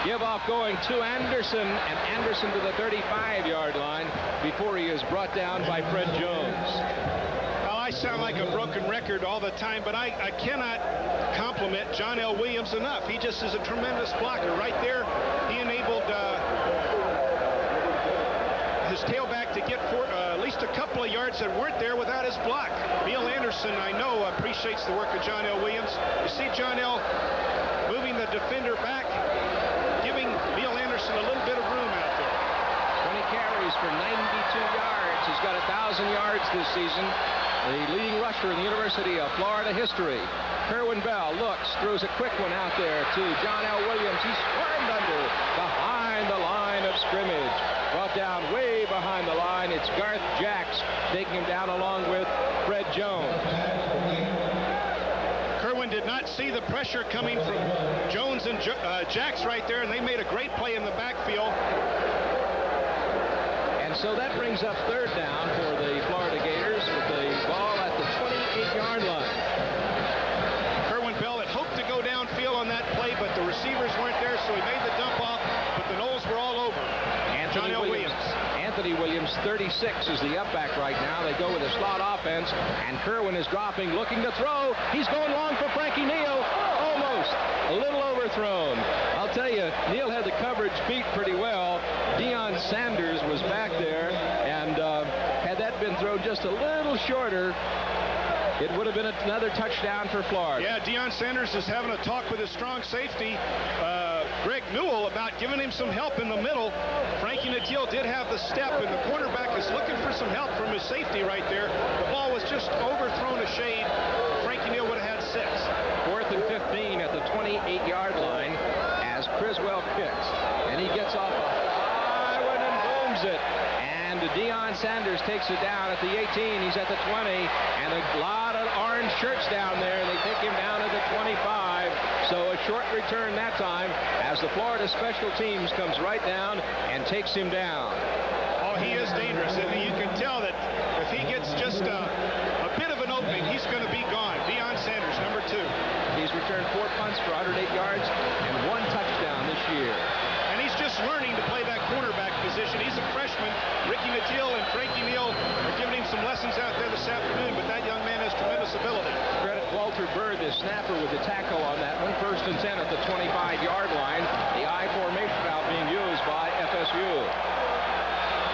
Give off going to Anderson, and Anderson to the 35-yard line before he is brought down by Fred Jones. Well, I sound like a broken record all the time, but I cannot compliment John L. Williams enough. He just is a tremendous blocker. Right there, he enabled his tailback to get at least a couple of yards that weren't there without his block. Neil Anderson, I know, appreciates the work of John L. Williams. You see John L. moving the defender back, giving Neil Anderson a little bit of room out there. 20 carries for 92 yards. He's got 1,000 yards this season. The leading rusher in the University of Florida history. Kerwin Bell looks, throws a quick one out there to John L. Williams. He's swarmed under behind the line of scrimmage. Brought down way behind the line. It's Garth Jacks taking him down along with Fred Jones. Kerwin did not see the pressure coming from Jones and Jacks right there, and they made a great play in the backfield. And so that brings up 3rd down for the Florida Gators with the ball at the 28-yard line. Kerwin Bell had hoped to go downfield on that play, but the receivers weren't there, so he made the dump off, but the Noles were all over. John L. Williams. Anthony Williams, 36, is the upback right now. They go with a slot offense, and Kerwin is dropping, looking to throw. He's going long for Frankie Neal. Almost. A little overthrown. I'll tell you, Neal had the coverage beat pretty well. Deion Sanders was back there, and had that been thrown just a little shorter, it would have been another touchdown for Florida. Yeah, Deion Sanders is having a talk with his strong safety, Greg Newell, about giving him some help in the middle. Frankie Nattiel did have the step, and the cornerback is looking for some help from his safety right there. The ball was just overthrown a shade. Frankie Neal would have had 6. 4th and 15 at the 28-yard line as Criswell kicks, and he gets off a high one and booms it. And Deion Sanders takes it down at the 18. He's at the 20, and a lot of orange shirts down there. They take him down at the 25. So a short return that time as the Florida special teams comes right down and takes him down. Oh, he is dangerous. And you can tell that if he gets just a bit of an opening, he's going to be gone. Deion Sanders, number 2. He's returned 4 punts for 108 yards and 1 touchdown this year. And he's just learning to play that cornerback position. He's a freshman. Ricky Natil and Frankie Neal are giving him some lessons out there this afternoon, but that young man has tremendous ability. Credit Walter Bird, the snapper, with the tackle on that one. 1st and 10 at the 25-yard line. The I formation now being used by FSU.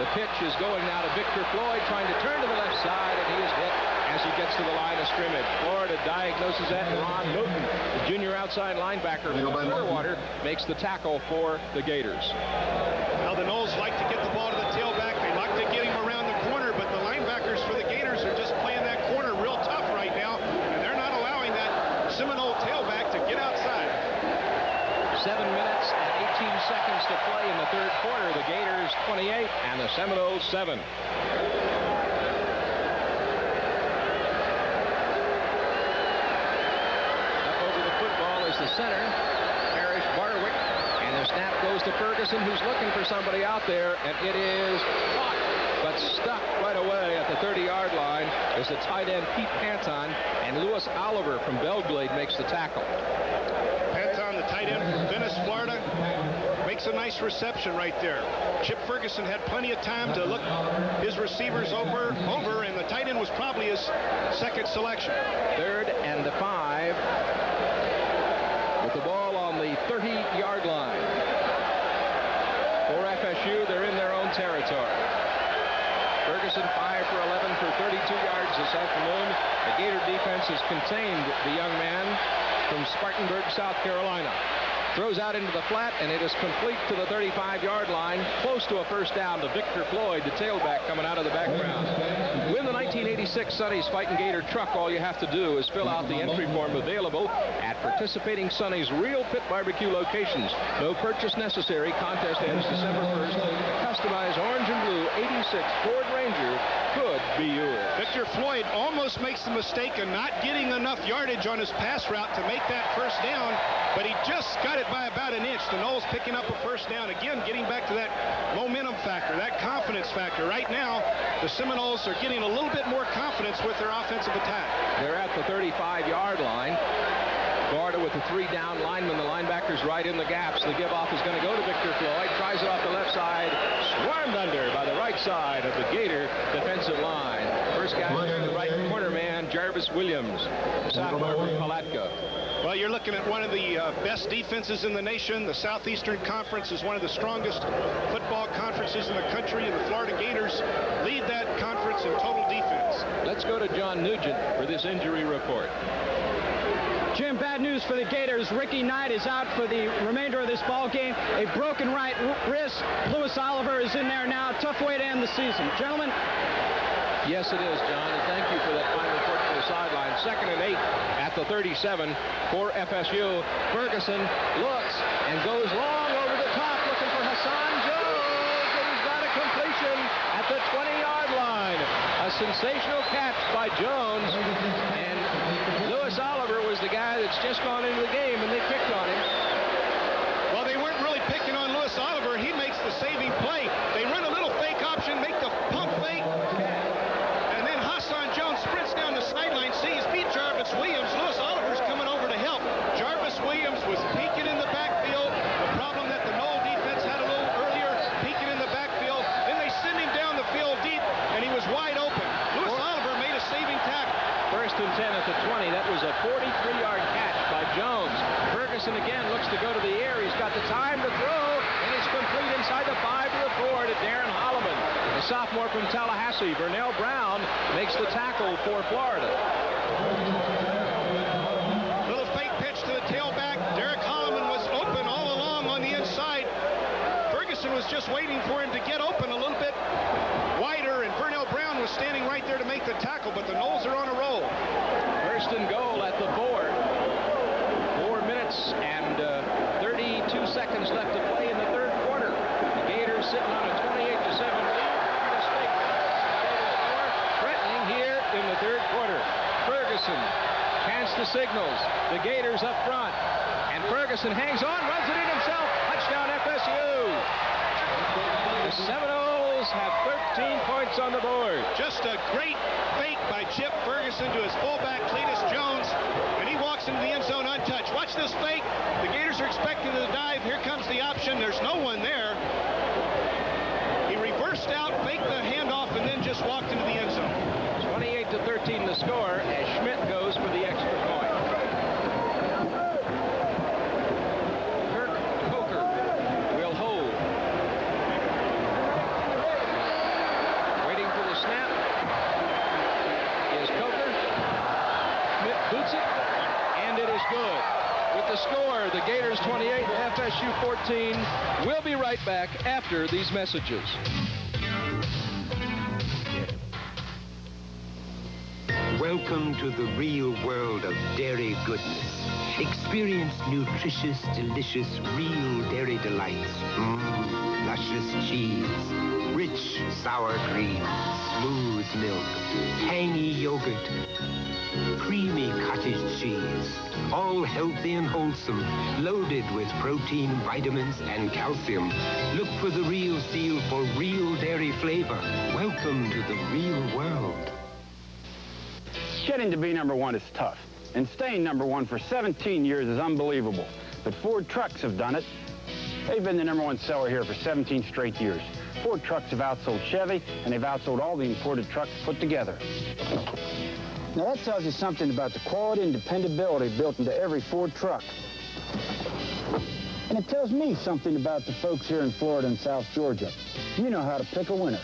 The pitch is going now to Victor Floyd, trying to turn to the left side, and he is hit as he gets to the line of scrimmage. Florida diagnoses that, and Ron Newton, the junior outside linebacker from Clearwater, makes the tackle for the Gators. Now the Noles like to get the ball to the tailback. They like to get him around the corner, but the linebackers for the Gators are just playing that corner real tough right now, and they're not allowing that Seminole tailback to get outside. 7 minutes and 18 seconds to play in the 3rd quarter. The Gators 28 and the Seminoles 7. The center, Parrish Barwick, and the snap goes to Ferguson, who's looking for somebody out there, and it is caught, but stuck right away at the 30-yard line is the tight end Pete Panton, and Lewis Oliver from Belglade makes the tackle. Panton, the tight end from Venice, Florida, makes a nice reception right there. Chip Ferguson had plenty of time to look his receivers over, and the tight end was probably his 2nd selection. 3rd and 5. With the ball on the 30-yard line. For FSU, they're in their own territory. Ferguson 5 for 11 for 32 yards this afternoon. The Gator defense has contained the young man from Spartanburg, South Carolina. Throws out into the flat, and it is complete to the 35-yard line, close to a 1st down to Victor Floyd, the tailback coming out of the background. Win the 1986 Sonny's Fightin' Gator truck. All you have to do is fill out the entry form available at participating Sonny's Real Pit Barbecue locations. No purchase necessary. Contest ends December 1st. The customized orange and blue 86 Ford Ranger could be yours. Victor Floyd almost makes the mistake of not getting enough yardage on his pass route to make that 1st down, but he just got it by about an inch. The Noles picking up a 1st down. Again, getting back to that momentum factor, that confidence factor. Right now, the Seminoles are getting a little bit more confidence with their offensive attack. They're at the 35-yard line. Florida with the 3-down linemen. The linebackers right in the gaps. The give-off is going to go to Victor Floyd. Tries it off the left side. Swarmed under by the right side of the Gator defensive line. First guy there, the right corner man, Jarvis Williams, sophomore from Palatka. Well, you're looking at one of the best defenses in the nation. The Southeastern Conference is one of the strongest football conferences in the country, and the Florida Gators lead that conference in total defense. Let's go to John Nugent for this injury report. Jim, bad news for the Gators. Ricky Knight is out for the remainder of this ball game. A broken right wrist. Lewis Oliver is in there now. Tough way to end the season. Gentlemen? Yes, it is, John, and thank you for that fine report from the sideline. 2nd and 8 at the 37 for FSU. Ferguson looks and goes long over the top looking for Hassan Jones, and he's got a completion at the 20-yard line. A sensational catch by Jones, and Lewis Oliver was the guy that's just gone into the game, and they picked on him. Well, they weren't really picking on Lewis Oliver. He makes the saving play. They run a little fake option, make the pump fake, and then Hassan Jones sprints down the sideline, sees beat Jarvis Williams. Lewis Oliver's coming over to help. Jarvis Williams was peeking in the backfield. The problem that the Nole defense had a little earlier, peeking in the backfield. Then they send him down the field deep, and he was wide open. Lewis Oliver made a saving tackle. 1st and 10 at the 20. That was a 43-yard catch by Jones. Ferguson again looks to go to the air. He's got the time to throw, and it's complete inside the 5 to the 4 to Darren Holloman. The sophomore from Tallahassee, Vernell Brown, makes the tackle for Florida. Little fake pitch to the tailback. Derek Holloman was open all along on the inside. Ferguson was just waiting for him to get open a little bit wider, and Vernell Brown was standing right there to make the tackle, but the Noles are on a roll. 1st and goal at the 4. 4 minutes and 30 22 seconds left to play in the third quarter. The Gators sitting on a 28-7 lead. Threatening here in the third quarter. Ferguson casts the signals. The Gators up front. And Ferguson hangs on, runs it in himself. Touchdown FSU. The Seminoles have 13 points on the board. Just a great fake by Chip Ferguson to his fullback, Cletus Jones, and he walks into the end zone untouched. Watch this fake. The Gators are expecting the dive. Here comes the option. There's no one there. He reversed out, faked the handoff, and then just walked into the end zone. 28-13 the score as Schmidt goes for the extra point. Kirk Coker will hold. Waiting for the snap is Coker. Schmidt boots it, and it is good. With the score, the Gators 28, FSU 14. We'll be right back after these messages. Welcome to the real world of dairy goodness. Experience nutritious, delicious, real dairy delights. Luscious cheese, rich sour cream, smooth milk, tangy yogurt, creamy cottage cheese. All healthy and wholesome, loaded with protein, vitamins, and calcium. Look for the real seal for real dairy flavor. Welcome to the real world. Getting to be number one is tough, and staying number one for 17 years is unbelievable. But Ford Trucks have done it. They've been the number one seller here for 17 straight years. Ford Trucks have outsold Chevy, and they've outsold all the imported trucks put together. Now that tells you something about the quality and dependability built into every Ford truck. And it tells me something about the folks here in Florida and South Georgia. You know how to pick a winner.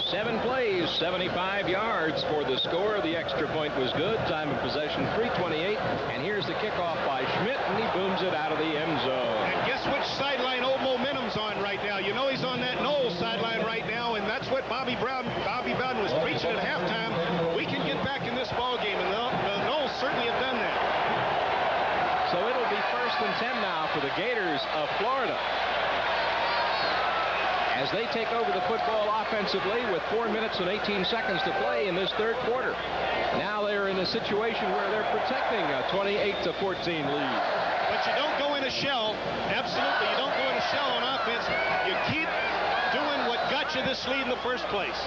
Seven plays, 75 yards for the score. The extra point was good. Time of possession, 3:28. And here's the kickoff by Schmidt, and he booms it out of the end zone. And guess which sideline Old Momentum's on right now? You know he's on that Knowles sideline right now, and that's what Bobby Bowden was preaching at halftime. We can get back in this ball game, and the Knowles certainly have done that. So it'll be 1st and 10 now for the Gators of Florida, as they take over the football offensively with 4 minutes and 18 seconds to play in this third quarter. Now they're in a situation where they're protecting a 28-14 lead. But you don't go in a shell. Absolutely, you don't go in a shell on offense. You keep doing what got you this lead in the first place.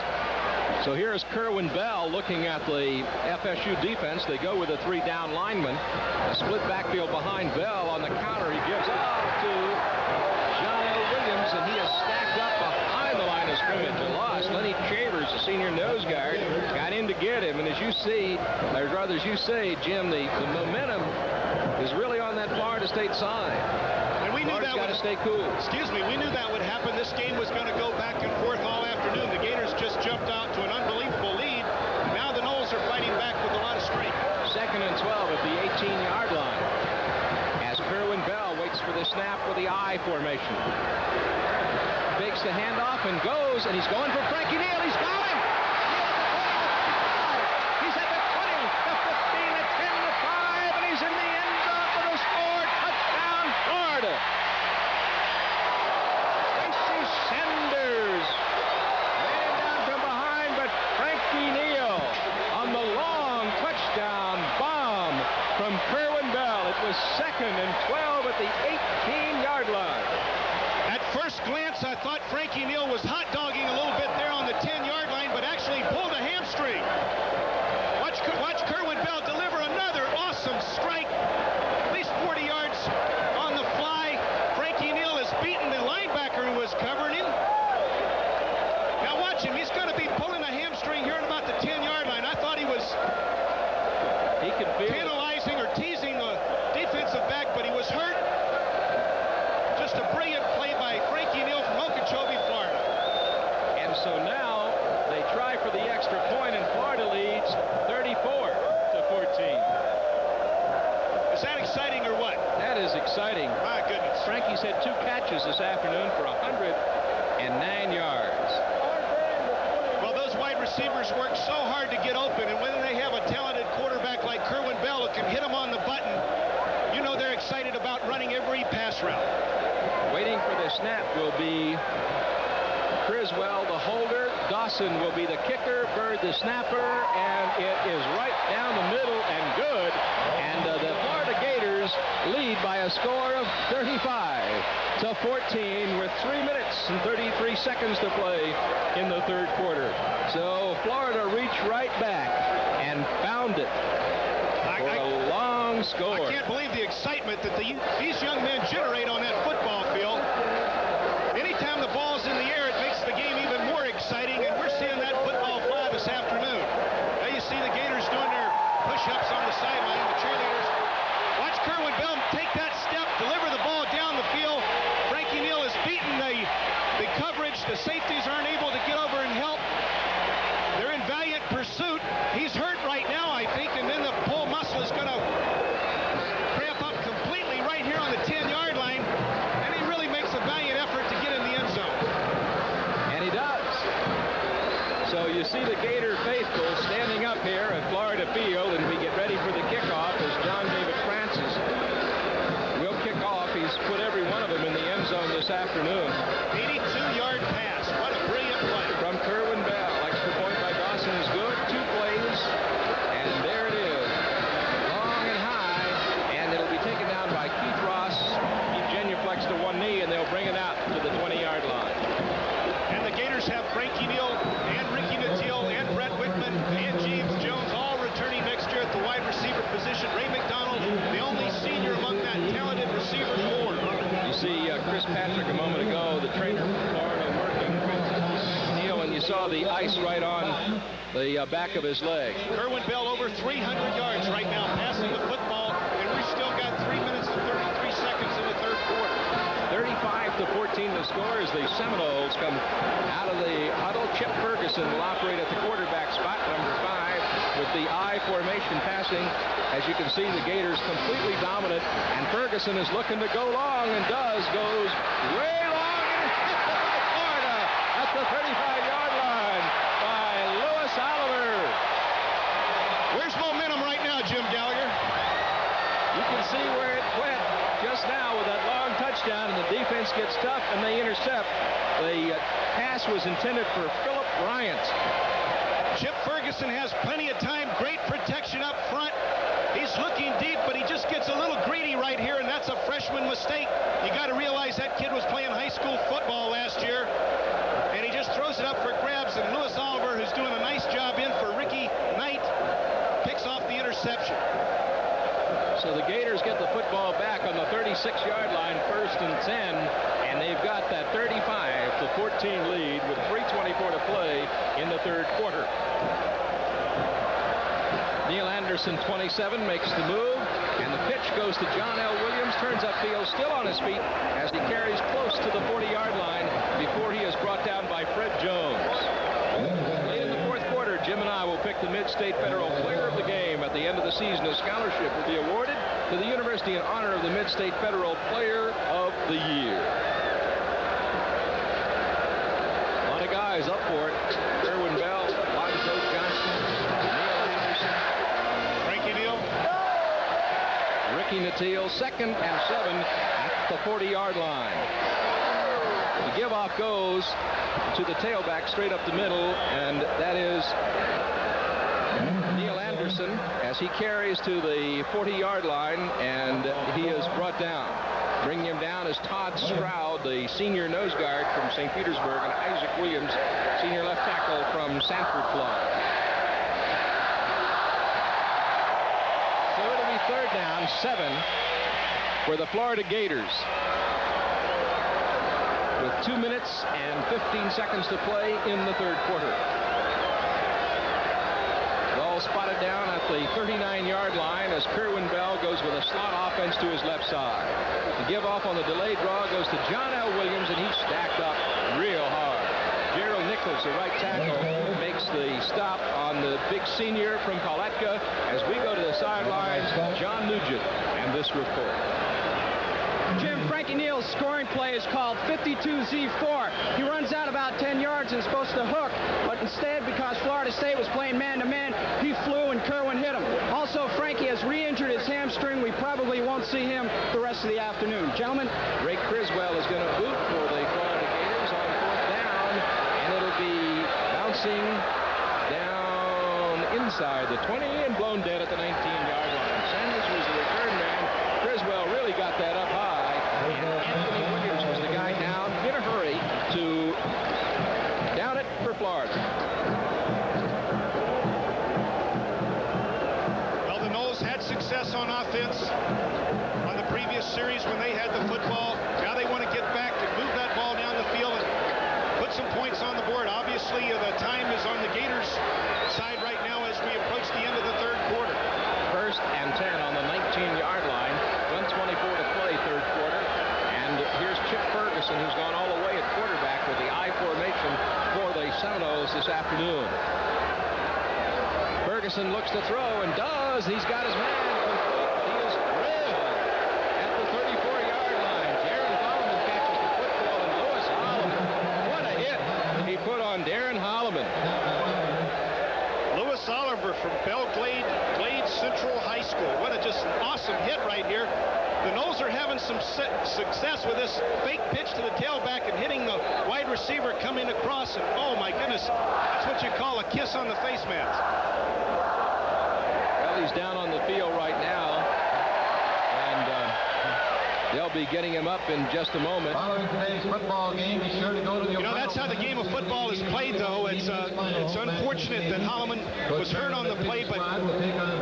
So here's Kerwin Bell looking at the FSU defense. They go with a 3-down lineman. A split backfield behind Bell. On the counter, he gives off to John L. Williams, and he is stacked up behind the line of scrimmage and lost. Lenny Chavers, the senior nose guard, got in to get him. And as you see, or rather as you say, Jim, the momentum is really on that Florida State side. And we knew Florida's that got to stay cool. Excuse me, we knew that would happen. This game was going to go back and forth all afternoon. The Gators just jumped out to an unbelievable lead. Now the Knowles are fighting back with a lot of strength. 2nd and 12 at the 18-yard line, as Kerwin Bell waits for the snap with the I formation. Fakes the handoff and goes, and he's going for Frankie Neal. He's got him! He's at the 20, the 15, the 10, the 5, and he's in the end zone for the score. Touchdown, Florida! Tracy Sanders ran him down from behind, but Frankie Neal on the long touchdown bomb from Kerwin Bell. It was 2nd and 12 at the 18-yard line. At first glance, I thought Frankie Neal was hot-dogging a little bit there on the 10-yard line, but actually pulled a hamstring. Watch Kerwin Bell deliver another awesome strike. At least 40 yards on the fly. Frankie Neal has beaten the linebacker who was covering him. Now watch him. He's going to be pulling a hamstring here at about the 10-yard line. I thought he was penalizing or teasing the defensive back, but he was hurt. Just a brilliant play by Frankie Neal from Okeechobee, Florida. And so now they try for the extra point, and Florida leads 34-14. Is that exciting or what? That is exciting. My goodness. Frankie's had 2 catches this afternoon for 109 yards. Well, those wide receivers work so hard to get open, and when they have a talented quarterback like Field can hit them on the button, you know they're excited about running every pass route. Waiting for the snap will be Criswell, the holder. Dawson will be the kicker. Bird, the snapper. And it is right down the middle and good. And the Florida Gators lead by a score of 35-14 with 3 minutes and 33 seconds to play in the third quarter. So Florida reached right back and found it for a long score. I can't believe the excitement that these young men generate on that football field. Anytime the ball's in the air, it makes the game even more exciting, and we're seeing that football fly this afternoon. Now you see the Gators doing their push-ups on the sideline, the cheerleaders. Watch Kerwin Bell take that step, deliver the ball down the field. Frankie Neal has beaten the coverage. The safeties aren't able to get over and help. They're in valiant pursuit. He's hurt right now, I think, and then the pull muscle is going to cramp up completely right here on the 10-yard line, and he really makes a valiant effort to get in the end zone. And he does. So you see the Gator faithful standing up here at Florida Field, and we get ready for the kickoff as John David Francis will kick off. He's put every one of them in the end zone this afternoon. 82-yard pass. What a brilliant play. From Kerwin Bell. Extra point by Dawson is good. 2 plays. And there it is. Long and high. And it'll be taken down by Keith Ross. He genuflects to one knee, and they'll bring it out to the 20-yard line. And the Gators have Frankie Neal and Ricky Nattiel and Brett Whitman and James Jones all returning next year at the wide receiver position. Ray McDonald, the only senior among that talented receiver corps. You see Chris Patrick a moment ago, the trainer from Florida, working with Neal, and you saw the ice right on the back of his leg. Kerwin Bell over 300 yards right now passing the football, and we've still got 3 minutes and 33 seconds in the third quarter. 35-14 the score as the Seminoles come out of the huddle. Chip Ferguson will operate at the quarterback spot, number 5, with the I formation passing. As you can see, the Gators completely dominant, and Ferguson is looking to go long, and goes way long, and hit Florida at the 35-yard line by Louis Oliver. Where's momentum right now, Jim Gallagher? You can see where it went just now with that long touchdown, and the defense gets tough, and they intercept. The pass was intended for Philip Bryant. Chip Ferguson has plenty of time. Great protection up front. He's looking deep, but he just gets a little greedy right here, and that's a freshman mistake. You got to realize that kid was playing high school football last year, and he just throws it up for grabs, and Louis Oliver, who's doing a nice job in for Ricky Knight, picks off the interception. So the Gators get the football back on the 36-yard line, 1st and 10, and they've got that 35-14 lead with 3:24 to play in the third quarter. Neil Anderson, 27, makes the move, and the pitch goes to John L. Williams, turns upfield, still on his feet, as he carries close to the 40-yard line before he is brought down by Fred Jones. Late in the fourth quarter, Jim and I will pick the Mid-State Federal Player of the Game. At the end of the season, a scholarship will be awarded to the university in honor of the Mid-State Federal Player of the Year. A lot of guys up for it. Kerwin Bell, Lonzo Johnson, Neil Anderson, Frankie Neal, Ricky Nattiel, 2nd and 7 at the 40-yard line. The give-off goes to the tailback straight up the middle, and that is Neil Anderson as he carries to the 40-yard line, and he is brought down. Bringing him down is Todd Stroud, the senior nose guard from St. Petersburg, and Isaac Williams, senior left tackle from Sanford, Florida. So it'll be 3rd down, 7 for the Florida Gators. With 2 minutes and 15 seconds to play in the third quarter. Ball spotted down at the 39-yard line as Kerwin Bell goes with a slot offense to his left side. The give off on the delayed draw goes to John L. Williams, and he's stacked up real hard. Gerald Nichols, the right tackle, makes the stop on the big senior from Palatka. As we go to the sidelines, John Nugent and this report. Jim, Frankie Frankie Neal's scoring play is called 52Z4. He runs out about 10 yards and is supposed to hook, but instead, because Florida State was playing man-to-man, he flew and Kerwin hit him. Also, Frankie has re-injured his hamstring. We probably won't see him the rest of the afternoon. Gentlemen. Ray Criswell is going to boot for the Florida Gators on 4th down, and it'll be bouncing down inside the 20 and blown dead at the 19-yard line. Sanders was the return man. Criswell really got that up high, and Anthony Williams was the guy down in a hurry to down it for Florida. Well, the Noles had success on offense on the previous series when they had the football. Now they want to get back to move that ball down the field and put some points on the board. Obviously, the time is on the Gators' side right now as we approach the end of the third quarter. 1st and 10 on the 19-yard line. 1:24 to play, third quarter. And here's Chip Ferguson, who's gone all the way at quarterback with the I formation for the Seminoles this afternoon. Ferguson looks to throw and does. He's got his man complete. He is drilled at the 34-yard line. Darren Holloman catches the football, and Lewis Holloman, what a hit he put on Darren Holloman. Lewis Oliver from Belle Glade Central High School. What a just awesome hit right here. The Noles are having some success with this fake pitch to the tailback and hitting the wide receiver coming across. And oh my goodness, that's what you call a kiss on the face mask. Well, he's down on the field right now, and they'll be getting him up in just a moment. Following today's football game, be sure to go to the... You know, that's how the game of football is played, though. It's unfortunate that Holloman was hurt on the play, but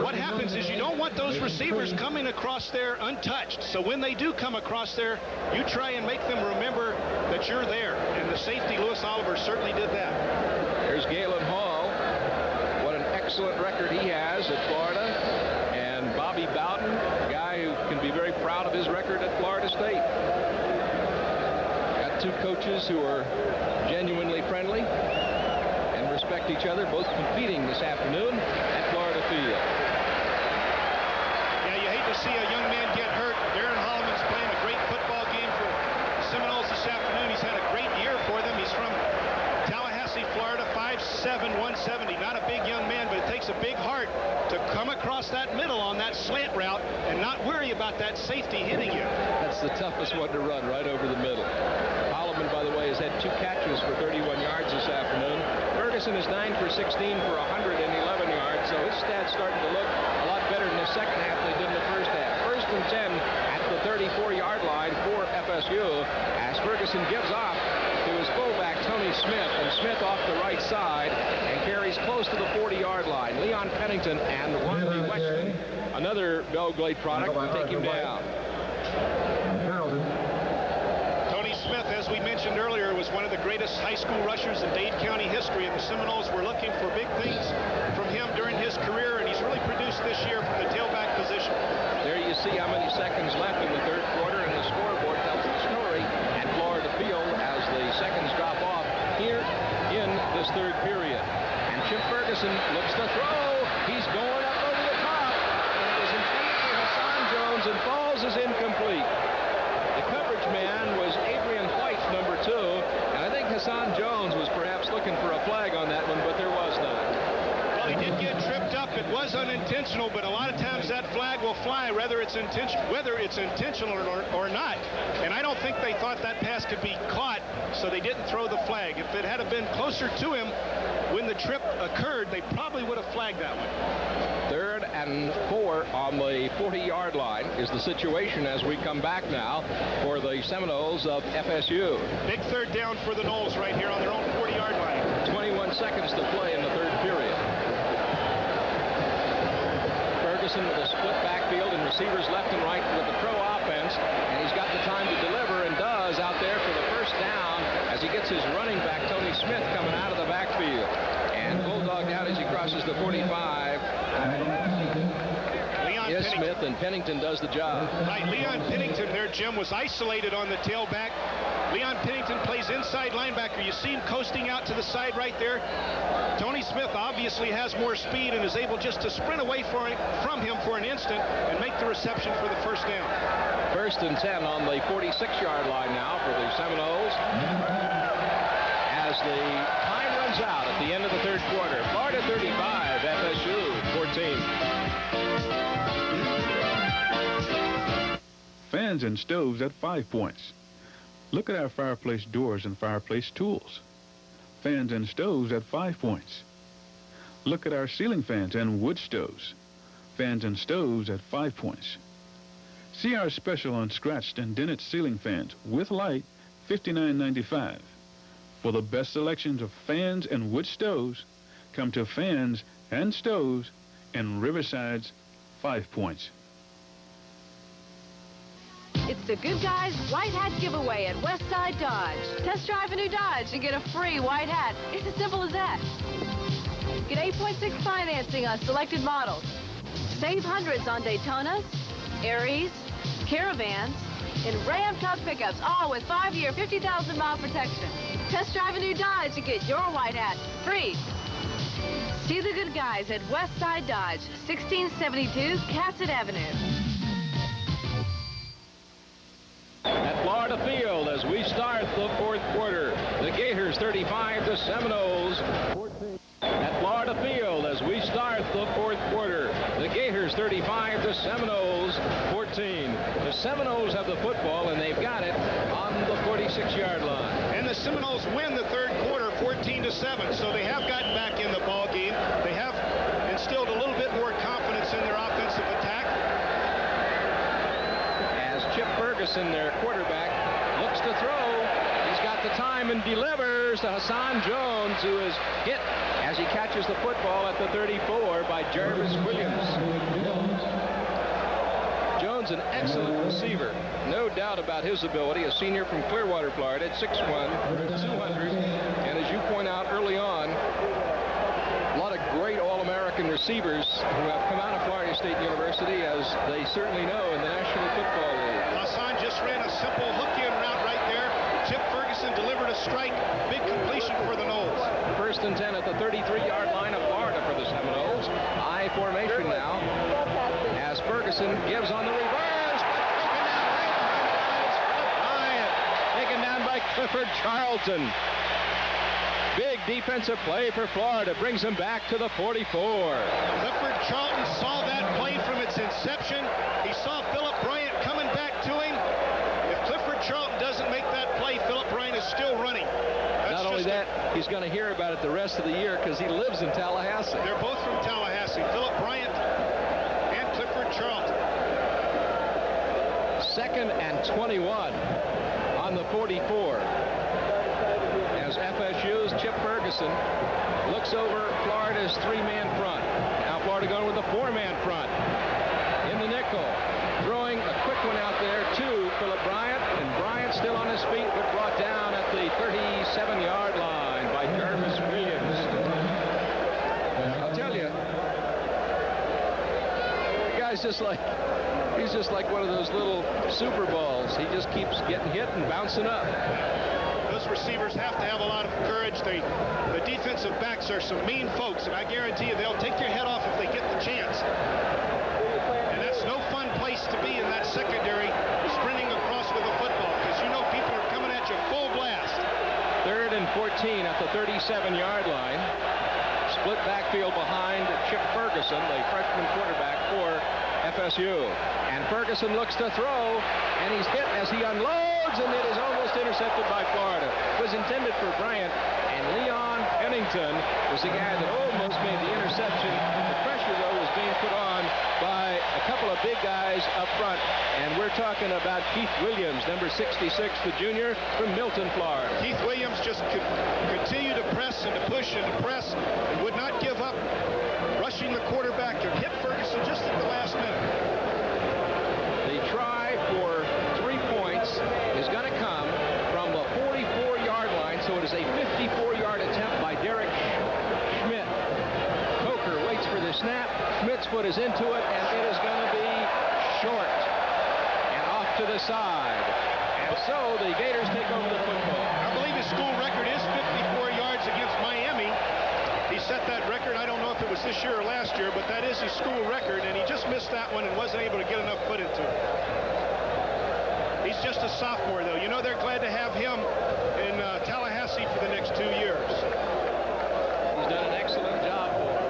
what happens is you don't want those receivers coming across there untouched. So when they do come across there, you try and make them remember that you're there. And the safety, Lewis Oliver, certainly did that. There's Galen Hall. What an excellent record he has at Florida. And Bobby Bowden, a guy who can be very proud of his record at Florida State. Got two coaches who are genuinely friendly and respect each other, both competing this afternoon at Florida Field. Yeah, you hate to see a young man get hurt. Darren Holloman's playing a great football game for Seminoles this afternoon. He's had a great year for them. He's from Tallahassee, Florida, 5'7", 170. Not a big young man, but it takes a big heart to come across that middle on that slant route and not worry about that safety hitting you. That's the toughest one to run, right over the middle. Holloman, by the way, has had 2 catches for 31 yards this afternoon. Ferguson is 9 for 16 for 111 yards, so his stats starting to look a lot better in the second half than they did in the first half. 1st and 10 at the 34-yard line for FSU as Ferguson gives off to his fullback, Tony Smith, and Smith off the right side and carries close to the 40-yard line. Leon Pennington and Riley Western, another Belle Glade product, will take him down. Tony Smith, as we mentioned earlier, was one of the greatest high school rushers in Dade County history, and the Seminoles were looking for big things from him during his career, and he's really produced this year from the tailback position. There you see how many seconds left in the third quarter, and the scoreboard tells the story at Florida Field as the seconds drop off here in this third period. And Chip Ferguson looks to throw. He's going up over the top, and it is intended for Hassan Jones, and falls is incomplete. The coverage man was Adrian White, number 2, and I think Hassan Jones was perhaps looking for a flag on that one, but there was none. Well, he did get tripped up. It was unintentional, but a lot of times that flag will fly whether it's intentional or not. And I don't think they thought that pass could be caught, so they didn't throw the flag. If it had been closer to him when the trip occurred, they probably would have flagged that one. 3rd and 4 on the 40-yard line is the situation as we come back now for the Seminoles of FSU. Big third down for the Noles right here on their own 40-yard line. 21 seconds to play in the third period. Ferguson with a split backfield and receivers left and right with the pro offense, and he's got the time to deliver and does out there for the first down as he gets his running back, Tony Smith, coming out of the backfield. And bulldogged out as he crosses the 45. Yes, Smith, and Pennington does the job. Right, Leon Pennington there, Jim, was isolated on the tailback. Leon Pennington plays inside linebacker. You see him coasting out to the side right there. Tony Smith obviously has more speed and is able just to sprint away from him for an instant and make the reception for the first down. First and 10 on the 46-yard line now for the Seminoles. As the time runs out at the end of the third quarter. Florida 35, FSU 14. Fans and stoves at 5 points. Look at our fireplace doors and fireplace tools. Fans and stoves at 5 points. Look at our ceiling fans and wood stoves. Fans and stoves at 5 points. See our special on scratched and dented ceiling fans with light, $59.95. For the best selections of fans and wood stoves, come to Fans and Stoves in Riverside's 5 Points. It's the Good Guys White Hat Giveaway at Westside Dodge. Test drive a new Dodge and get a free white hat. It's as simple as that. Get 8.6 financing on selected models. Save hundreds on Daytonas, Aries, Caravans, and Ram truck pickups, all with 5-year, 50,000-mile protection. Test drive a new Dodge and get your white hat free. See the Good Guys at Westside Dodge, 1672 Cassett Avenue. At Florida Field as we start the fourth quarter. The Gators 35, the Seminoles 14. At Florida Field as we start the fourth quarter. The Gators 35, the Seminoles 14. The Seminoles have the football and they've got it on the 46-yard line. And the Seminoles win the third quarter 14-7, so they have gotten back in the ball game. They have instilled a little bit more confidence in their offensive attack. As Chip Ferguson, their quarterback, looks to throw. He's got the time and delivers to Hassan Jones, who is hit as he catches the football at the 34 by Jarvis Williams. Jones, an excellent receiver. No doubt about his ability. A senior from Clearwater, Florida, at 6'1", 200. And as you point out early on, a lot of great All-American receivers who have come out of Florida State University, as they certainly know, in the National Football League. Hassan just ran a simple hook-in route right there. Chip Ferguson delivered a strike. Big completion for the Noles. First and 10 at the 33-yard line of Florida for the Seminoles. I formation now as Ferguson gives on the reverse. Taken down by Clifford Charlton. Big defensive play for Florida. Brings him back to the 44. Clifford Charlton saw that play from its inception. He saw Philip Bryant coming back to him. If Clifford Charlton doesn't make that play, Philip Bryant is still running. Not only that, he's going to hear about it the rest of the year because he lives in Tallahassee. They're both from Tallahassee, Philip Bryant and Clifford Charlton. 2nd and 21 on the 44. As FSU's Chip Ferguson looks over Florida's 3-man front. Now Florida going with a 4-man front. In the nickel, throwing a quick one out there to Philip Bryant, and Bryant still on his feet, but brought down at the 37-yard line by Jarvis Williams. I'll tell you, the guy's just like, he's just like one of those little Super Balls. He just keeps getting hit and bouncing up. Those receivers have to have a lot of courage. The defensive backs are some mean folks, and I guarantee you they'll take your head off if they get the chance. And that's no fun place to be in that secondary, sprinting across with a football, because you know people are coming at you full blast. 3rd and 14 at the 37-yard line. Split backfield behind Chip Ferguson, the freshman quarterback for FSU. And Ferguson looks to throw, and he's hit as he unloads, and it is almost intercepted by Florida. It was intended for Bryant, and Leon Pennington was the guy that almost made the interception. The pressure, though, was being put on by a couple of big guys up front, and we're talking about Keith Williams, number 66, the junior from Milton, Florida. Keith Williams just continued to press and to push and to press and would not give up, rushing the quarterback and hit Ferguson just at the last minute. The try for 3 points is going to come from the 44-yard line, so it is a 54-yard attempt by Derek Schmidt. Coker waits for the snap. Schmidt's foot is into it, and it is going to be short and off to the side. And so the Gators take over the football. I believe his school record is 54 yards against Miami. He set that record. I don't know if it was this year or last year, but that is his school record, and he just missed that one and wasn't able to get enough foot into it. He's just a sophomore, though. You know they're glad to have him in Tallahassee for the next 2 years. He's done an excellent job for him.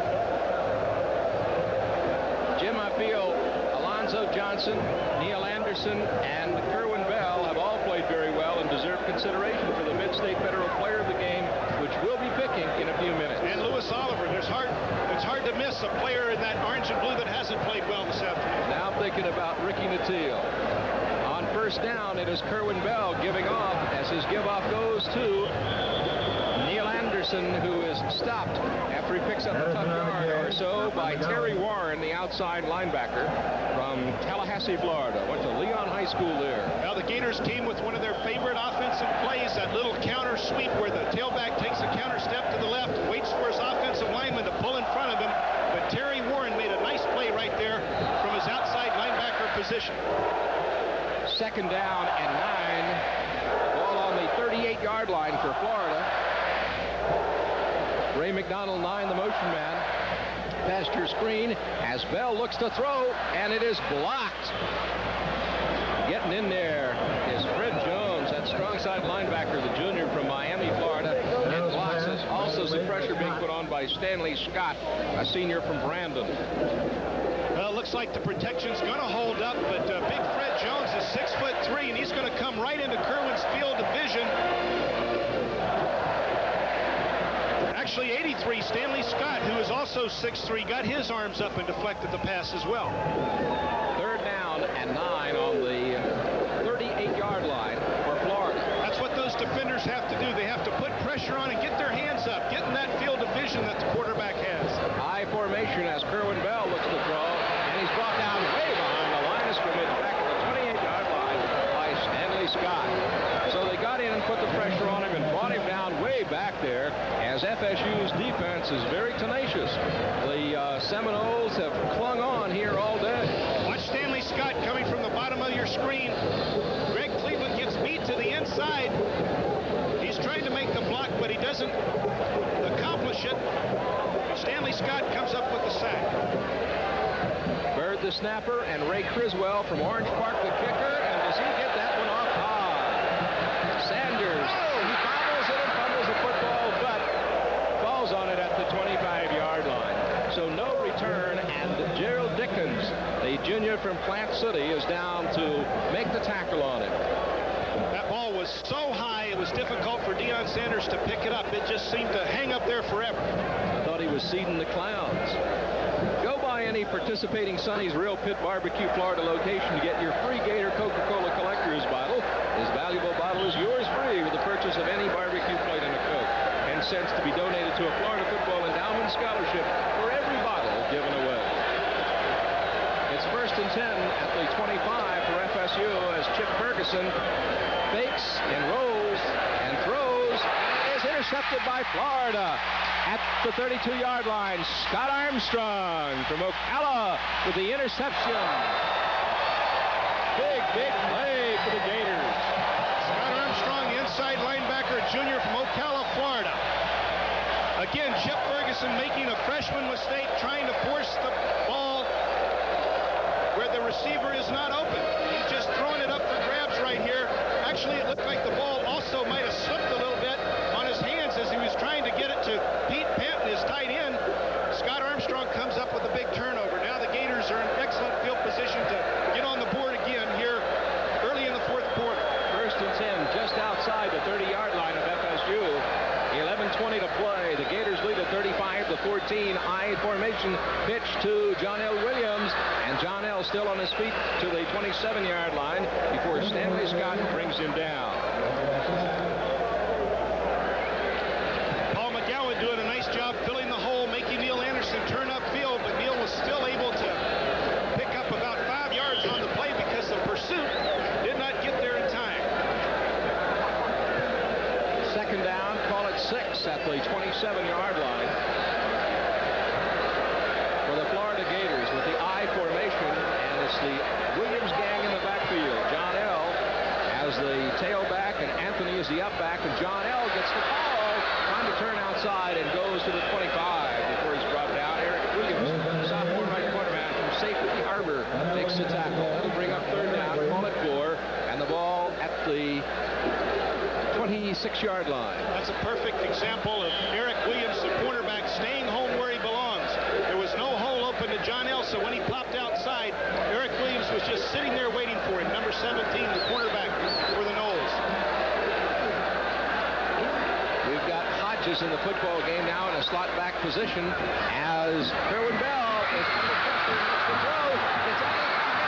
Jim, I feel Alonzo Johnson, Neil Anderson, and Kerwin Bell have all played very well and deserve consideration for the Mid-State Federal Player of the Game, which we'll be picking in a few minutes. And Lewis Oliver, it's hard to miss a player in that orange and blue that hasn't played well this afternoon. Now thinking about Ricky Natile. On first down, it is Kerwin Bell giving off as his give-off goes to Neil Anderson, who is stopped after he picks up a tough yard or so by Terry Warren, the outside linebacker from Tallahassee, Florida. Went to Leon High School there. Now the Gators came with one of their favorite offensive plays, that little counter sweep where the tailback takes a counter step to the left, waits for his offensive lineman to pull in front of him. But Terry Warren made a nice play right there from his outside linebacker position. Second down and 9. Ball on the 38-yard line for Florida. Ray McDonald, 9, the motion man. Past your screen as Bell looks to throw, and it is blocked. Getting in there is Fred Jones, that strong side linebacker, the junior from Miami, Florida, and blocks it. Also some pressure being put on by Stanley Scott, a senior from Brandon. Well, it looks like the protection's going to hold up, but big Fred Jones is 6'3", and he's going to come right into Kerwin's field of vision. Actually, 83, Stanley Scott, who is also 6'3", got his arms up and deflected the pass as well. Third down and 9 on the 38-yard line for Florida. That's what those defenders have to do. They have to put pressure on and get their hands up, get in that field of vision that the quarterback has. High formation as Kerwin Bell looks to throw, and he's brought down way behind the line of scrimmage back at the 28-yard line by Stanley Scott. So they got in and put the pressure on him and brought him down way back there, as FSU's defense is very tenacious. The Seminoles have clung on here all day. Watch Stanley Scott coming from the bottom of your screen. Greg Cleveland gets beat to the inside. He's trying to make the block, but he doesn't accomplish it. Stanley Scott comes up with the sack. Bird the snapper, and Ray Criswell from Orange Park the kicker, and does he get that one off high? Sanders, he fumbles it and fumbles the football, but falls on it at the 25-yard line. So no return, and Gerald Dickens, the junior from Plant City, is down to make the tackle on it. That ball was so high, it was difficult for Deion Sanders to pick it up. It just seemed to hang up there forever. I thought he was seeding the clowns. Go by any participating Sonny's Real Pit Barbecue Florida location to get your free Gator Coca-Cola Collector's bottle. This valuable bottle is yours free with the purchase of any barbecue plate and a Coke. 10 cents to be donated to a Florida Football Endowment Scholarship for every bottle given away. It's first and 10 at the 25 for FSU as Chip Ferguson fakes and rolls and throws, and is intercepted by Florida at the 32-yard line. Scott Armstrong from Ocala with the interception. Big play for the Gators. Scott Armstrong, the inside linebacker, junior from Ocala, Florida. Again, Chip Ferguson making a freshman mistake, trying to force the ball where the receiver is not open. He's just throwing it up for grabs right here. Actually, it looked like the ball also might have slipped a little bit on his hands as he was trying to get it to Pete Penton, his tight end. Scott Armstrong comes up with a big turnover. Now the Gators are in excellent field position to get on the board again here early in the fourth quarter. First and 10, just outside the 30-yard line of FSU. 11:20 to play. The Gators lead at 35-14. I formation pitch to John L. Williams, and John L. still on his feet to the 27-yard line before Stanley Scott brings him down. Paul McGowan doing a nice job filling the hole, making Neil Anderson turn upfield, but Neil was still able to pick up about 5 yards on the play because the pursuit did not get there in time. Second down, call it 6 at the 27-yard line for the Florida Gators with the I formation, and it's the Williams gang in the backfield. John L. as the tailback, and Anthony is the upback, and John L. gets the ball, trying to turn outside and goes to the 25 before he's brought down. Eric Williams, sophomore right quarterback from Safety Harbor, makes the tackle. It'll bring up third down, call it 4, and the ball the 26-yard line. That's a perfect example of Eric Williams, the cornerback, staying home where he belongs. There was no hole open to John Elsa when he popped outside. Eric Williams was just sitting there waiting for him. Number 17, the cornerback for the Noles. We've got Hodges in the football game now in a slot back position as Kerwin Bell is under pressure. It's the throw. It's out of the pocket.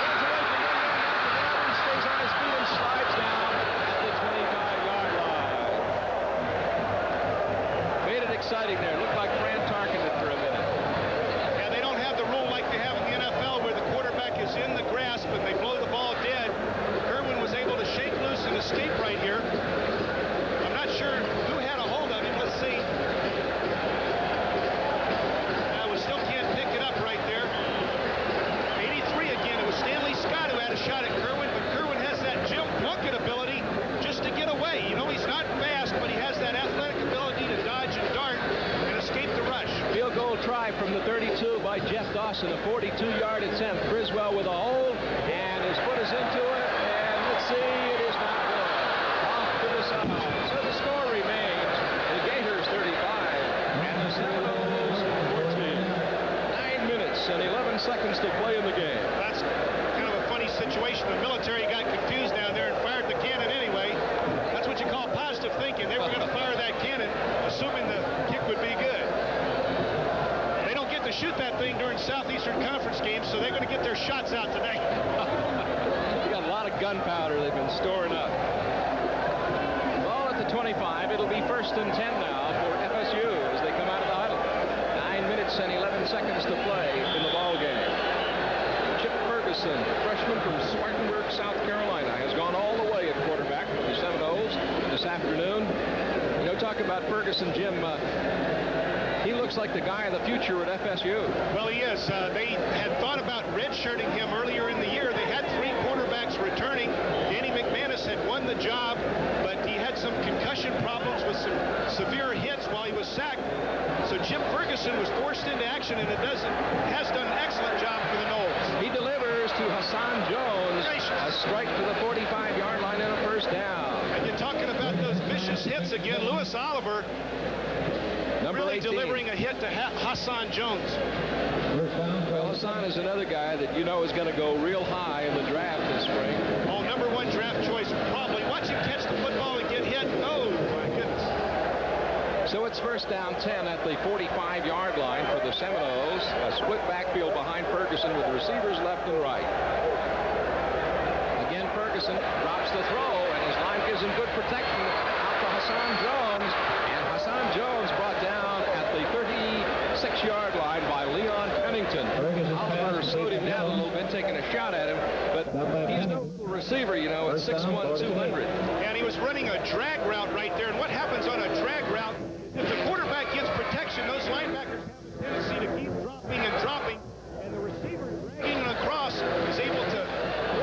Runs away from one man after the other and stays on his feet and slides down at the 25-yard line. Made it exciting there. Looked like Fran Tarkenton for a minute. Yeah, they don't have the rule like they have in the NFL where the quarterback is in the grasp and they blow the ball dead. Kerwin was able to shake loose and escape right here. I'm not sure who had a hold of him. Let's see. We still can't pick it up right there. 83 again. It was Stanley Scott who had a shot at Kerwin, but Kerwin has that Jim Plunkett ability just to get away. You know, he's not fast, but he has that athletic ability to dodge and dart and escape the rush. Field goal try from the 32 by Jeff Dawson, a 42-yard attempt. Griswold with a hold, and his foot is into it, and let's see, it is not good. Off to the side. So the score remains the Gators 35 and the Seminoles 14. 9 minutes and 11 seconds to play in the game. That's kind of a funny situation. The military got confused down there and fired the cannon anyway. That's what you call positive thinking. They were going to fire that cannon, assuming the kick would be good. They don't get to shoot that thing during Southeastern Conference games, so they're going to get their shots out today. They got a lot of gunpowder they've been storing up. Ball at the 25. It'll be 1st and 10 now for FSU as they come out of the huddle. 9 minutes and 11 seconds to play in the ball game. Chip Ferguson, freshman from Spartanburg, South Carolina, has gone all the way at quarterback for the Seminoles this afternoon. You know, talk about Ferguson, Jim. He looks like the guy of the future at FSU. Well, he is. They had thought about redshirting him earlier in the year. They had 3 quarterbacks returning. Danny McManus had won the job, but he had some concussion problems with some severe hits while he was sacked. So Jim Ferguson was forced into action, and has done an excellent job for the Noles. He delivers to Hassan Jones. A strike to the 45-yard line and a 1st down. And you're talking about those vicious hits again. Lewis Oliver really 18. delivering a hit to Hassan Jones. Well, Hassan is another guy that you know is going to go real high in the draft this spring. Oh, number 1 draft choice, probably. Watch him catch the football and get hit. Oh, my goodness. So it's 1st down 10 at the 45-yard line for the Seminoles. A split backfield behind Ferguson with receivers left and right. Again, Ferguson drops the throw, and his line gives him good protection out to Hassan Jones. And Hassan Jones brought down at the 36-yard line by Leon Pennington. Oliver slowed him down a little bit, taking a shot at him, but he's no receiver, you know, at 6'1", 200. And he was running a drag route right there, and what happens on a drag route, if the quarterback gets protection, those linebackers have a tendency to keep dropping, and the receiver dragging across is able to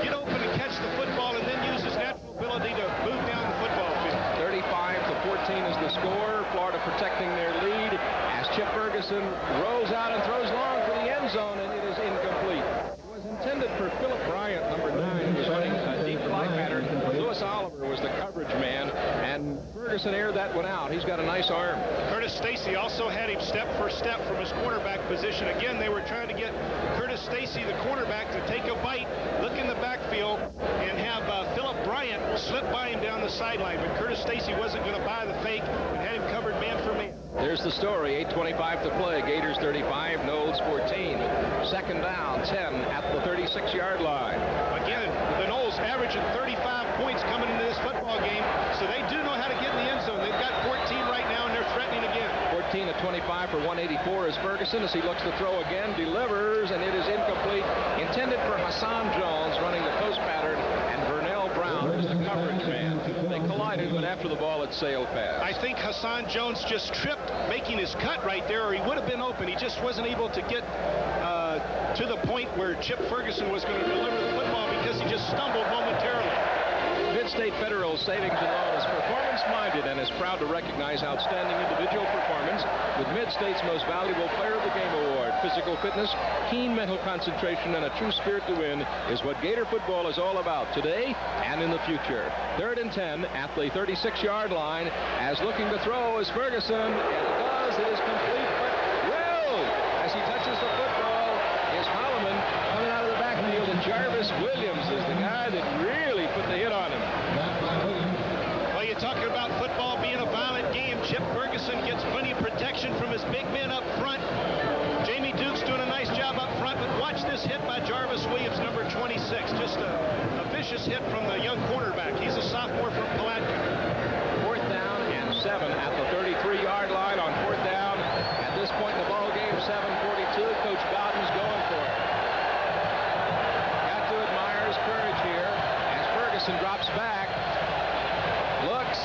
get open and catch the football and then use his natural ability to move down the football field. 35-14 is the score. Florida protecting their lead as Chip Ferguson rolls out and throws long for the end zone, and it is incomplete. It was intended for Philip Bryant, number 9, who was running a deep fly pattern. Lewis Oliver was the coverage man, and Ferguson aired that one out. He's got a nice arm. Curtis Stacy also had him step for step from his cornerback position. Again, they were trying to get Curtis Stacy, the cornerback, to take a bite, look in the backfield, and have Philip Bryant slip by him down the sideline. But Curtis Stacy wasn't going to buy the fake and had him covered man for man. There's the story. 8:25 to play. Gators 35, Noles 14. 2nd down, 10 at the 36-yard line. Again, the Noles averaging 35 points coming into this football game, so they do know how to get in the end zone. They've got 14 right now, and they're threatening again. 14-25 for 184 is Ferguson as he looks to throw again, delivers, and it is incomplete. Intended for Hassan Jones running the post pattern, and Vernell Brown is the coverage man. They collided, but after the ball, it sailed past. I think Hassan Jones just tripped making his cut right there, or he would have been open. He just wasn't able to get to the point where Chip Ferguson was going to deliver the football because he just stumbled momentarily. Vince Mid-State Federal Savings and Loan is performance-minded and is proud to recognize outstanding individual performance with Mid-State's Most Valuable Player of the Game Award. Physical fitness, keen mental concentration, and a true spirit to win is what Gator football is all about today and in the future. 3rd and 10 at the 36-yard line, as looking to throw is Ferguson. And it does. It is complete, but well, as he touches the football is Holloman coming out of the backfield, and Jarvis Williams is the guy that really put the hit on him. Well, you're talking about football being a violent game. Chip Ferguson gets plenty of protection from his big men up front. Jamie Duke's doing a nice job up front, but watch this hit by Jarvis Williams, number 26. Just a vicious hit from the young cornerback. He's a sophomore from Palatka. 4th down and 7 at the 33-yard line on 4th down. At this point in the ball game, 7:42. Coach Godden's going for it. Got to admire his courage here as Ferguson drops back. Looks,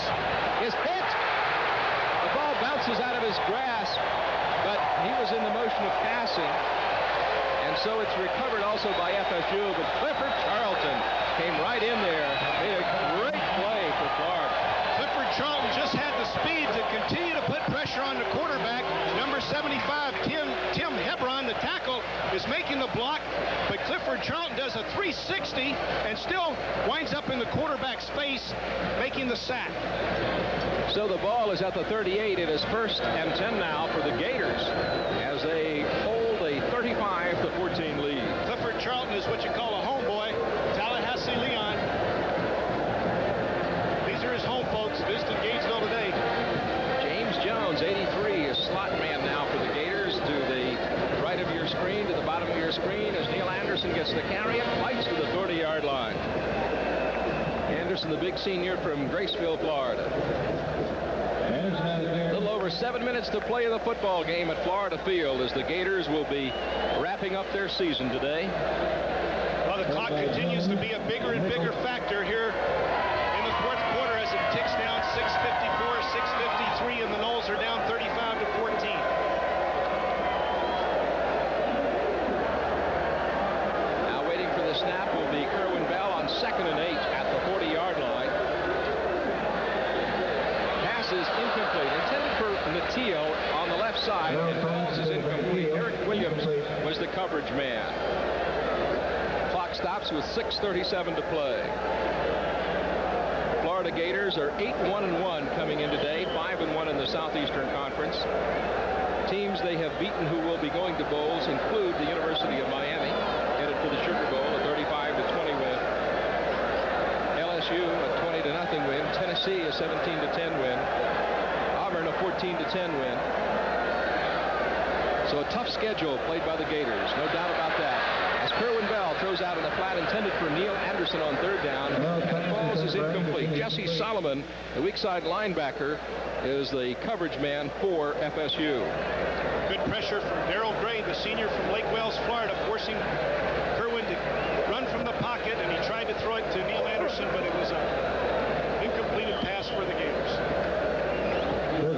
is hit. The ball bounces out of his grasp, but he was in the motion of passing, and so it's recovered also by FSU. But Clifford Charlton came right in there, made a great play for Florida. Clifford Charlton just had the speed to continue to put pressure on the quarterback. Number 75, Tim Hebron, the tackle, is making the block, but Clifford Charlton does a 360 and still winds up in the quarterback's face, making the sack. So the ball is at the 38. It is 1st and 10 now for the Gators as they hold a 35-14 lead. Clifford Charlton is what you call a homeboy. Tallahassee Leon. These are his home folks. Visited Gainesville today. James Jones, 83, is slot man now for the Gators. To the right of your screen, to the bottom of your screen, as Neil Anderson gets the carry and fights to the 30-yard line. Anderson, the big senior from Graceville, Florida. A little over 7 minutes to play in the football game at Florida Field as the Gators will be wrapping up their season today. Well, the clock continues to be a bigger and bigger factor here in the 4th quarter as it ticks down 6:54, 6:53, and the Noles are down 35-14. Now waiting for the snap will be Kerwin Bell on 2nd and 8 at the 40-yard line. Pass is incomplete. Intended for Matteo on the left side, and pass is incomplete. Eric Williams was the coverage man. Clock stops with 6:37 to play. Florida Gators are 8-1-1 coming in today, 5-1 in the Southeastern Conference. Teams they have beaten who will be going to bowls include the University of Miami, headed for the Sugar Bowl, a 35-20 win. LSU, a 20-0 win. Tennessee, a 17-10 win. Auburn, a 14-10 win. So a tough schedule played by the Gators, no doubt about that. As Kerwin Bell throws out in the flat intended for Neil Anderson on 3rd down, and the ball is incomplete. Jesse Solomon, the weak side linebacker, is the coverage man for FSU. Good pressure from Darrell Gray, the senior from Lake Wales, Florida, forcing Kerwin to run from the pocket, and he tried to throw it to Neil Anderson, but it was an incompleted pass for the Gators.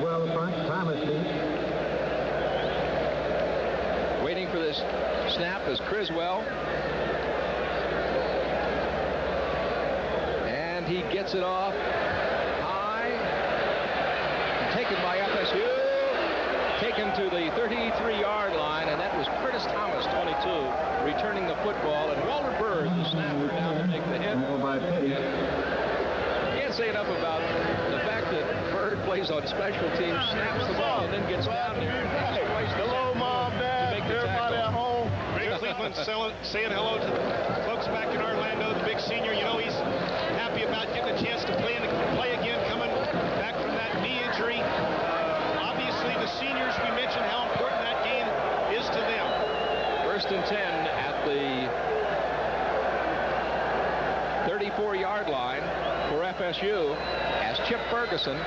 Well, front, Thomas, Waiting for this snap is Criswell. And he gets it off high. Taken by FSU. Taken to the 33-yard line, and that was Curtis Thomas, 22, returning the football. And Walter Bird, the snapper, down to make the hit. Can't say enough about the fact that Bird plays on special teams, snaps the ball, and then gets down there. Hello, Mom, Dad, everybody at home. Ray Cleveland saying hello to the folks back in Orlando. The big senior, you know, he's happy about getting a chance to play again, coming back from that knee injury. Obviously, the seniors, we mentioned how important that game is to them. 1st and 10 at the 34-yard line for FSU as Chip Ferguson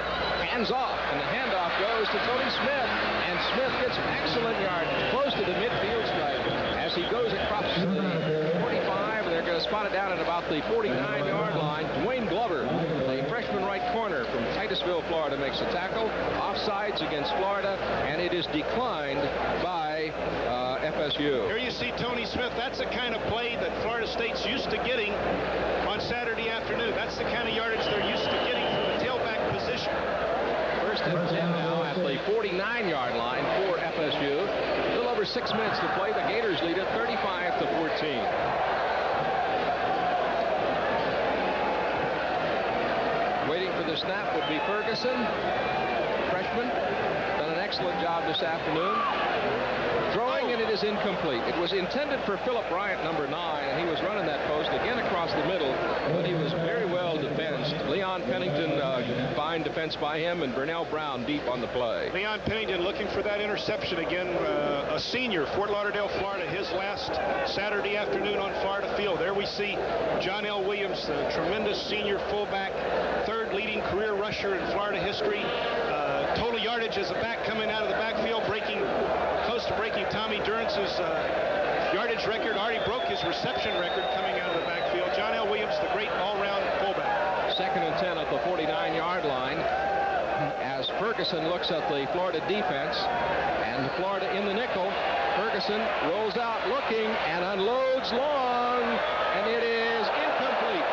hands off, and the handoff goes to Tony Smith, and Smith gets excellent yardage close to the midfield stripe as he goes across the 45, and they're going to spot it down at about the 49-yard line. Dwayne Glover, the freshman right corner from Titusville, Florida, makes a tackle. Offsides against Florida, and it is declined by FSU. Here you see Tony Smith. That's the kind of play that Florida State's used to getting on Saturday afternoon. That's the kind of yardage they're used to getting from the tailback position. First and 10 now at the 49-yard line for FSU. A little over 6 minutes to play. The Gators lead it 35-14. Waiting for the snap would be Ferguson, freshman. Done an excellent job this afternoon. Throwing, and it is incomplete. It was intended for Philip Bryant, number 9, and he was running that post again across the middle, but he was very well defensed. Leon Pennington, fine defense by him, and Burnell Brown deep on the play. Leon Pennington looking for that interception again. A senior, Fort Lauderdale, Florida, his last Saturday afternoon on Florida Field. There we see John L. Williams, the tremendous senior fullback, third leading career rusher in Florida history. Total yardage as a back coming out of the backfield, close to breaking Tommy Durance's yardage record. Already broke his reception record coming out of the backfield. John L. Williams, the great all-round fullback. Second and 10 at the 49-yard line as Ferguson looks at the Florida defense, and Florida in the nickel. Ferguson rolls out looking and unloads long, and it is incomplete.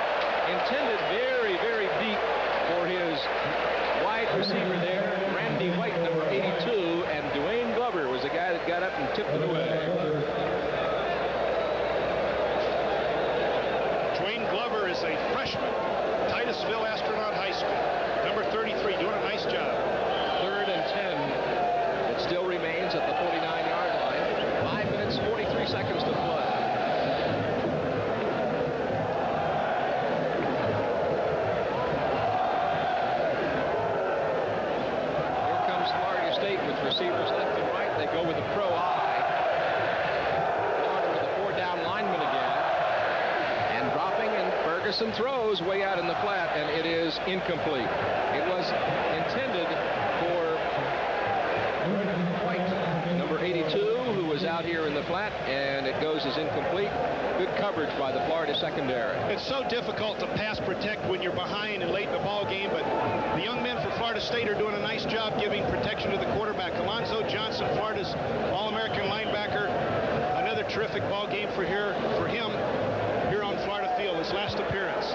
Intended very, very deep for his wide receiver there, Randy White, number 82, and Dwayne Glover was the guy that got up and tipped it away. Dwayne Glover is a freshman, Titusville Astronaut High School, number 33, doing a nice job. Third and 10. It still remains at the 49-yard line. 5 minutes, 43 seconds to play. Receivers left and right. They go with the pro eye. Florida with the 4-down lineman again. And dropping, and Ferguson throws way out in the flat, and it is incomplete. It was intended for White, number 82, who was out here in the flat, and it goes as incomplete. Good coverage by the Florida secondary. It's so difficult to pass protect when you're behind and late in the ball game, but the young men for Florida State are doing a nice job giving protection to the quarterback. Alonzo Johnson, Florida's All-American linebacker, another terrific ball game for him here on Florida Field, his last appearance.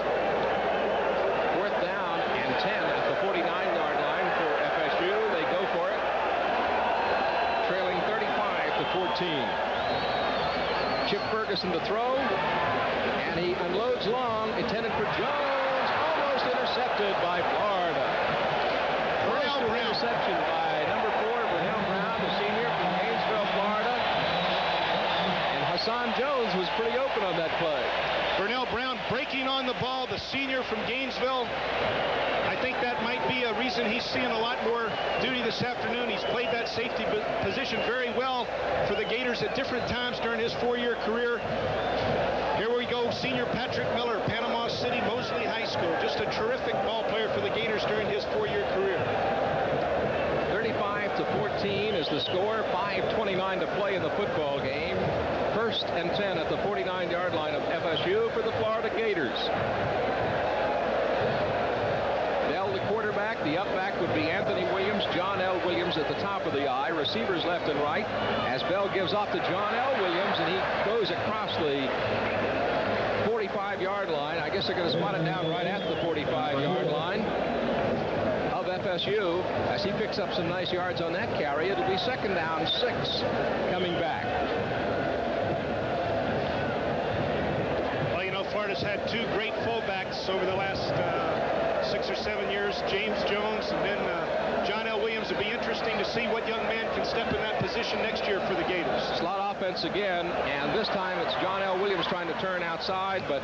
Fourth down and 10 at the 49-yard line for FSU. They go for it, trailing 35-14. Chip Ferguson to throw, and he unloads long, intended for Jones, almost intercepted by Florida. First interception by number 4, Burnell Brown, the senior from Gainesville, Florida. And Hassan Jones was pretty open on that play. Burnell Brown breaking on the ball, the senior from Gainesville. I think that might be a reason he's seeing a lot more duty this afternoon. He's played that safety position very well for the Gators at different times during his 4-year career. Here we go, senior Patrick Miller, Panama City Mosley High School. Just a terrific ball player for the Gators during his 4-year career. 35-14 is the score. 5:29 to play in the football game. First and 10 at the 49-yard line of FSU for the Florida Gators. Bell, the quarterback. The up back would be Anthony Williams, John L. Williams at the top of the eye. Receivers left and right. As Bell gives off to John L. Williams, and he goes across the 45-yard line. I guess they're going to spot it down right at the 45-yard line of FSU. As he picks up some nice yards on that carry, it'll be second down 6 coming back. Well, you know, Florida's had 2 great fullbacks over the last 6 or 7 years, James Jones and then John L. Williams. It'd be interesting to see what young man can step in that position next year for the Gators. Slot offense again, and this time it's John L. Williams trying to turn outside, but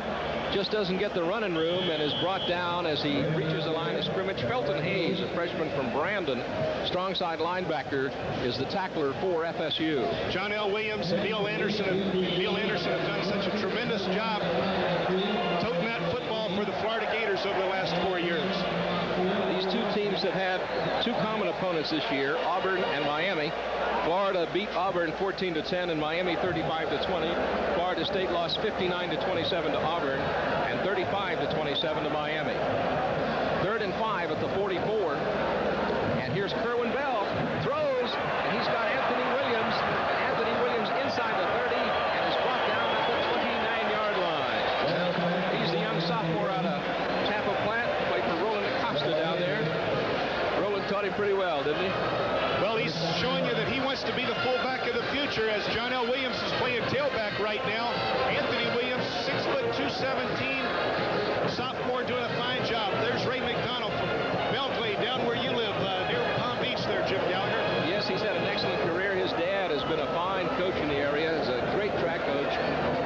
just doesn't get the running room and is brought down as he reaches the line of scrimmage. Felton Hayes, a freshman from Brandon, strong side linebacker, is the tackler for FSU. John L. Williams and Neil Anderson have done such a tremendous job toting that football for the Florida Gators over the last 4 years. These two teams have had 2 common opponents this year, Auburn and Miami. Florida beat Auburn 14-10 and Miami 35-20. Florida State lost 59-27 to Auburn and 35-27 to Miami. 3rd and 5 at the 44. And here's Kerwin Bell, throws, and he's got Anthony Williams. Anthony Williams inside the taught him pretty well, didn't he? Well, he's showing you that he wants to be the fullback of the future, as John L. Williams is playing tailback right now. Anthony Williams, 6 foot 217, sophomore, doing a fine job. There's Ray McDonald from Belgrade, down where you live, near Palm Beach there, Jim Gallagher. Yes, he's had an excellent career. His dad has been a fine coach in the area. He's a great track coach.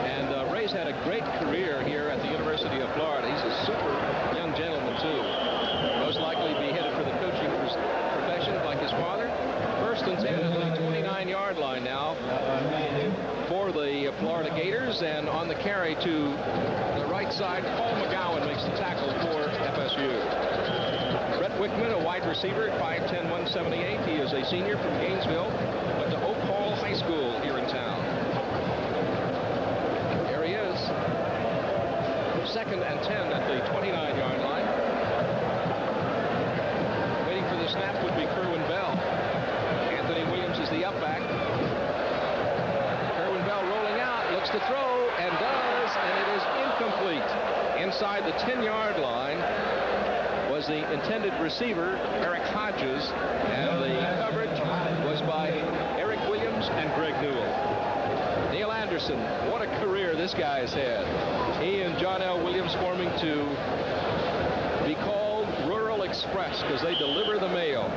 And Ray's had a great career here at the University of Florida. He's a super young gentleman, too. Most likely be headed for the coaching profession like his father. First and 10 at the 29-yard line now for the Florida Gators. And on the carry to the right side, Paul McGowan makes the tackle for FSU. Brett Wickman, a wide receiver at 5'10", 178. He is a senior from Gainesville, but to Oak Hall High School here in town. There he is. Second and 10 at the 29-yard line. Waiting for the snap would be Kerwin Bell. Anthony Williams is the up back. Kerwin Bell rolling out, looks to throw, and does, and it is incomplete. Inside the 10-yard line was the intended receiver, Eric Hodges, and the coverage was by Eric Williams and Greg Newell. Neil Anderson, what a career this guy has had. He and John L. Williams forming to be called Rural Express because they deliver the mail.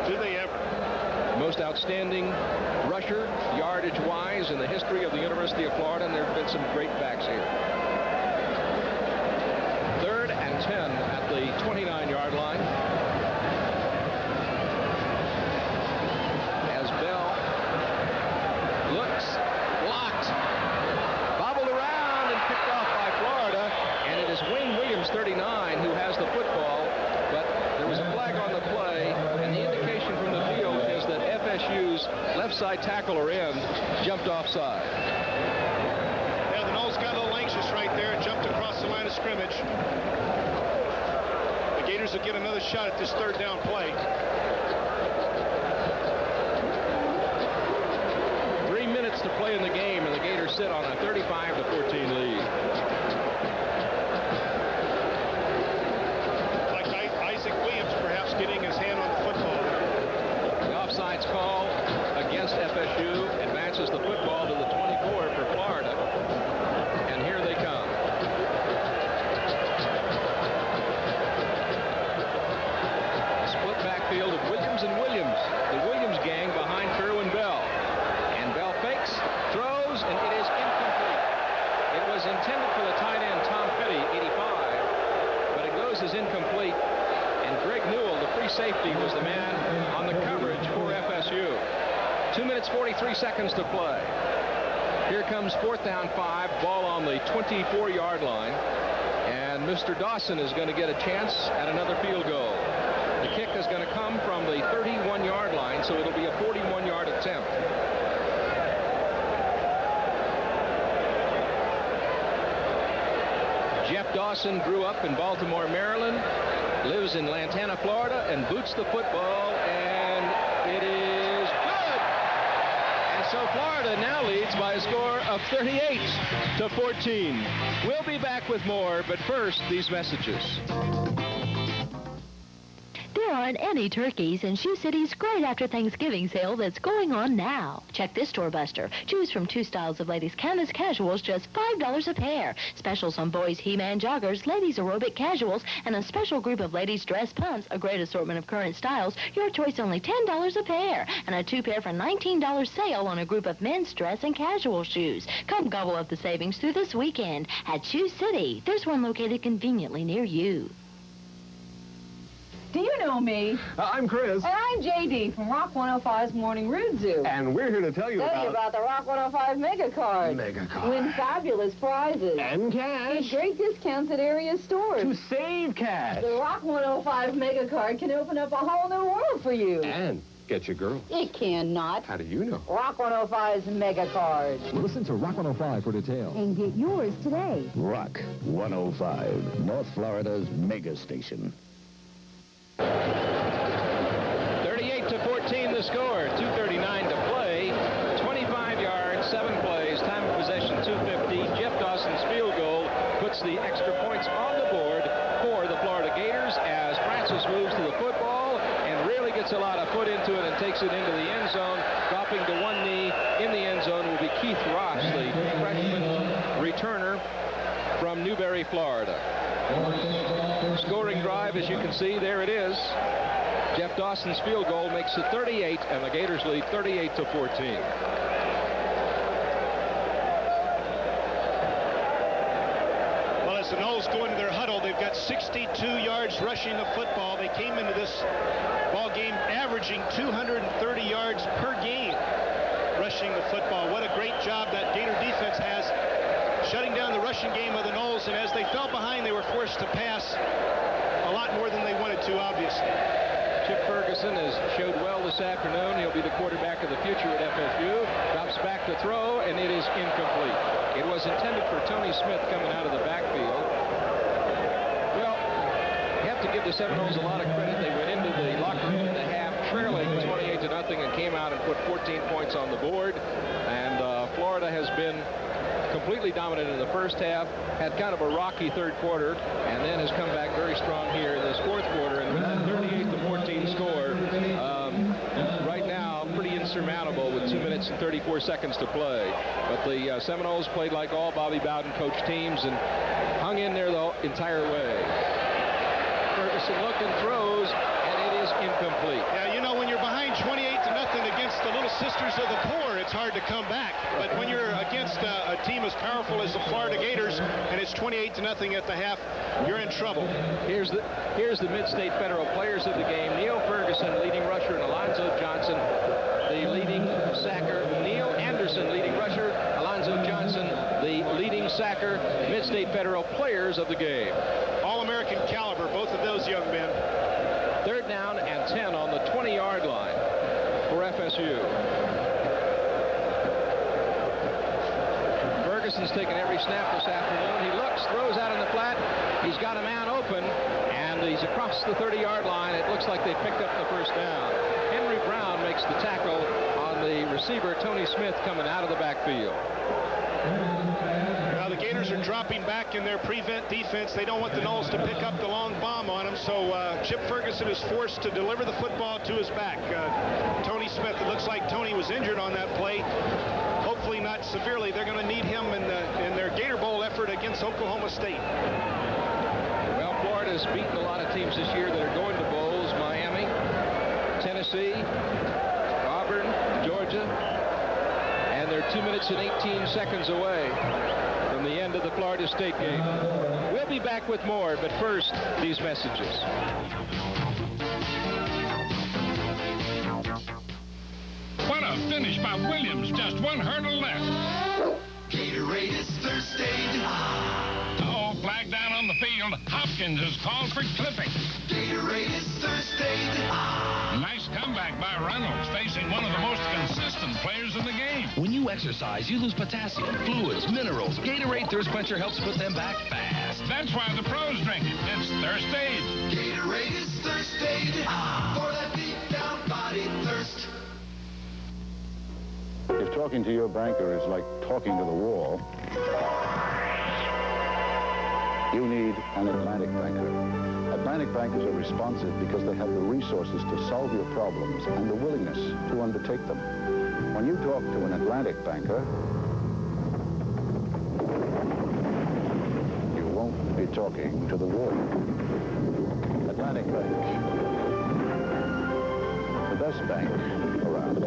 Do they ever? Most outstanding rusher, yardage-wise, in the history of the University of Florida, and there have been some great backs here. 3rd and 10 at the 29-yard line. As Bell looks, blocked, bobbled around and picked off by Florida, and it is Wayne Williams, 39, who has the football, but there was a flag on the play, and the indication from the field is that FSU's left side tackle or end jumped offside. Yeah, the Noles got a little anxious right there and jumped across the line of scrimmage. The Gators will get another shot at this 3rd down play. 3 minutes to play in the game, and the Gators sit on a 35-14 lead. Like Isaac Williams perhaps getting his hand on the football. The offsides call against FSU advances the football to the 24 for Florida. And here they come. A split backfield of Williams and Williams. The Williams gang behind Kerwin Bell. And Bell fakes, throws, and it is incomplete. It was intended for the tight end Tom Petty, 85, but it goes as incomplete. And Greg Newell, the free safety, was the man on the coverage for FSU. 2 minutes, 43 seconds to play. Here comes 4th down 5, ball on the 24-yard line. And Mr. Dawson is going to get a chance at another field goal. The kick is going to come from the 31-yard line, so it'll be a 41-yard attempt. Jeff Dawson grew up in Baltimore, Maryland, lives in Lantana, Florida, and boots the football, and it is good. And so Florida now leads by a score of 38-14. We'll be back with more, but first, these messages. There aren't any turkeys in Shoe City's great after Thanksgiving sale that's going on now. Check this doorbuster. Choose from 2 styles of ladies' canvas casuals, just $5 a pair. Specials on boys' He-Man joggers, ladies' aerobic casuals, and a special group of ladies' dress pumps, a great assortment of current styles. Your choice only $10 a pair. And a 2-pair for $19 sale on a group of men's dress and casual shoes. Come gobble up the savings through this weekend at Shoe City. There's one located conveniently near you. Do you know me? I'm Chris. And I'm J.D. from Rock 105's Morning Rude Zoo. And we're here to tell you about the Rock 105 Mega Card. Mega Card. Win fabulous prizes. And cash. Get great discounts at area stores. To save cash. The Rock 105 Mega Card can open up a whole new world for you. And get your girl. It cannot. How do you know? Rock 105's Mega Card. Listen to Rock 105 for details. And get yours today. Rock 105, North Florida's mega station. 38-14 the score. 2:39 to play. 25 yards, 7 plays. Time of possession 2:50. Jeff Dawson's field goal puts the extra points on the board for the Florida Gators as Francis moves to the and takes it into the end zone. Dropping to one knee in the end zone will be Keith Ross, the freshman returner from Newberry, Florida. Scoring drive, as you can see, there it is. Jeff Dawson's field goal makes it 38, and the Gators lead 38-14. Well, as the Noles go into their huddle, they've got 62 yards rushing the football. They came into this ball game averaging 230 yards per game rushing the football. What a great job that Gator defense has shutting down the rushing game of the Noles, and as they fell behind, they were forced to pass a lot more than they wanted to, obviously. Chip Ferguson has showed well this afternoon. He'll be the quarterback of the future at FSU. Drops back to throw, and it is incomplete. It was intended for Tony Smith coming out of the backfield. Well, you have to give the Seminoles a lot of credit. They went into the locker room in the half trailing 28-0 and came out and put 14 points on the board. And Florida has been completely dominant in the first half, had kind of a rocky third quarter, and then has come back very strong here in this fourth quarter. And with that 38-14 score, right now, pretty insurmountable with 2 minutes and 34 seconds to play. But the Seminoles played like all Bobby Bowden coached teams and hung in there the entire way. Ferguson looking, throws, and it is incomplete. Yeah, you know, when you're behind 28-0 against the Little Sisters of the Poor, it's hard to come back. But when you're against a team as powerful as the Florida Gators and it's 28-0 at the half, you're in trouble. Here's the Mid-State Federal players of the game. Neil Ferguson, leading rusher, and Alonzo Johnson, the leading sacker. Neil Anderson, leading rusher. Alonzo Johnson, the leading sacker. Mid-State Federal players of the game. All-American caliber, both of those young men. Third down and 10 on the 20-yard line for FSU. Ferguson's taken every snap this afternoon. He looks, throws out in the flat. He's got a man open, and he's across the 30-yard line. It looks like they picked up the first down. Henry Brown makes the tackle on the receiver, Tony Smith, coming out of the backfield. Now the Gators are dropping back in their prevent defense. They don't want the Noles to pick up the long bomb on them, so Chip Ferguson is forced to deliver the football to his back. Tony Smith, it looks like Tony was injured on that play. Hopefully not severely. They're going to need him in their Gator Bowl effort against Oklahoma State. Well, Florida's beaten a lot of teams this year that are going to bowls. Miami, Tennessee, Auburn, Georgia, and they're 2 minutes and 18 seconds away from the end of the Florida State game. We'll be back with more, but first, these messages. What a finish by Williams. Just one hurdle left. Gatorade is thirsty. Oh, flag down on the field. Hopkins is called for clipping. Gatorade is thirsty. Nice comeback by Reynolds, facing one of the most consistent players in the game. When you exercise, you lose potassium, fluids, minerals. Gatorade Thirst Quencher helps put them back fast. That's why the pros drink it. It's Thirst-Aid. Gatorade is thirsty. For that deep down body thirst. If talking to your banker is like talking to the wall, you need an Atlantic banker. Atlantic bankers are responsive because they have the resources to solve your problems and the willingness to undertake them. When you talk to an Atlantic banker, you won't be talking to the wall. Atlantic Bank, the best bank around.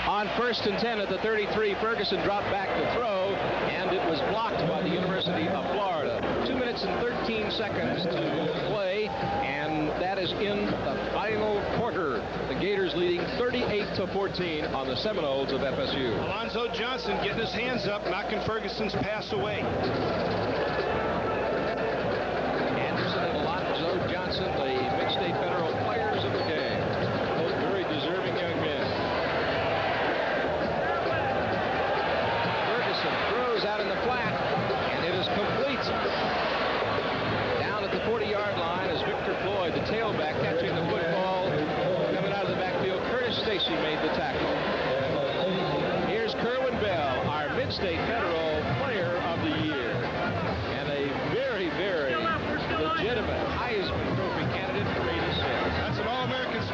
On 1st and 10 at the 33, Ferguson dropped back to throw, and it was blocked by the University of Florida. 2 minutes and 13 seconds to play, and that is in the final quarter. The Gators leading 38-14 on the Seminoles of FSU. Alonzo Johnson getting his hands up, knocking Ferguson's pass away. Anderson and Alonzo Johnson, the Mid-State Federal players of the game. Both very deserving young men. Throws out in the flat, and it is complete. Down at the 40-yard line is Victor Floyd, the tailback, catching the football. Coming out of the backfield, Curtis Stacy made the tackle. Here's Kerwin Bell, our Mid-State Federal Player of the Year. And a very, very legitimate Heisman Trophy candidate for 86. That's an All-American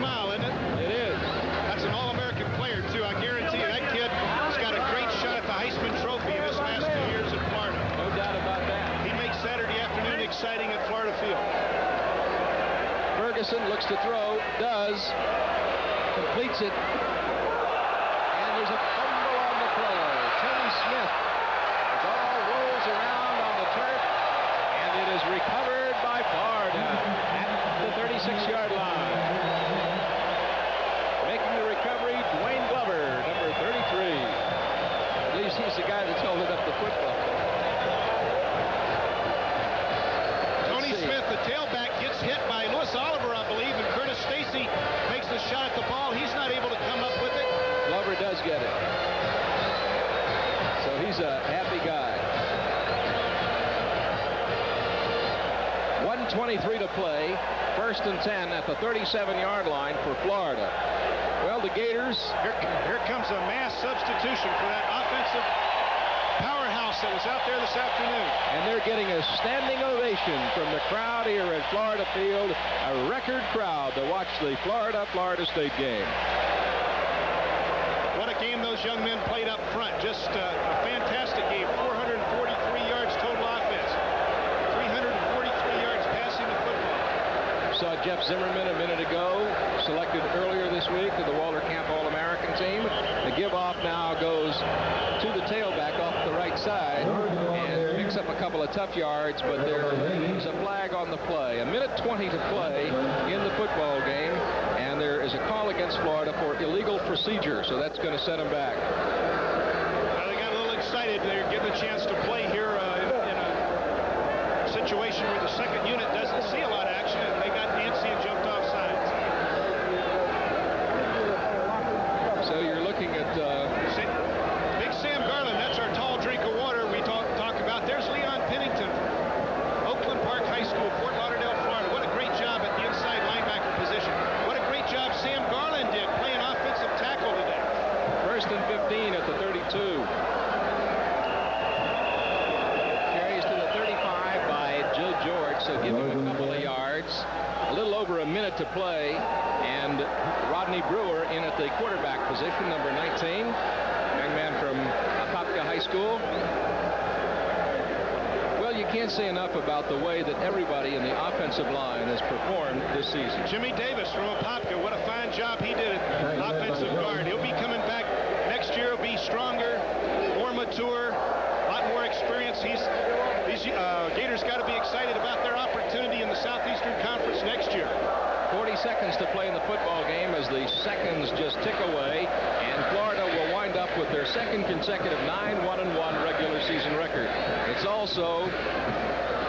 looks to throw, does, completes it, and there's a fumble on the play. Tony Smith, the ball rolls around on the turf, and it is recovered by Florida at the 36-yard line. Making the recovery, Dwayne Glover, number 33. At least he's the guy that's holding up the football. Tony Smith, the tailback, gets hit by Louis Oliver, I believe, and Curtis Stacy makes the shot at the ball. He's not able to come up with it. Glover does get it. So he's a happy guy. 1:23 to play. 1st and 10 at the 37-yard line for Florida. Well, the Gators. Here comes a mass substitution for that offensive powerhouse that was out there this afternoon. And they're getting a standing ovation from the crowd here at Florida Field. A record crowd to watch the Florida State game. What a game those young men played up front. Just a fantastic game. 443 yards total offense. 343 yards passing the football. Saw Jeff Zimmerman a minute ago, selected earlier this week to the Walter Camp All-American team. The give-off now goes to the tailback off the right side and picks up a couple of tough yards, but there is a flag on the play. 1:20 to play in the football game, and there is a call against Florida for illegal procedure, so that's going to set them back. Well, they got a little excited. They're getting a chance to play here in a situation where the second unit doesn't see a lot of action, and they got antsy and jumped off sides. So you're looking at Big Sam Garland. That's our tall drink of water we talk about. There's Leon Pennington from Oakland Park High School, Fort Lauderdale, Florida. What a great job at the inside linebacker position. What a great job Sam Garland did playing offensive tackle today. 1st and 15 at the 32. Carries to the 35 by Joe George, so give him a couple of yards. A little over a minute to play, and Rodney Brewer in at the quarterback position, number 19. Young man from Apopka High School. Well, you can't say enough about the way that everybody in the offensive line has performed this season. Jimmy Davis from Apopka, what a fine job he did at offensive guard. He'll be coming back next year. He'll be stronger, more mature, a lot more experience. These Gators got to be excited about their opportunity in the Southeastern Conference next year. 40 seconds to play in the football game as the seconds just tick away, and Florida will wind up with their second consecutive 9-1-1 regular season record. It's also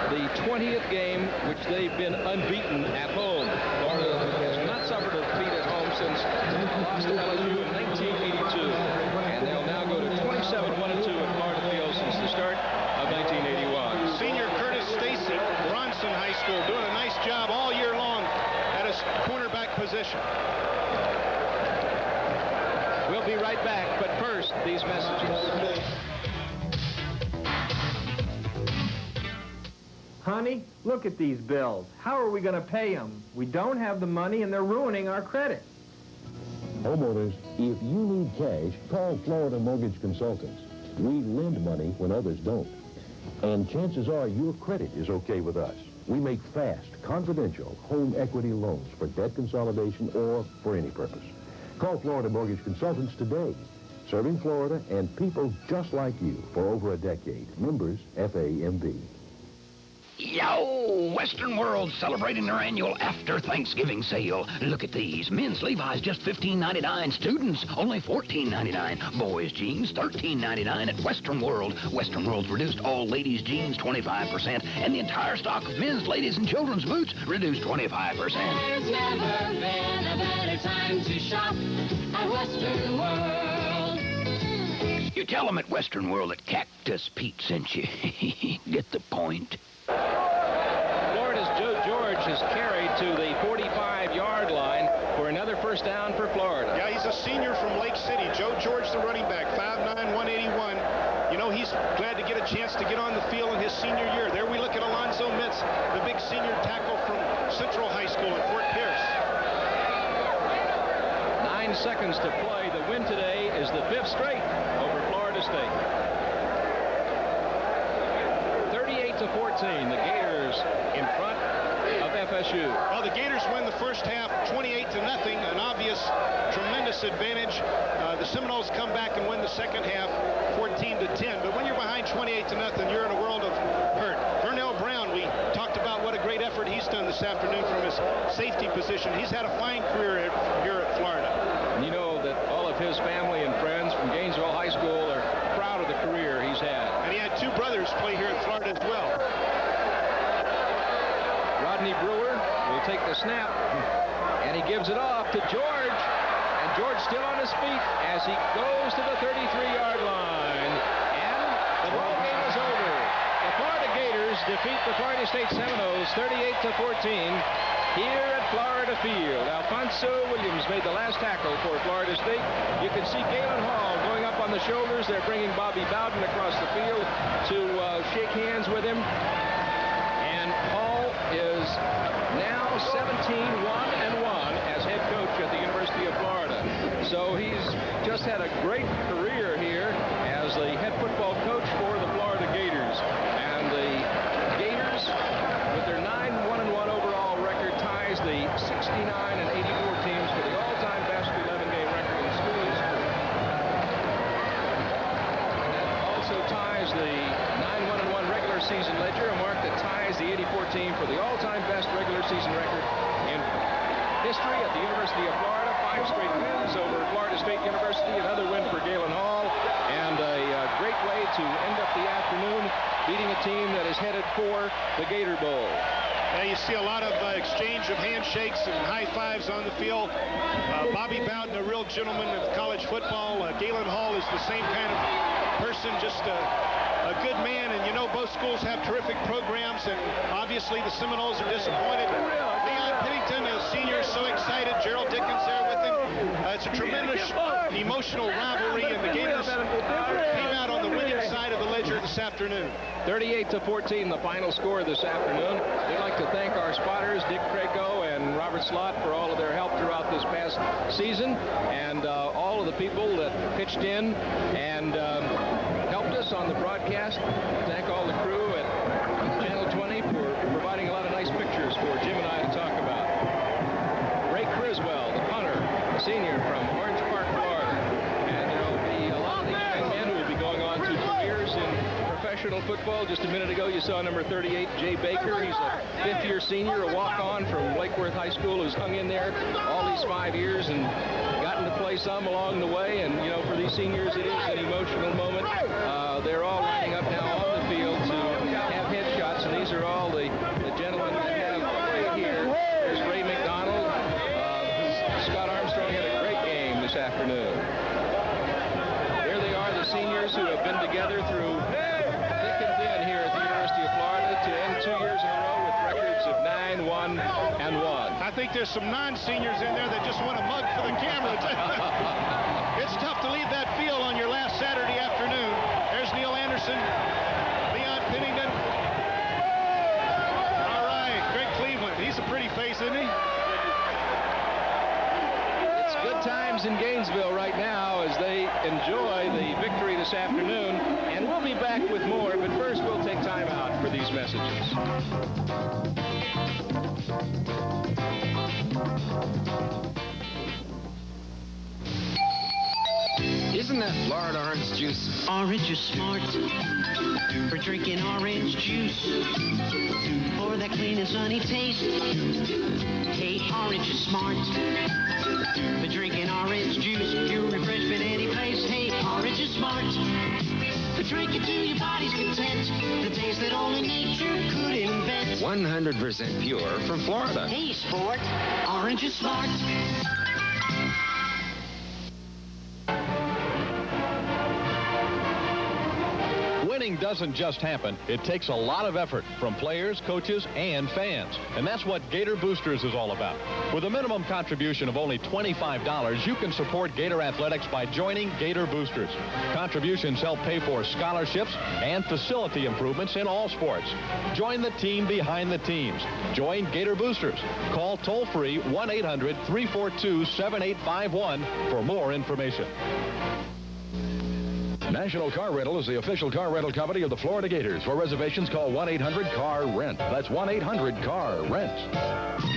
the 20th game which they've been unbeaten at home. Florida has not suffered a defeat at home since they lost to LSU in 1982, and they'll now go to 27-1-2 at Florida Field since the start of 1981. Senior Curtis Stacy, Bronson High School, doing a nice job all year long at his cornerback position. We'll be right back, but first, these messages. Honey, look at these bills. How are we going to pay them? We don't have the money, and they're ruining our credit. Homeowners, if you need cash, call Florida Mortgage Consultants. We lend money when others don't. And chances are your credit is okay with us. We make fast, confidential home equity loans for debt consolidation or for any purpose. Call Florida Mortgage Consultants today. Serving Florida and people just like you for over a decade. Members FAMB. Yo, Western World celebrating their annual after Thanksgiving sale. Look at these. Men's Levi's just $15.99. Students only $14.99. Boys jeans $13.99 at Western World. Western World's reduced all ladies jeans 25%, and the entire stock of men's, ladies, and children's boots reduced 25%. There's never been a better time to shop at Western World. You tell them at Western World that Cactus Pete sent you. Get the point. Florida's Joe George is carried to the 45-yard line for another first down for Florida. Yeah, he's a senior from Lake City. Joe George, the running back, 5'9", 181. You know, he's glad to get a chance to get on the field in his senior year. There we look at Alonzo Mitz, the big senior tackle from Central High School in Fort Pierce. 9 seconds to play. The win today is the 5th straight over Florida State. 38-14, the Gators in front of FSU. LSU. Well, the Gators win the first half 28-0, an obvious, tremendous advantage. The Seminoles come back and win the second half 14-10. But when you're behind 28-0, you're in a world of hurt. Vernell Brown, we talked about what a great effort he's done this afternoon from his safety position. He's had a fine career here at Florida. And you know that all of his family and friends from Gainesville High School are proud of the career he's had. And he had two brothers play here at Florida as well. Rodney Brewer will take the snap, and he gives it off to George. And George still on his feet as he goes to the 33-yard line. And the ball game is over. The Florida Gators defeat the Florida State Seminoles 38-14 here at Florida Field. Alfonso Williams made the last tackle for Florida State. You can see Galen Hall going up on the shoulders. They're bringing Bobby Bowden across the field to shake hands with him. And Hall is now 17-1-1 as head coach at the University of Florida. So he's just had a great career here as the head football coach for the Florida Gators. And the Gators, with their 9-1-1 overall record, ties the 69 and 84 teams for the all-time best 11-game record in school history. And that also ties the 9-1-1 regular season ledger, a mark that ties the 84 team for the all-time best regular season record in history at the University of Florida. 5 straight wins over Florida State University, another win for Galen Hall, and a great way to end up the afternoon beating a team that is headed for the Gator Bowl. Yeah, you see a lot of exchange of handshakes and high fives on the field. Bobby Bowden, a real gentleman of college football. Galen Hall is the same kind of person, just a good man. And you know, both schools have terrific programs, and obviously the Seminoles are disappointed. Leon Pennington, a senior, is so excited. Gerald Dickens there with him. It's a tremendous emotional rivalry, and the Gators came out on the winning side of the ledger this afternoon. 38-14, the final score this afternoon. We'd like to thank our spotters, Dick Craco and Robert Slott, for all of their help throughout this past season, and all of the people that pitched in and helped us on the broadcast. Thank all the crew at Channel 20 for providing a lot of nice pictures for Jim and I to talk about. Ray Criswell, the punter, a senior from Orange Park, Florida. And there will be a lot of these young men who will be going on to careers in professional football. Just a minute ago, you saw number 38, Jay Baker. He's a fifth-year senior, a walk-on from Lake Worth High School, who's hung in there all these 5 years and gotten to play some along the way. And, you know, for these seniors, it is an emotional moment. They're all lining up now on the field to have headshots, and these are all the gentlemen that have played here. There's Ray McDonald. Scott Armstrong had a great game this afternoon. There they are, the seniors who have been together through thick and thin here at the University of Florida to end 2 years in a row with records of 9-1-1. I think there's some non-seniors in there that just want a mug for the camera. It's tough to leave that field on your last Saturday afternoon. There's Neil Anderson, Leon Pennington. All right, Greg Cleveland. He's a pretty face, isn't he? It's good times in Gainesville right now as they enjoy the victory this afternoon. And we'll be back with more, but first we'll take time out for these messages. Isn't that Florida orange juice? Orange is smart for drinking orange juice. For that clean and sunny taste. Hey, orange is smart for drinking orange juice. Pure refreshment any place. Hey, orange is smart for drinking to your body's content. The taste that only nature could invent. 100% pure from Florida. Hey, sport, orange is smart. Winning doesn't just happen. It takes a lot of effort from players, coaches, and fans. And that's what Gator Boosters is all about. With a minimum contribution of only $25, you can support Gator Athletics by joining Gator Boosters. Contributions help pay for scholarships and facility improvements in all sports. Join the team behind the teams. Join Gator Boosters. Call toll-free 1-800-342-7851 for more information. National Car Rental is the official car rental company of the Florida Gators. For reservations, call 1-800-CAR-RENT. That's 1-800-CAR-RENT.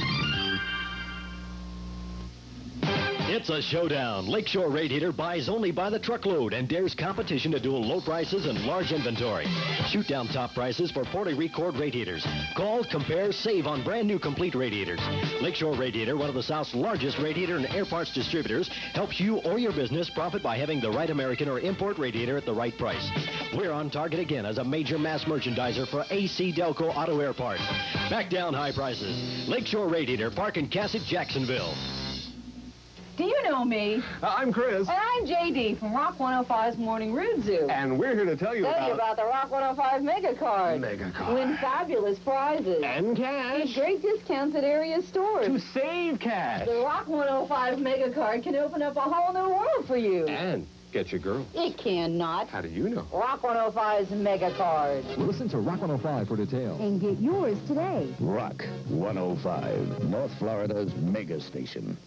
It's a showdown. Lakeshore Radiator buys only by the truckload and dares competition to duel low prices and large inventory. Shoot down top prices for 40 record radiators. Call, compare, save on brand new complete radiators. Lakeshore Radiator, one of the South's largest radiator and air parts distributors, helps you or your business profit by having the right American or import radiator at the right price. We're on target again as a major mass merchandiser for AC Delco Auto Air Parts. Back down high prices. Lakeshore Radiator, Park and Cassett, Jacksonville. Do you know me? I'm Chris. And I'm J.D. from Rock 105's Morning Rude Zoo. And we're here to tell you about the Rock 105 Mega Card. Mega Card. Win fabulous prizes. And cash. Get great discounts at area stores. To save cash. The Rock 105 Mega Card can open up a whole new world for you. And get your girl. It cannot. How do you know? Rock 105's Mega Card. Listen to Rock 105 for details. And get yours today. Rock 105, North Florida's mega station.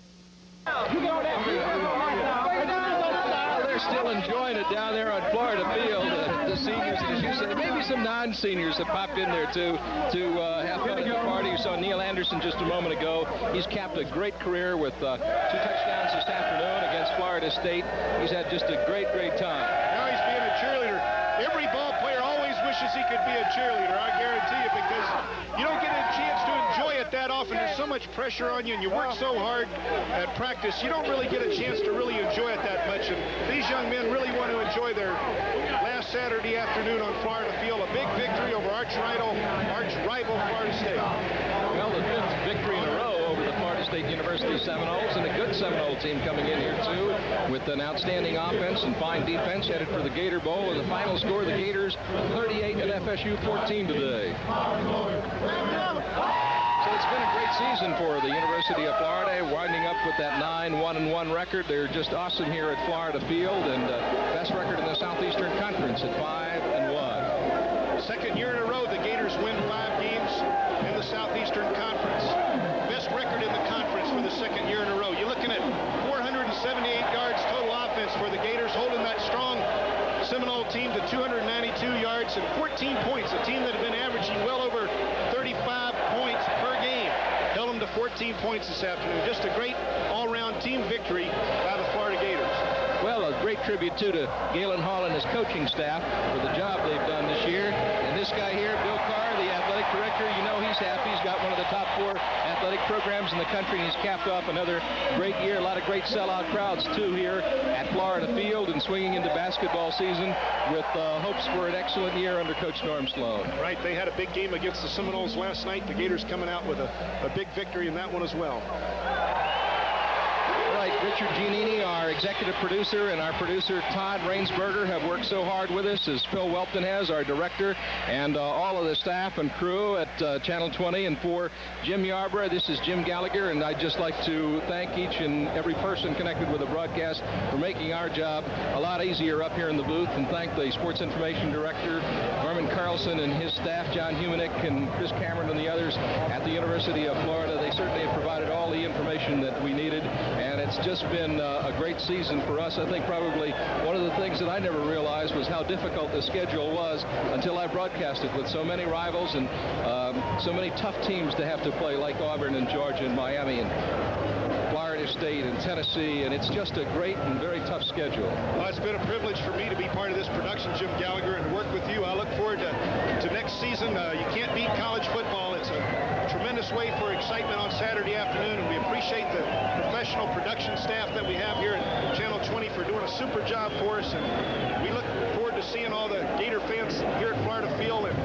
They're still enjoying it down there on Florida Field. The seniors, as you say, maybe some non-seniors have popped in there too to have fun at the party. You saw Neil Anderson just a moment ago. He's capped a great career with 2 touchdowns this afternoon against Florida State. He's had just a great time. Now he's being a cheerleader. Every ball player always wishes he could be a cheerleader, I guarantee you, because you don't get a chance to enjoy it that often. There's so much pressure on you, and you work so hard at practice, you don't really get a chance to really enjoy it that much. And these young men really want to enjoy their last Saturday afternoon on Florida Field. A big victory over arch-rival Florida State. Well, the 5th victory in a row over the Florida State University Seminoles, and a good Seminole team coming in here, too, with an outstanding offense and fine defense, headed for the Gator Bowl. And the final score, the Gators 38 and FSU 14 today. So it's been a great season for the University of Florida, winding up with that 9-1-1 record. They're just awesome here at Florida Field, and best record in the Southeastern Conference at 5-1. Second year in a row, the Gators win 5 games in the Southeastern Conference. Best record in the conference for the second year in a row. You're looking at 478 yards total offense for the Gators, holding that strong Seminole team to 292 yards and 14 points, a team that had been averaging well over 35 points per game. Held them to 14 points this afternoon. Just a great all-round team victory by the Florida Gators. Well, a great tribute, too, to Galen Hall and his coaching staff for the job they've done this year. And this guy here, Bill Carr, the athletic director, you know he's happy. He's got one of the top 4 athletic programs in the country, and he's capped off another great year. A lot of great sellout crowds, too, here at Florida Field, and swinging into basketball season with hopes for an excellent year under Coach Norm Sloan. Right, they had a big game against the Seminoles last night. The Gators coming out with a big victory in that one as well. Right, Richard Giannini, our executive producer, and our producer Todd Rainsberger have worked so hard with us, as Phil Welton has, our director, and all of the staff and crew at Channel 20. And for Jim Yarborough, this is Jim Gallagher, and I'd just like to thank each and every person connected with the broadcast for making our job a lot easier up here in the booth, and thank the sports information director, Norman Carlson, and his staff, John Humanick and Chris Cameron and the others at the University of Florida. They certainly have provided all the information that we needed, and it's just been a great season for us. I think probably one of the things that I never realized was how difficult the schedule was until I broadcasted, with so many rivals and so many tough teams to have to play, like Auburn and Georgia and Miami and Florida State and Tennessee, and it's just a great and very tough schedule. Well, it's been a privilege for me to be part of this production, Jim Gallagher, and to work with you. I look forward to next season. You can't beat college football. It's a tremendous way for excitement on Saturday afternoon, and we appreciate the professional production staff that we have here at Channel 20 for doing a super job for us, and we look forward to seeing all the Gator fans here at Florida Field and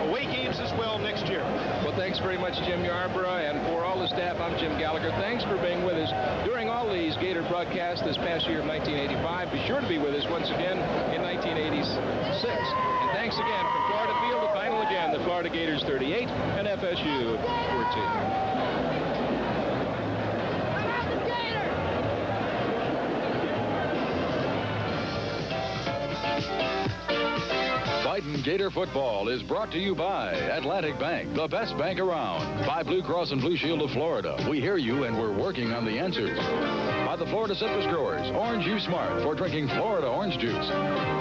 away games as well next year. Well, thanks very much, Jim Yarborough, and for all the staff, I'm Jim Gallagher. Thanks for being with us during all these Gator broadcasts this past year of 1985. Be sure to be with us once again in 1986. And thanks again from Florida Field. The final again, the Florida Gators 38 and FSU 14. Enlighten Gator Football is brought to you by Atlantic Bank, the best bank around. By Blue Cross and Blue Shield of Florida. We hear you and we're working on the answers. By the Florida Citrus Growers, Orange Juice Smart for drinking Florida orange juice.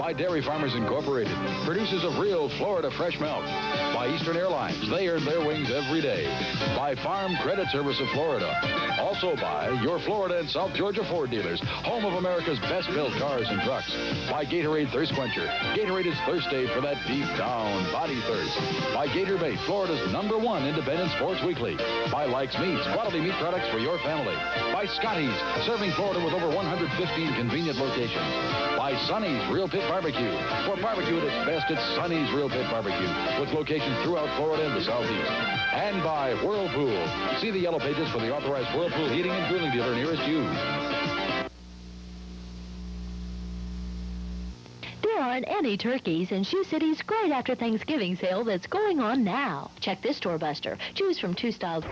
By Dairy Farmers Incorporated, producers of real Florida fresh milk. By Eastern Airlines, they earn their wings every day. By Farm Credit Service of Florida. Also by your Florida and South Georgia Ford dealers, home of America's best-built cars and trucks. By Gatorade Thirst Quencher. Gatorade is thirsty for that deep-down body thirst. By Gator Bait, Florida's #1 independent sports weekly. By Likes Meats, quality meat products for your family. By Scotty's, serving Florida with over 115 convenient locations. By Sonny's Real Pit Barbecue. For barbecue at its best, it's Sonny's Real Pit Barbecue, with locations throughout Florida and the Southeast. And by Whirlpool. See the yellow pages for the authorized Whirlpool heating and cooling dealer nearest you. There aren't any turkeys in Shoe City's great after Thanksgiving sale that's going on now. Check this doorbuster. Choose from 2 styles.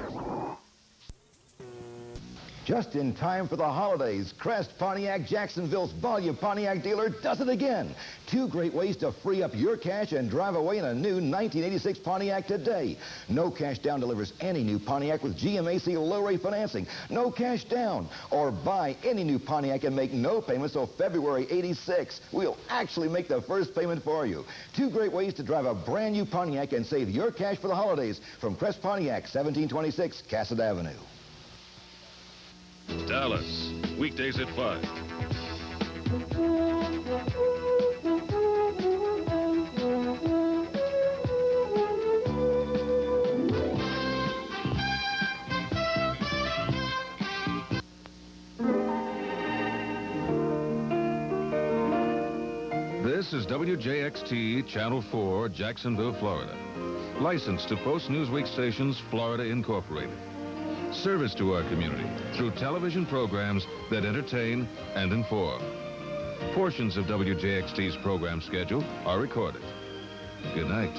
Just in time for the holidays, Crest Pontiac, Jacksonville's volume Pontiac dealer, does it again. 2 great ways to free up your cash and drive away in a new 1986 Pontiac today. No cash down delivers any new Pontiac with GMAC low-rate financing. No cash down. Or buy any new Pontiac and make no payments till February '86. We'll actually make the first payment for you. 2 great ways to drive a brand new Pontiac and save your cash for the holidays from Crest Pontiac, 1726 Cassett Avenue. Dallas, weekdays at 5. This is WJXT Channel 4, Jacksonville, Florida. Licensed to Post Newsweek Stations, Florida Incorporated. Service to our community through television programs that entertain and inform. Portions of WJXT's program schedule are recorded. Good night.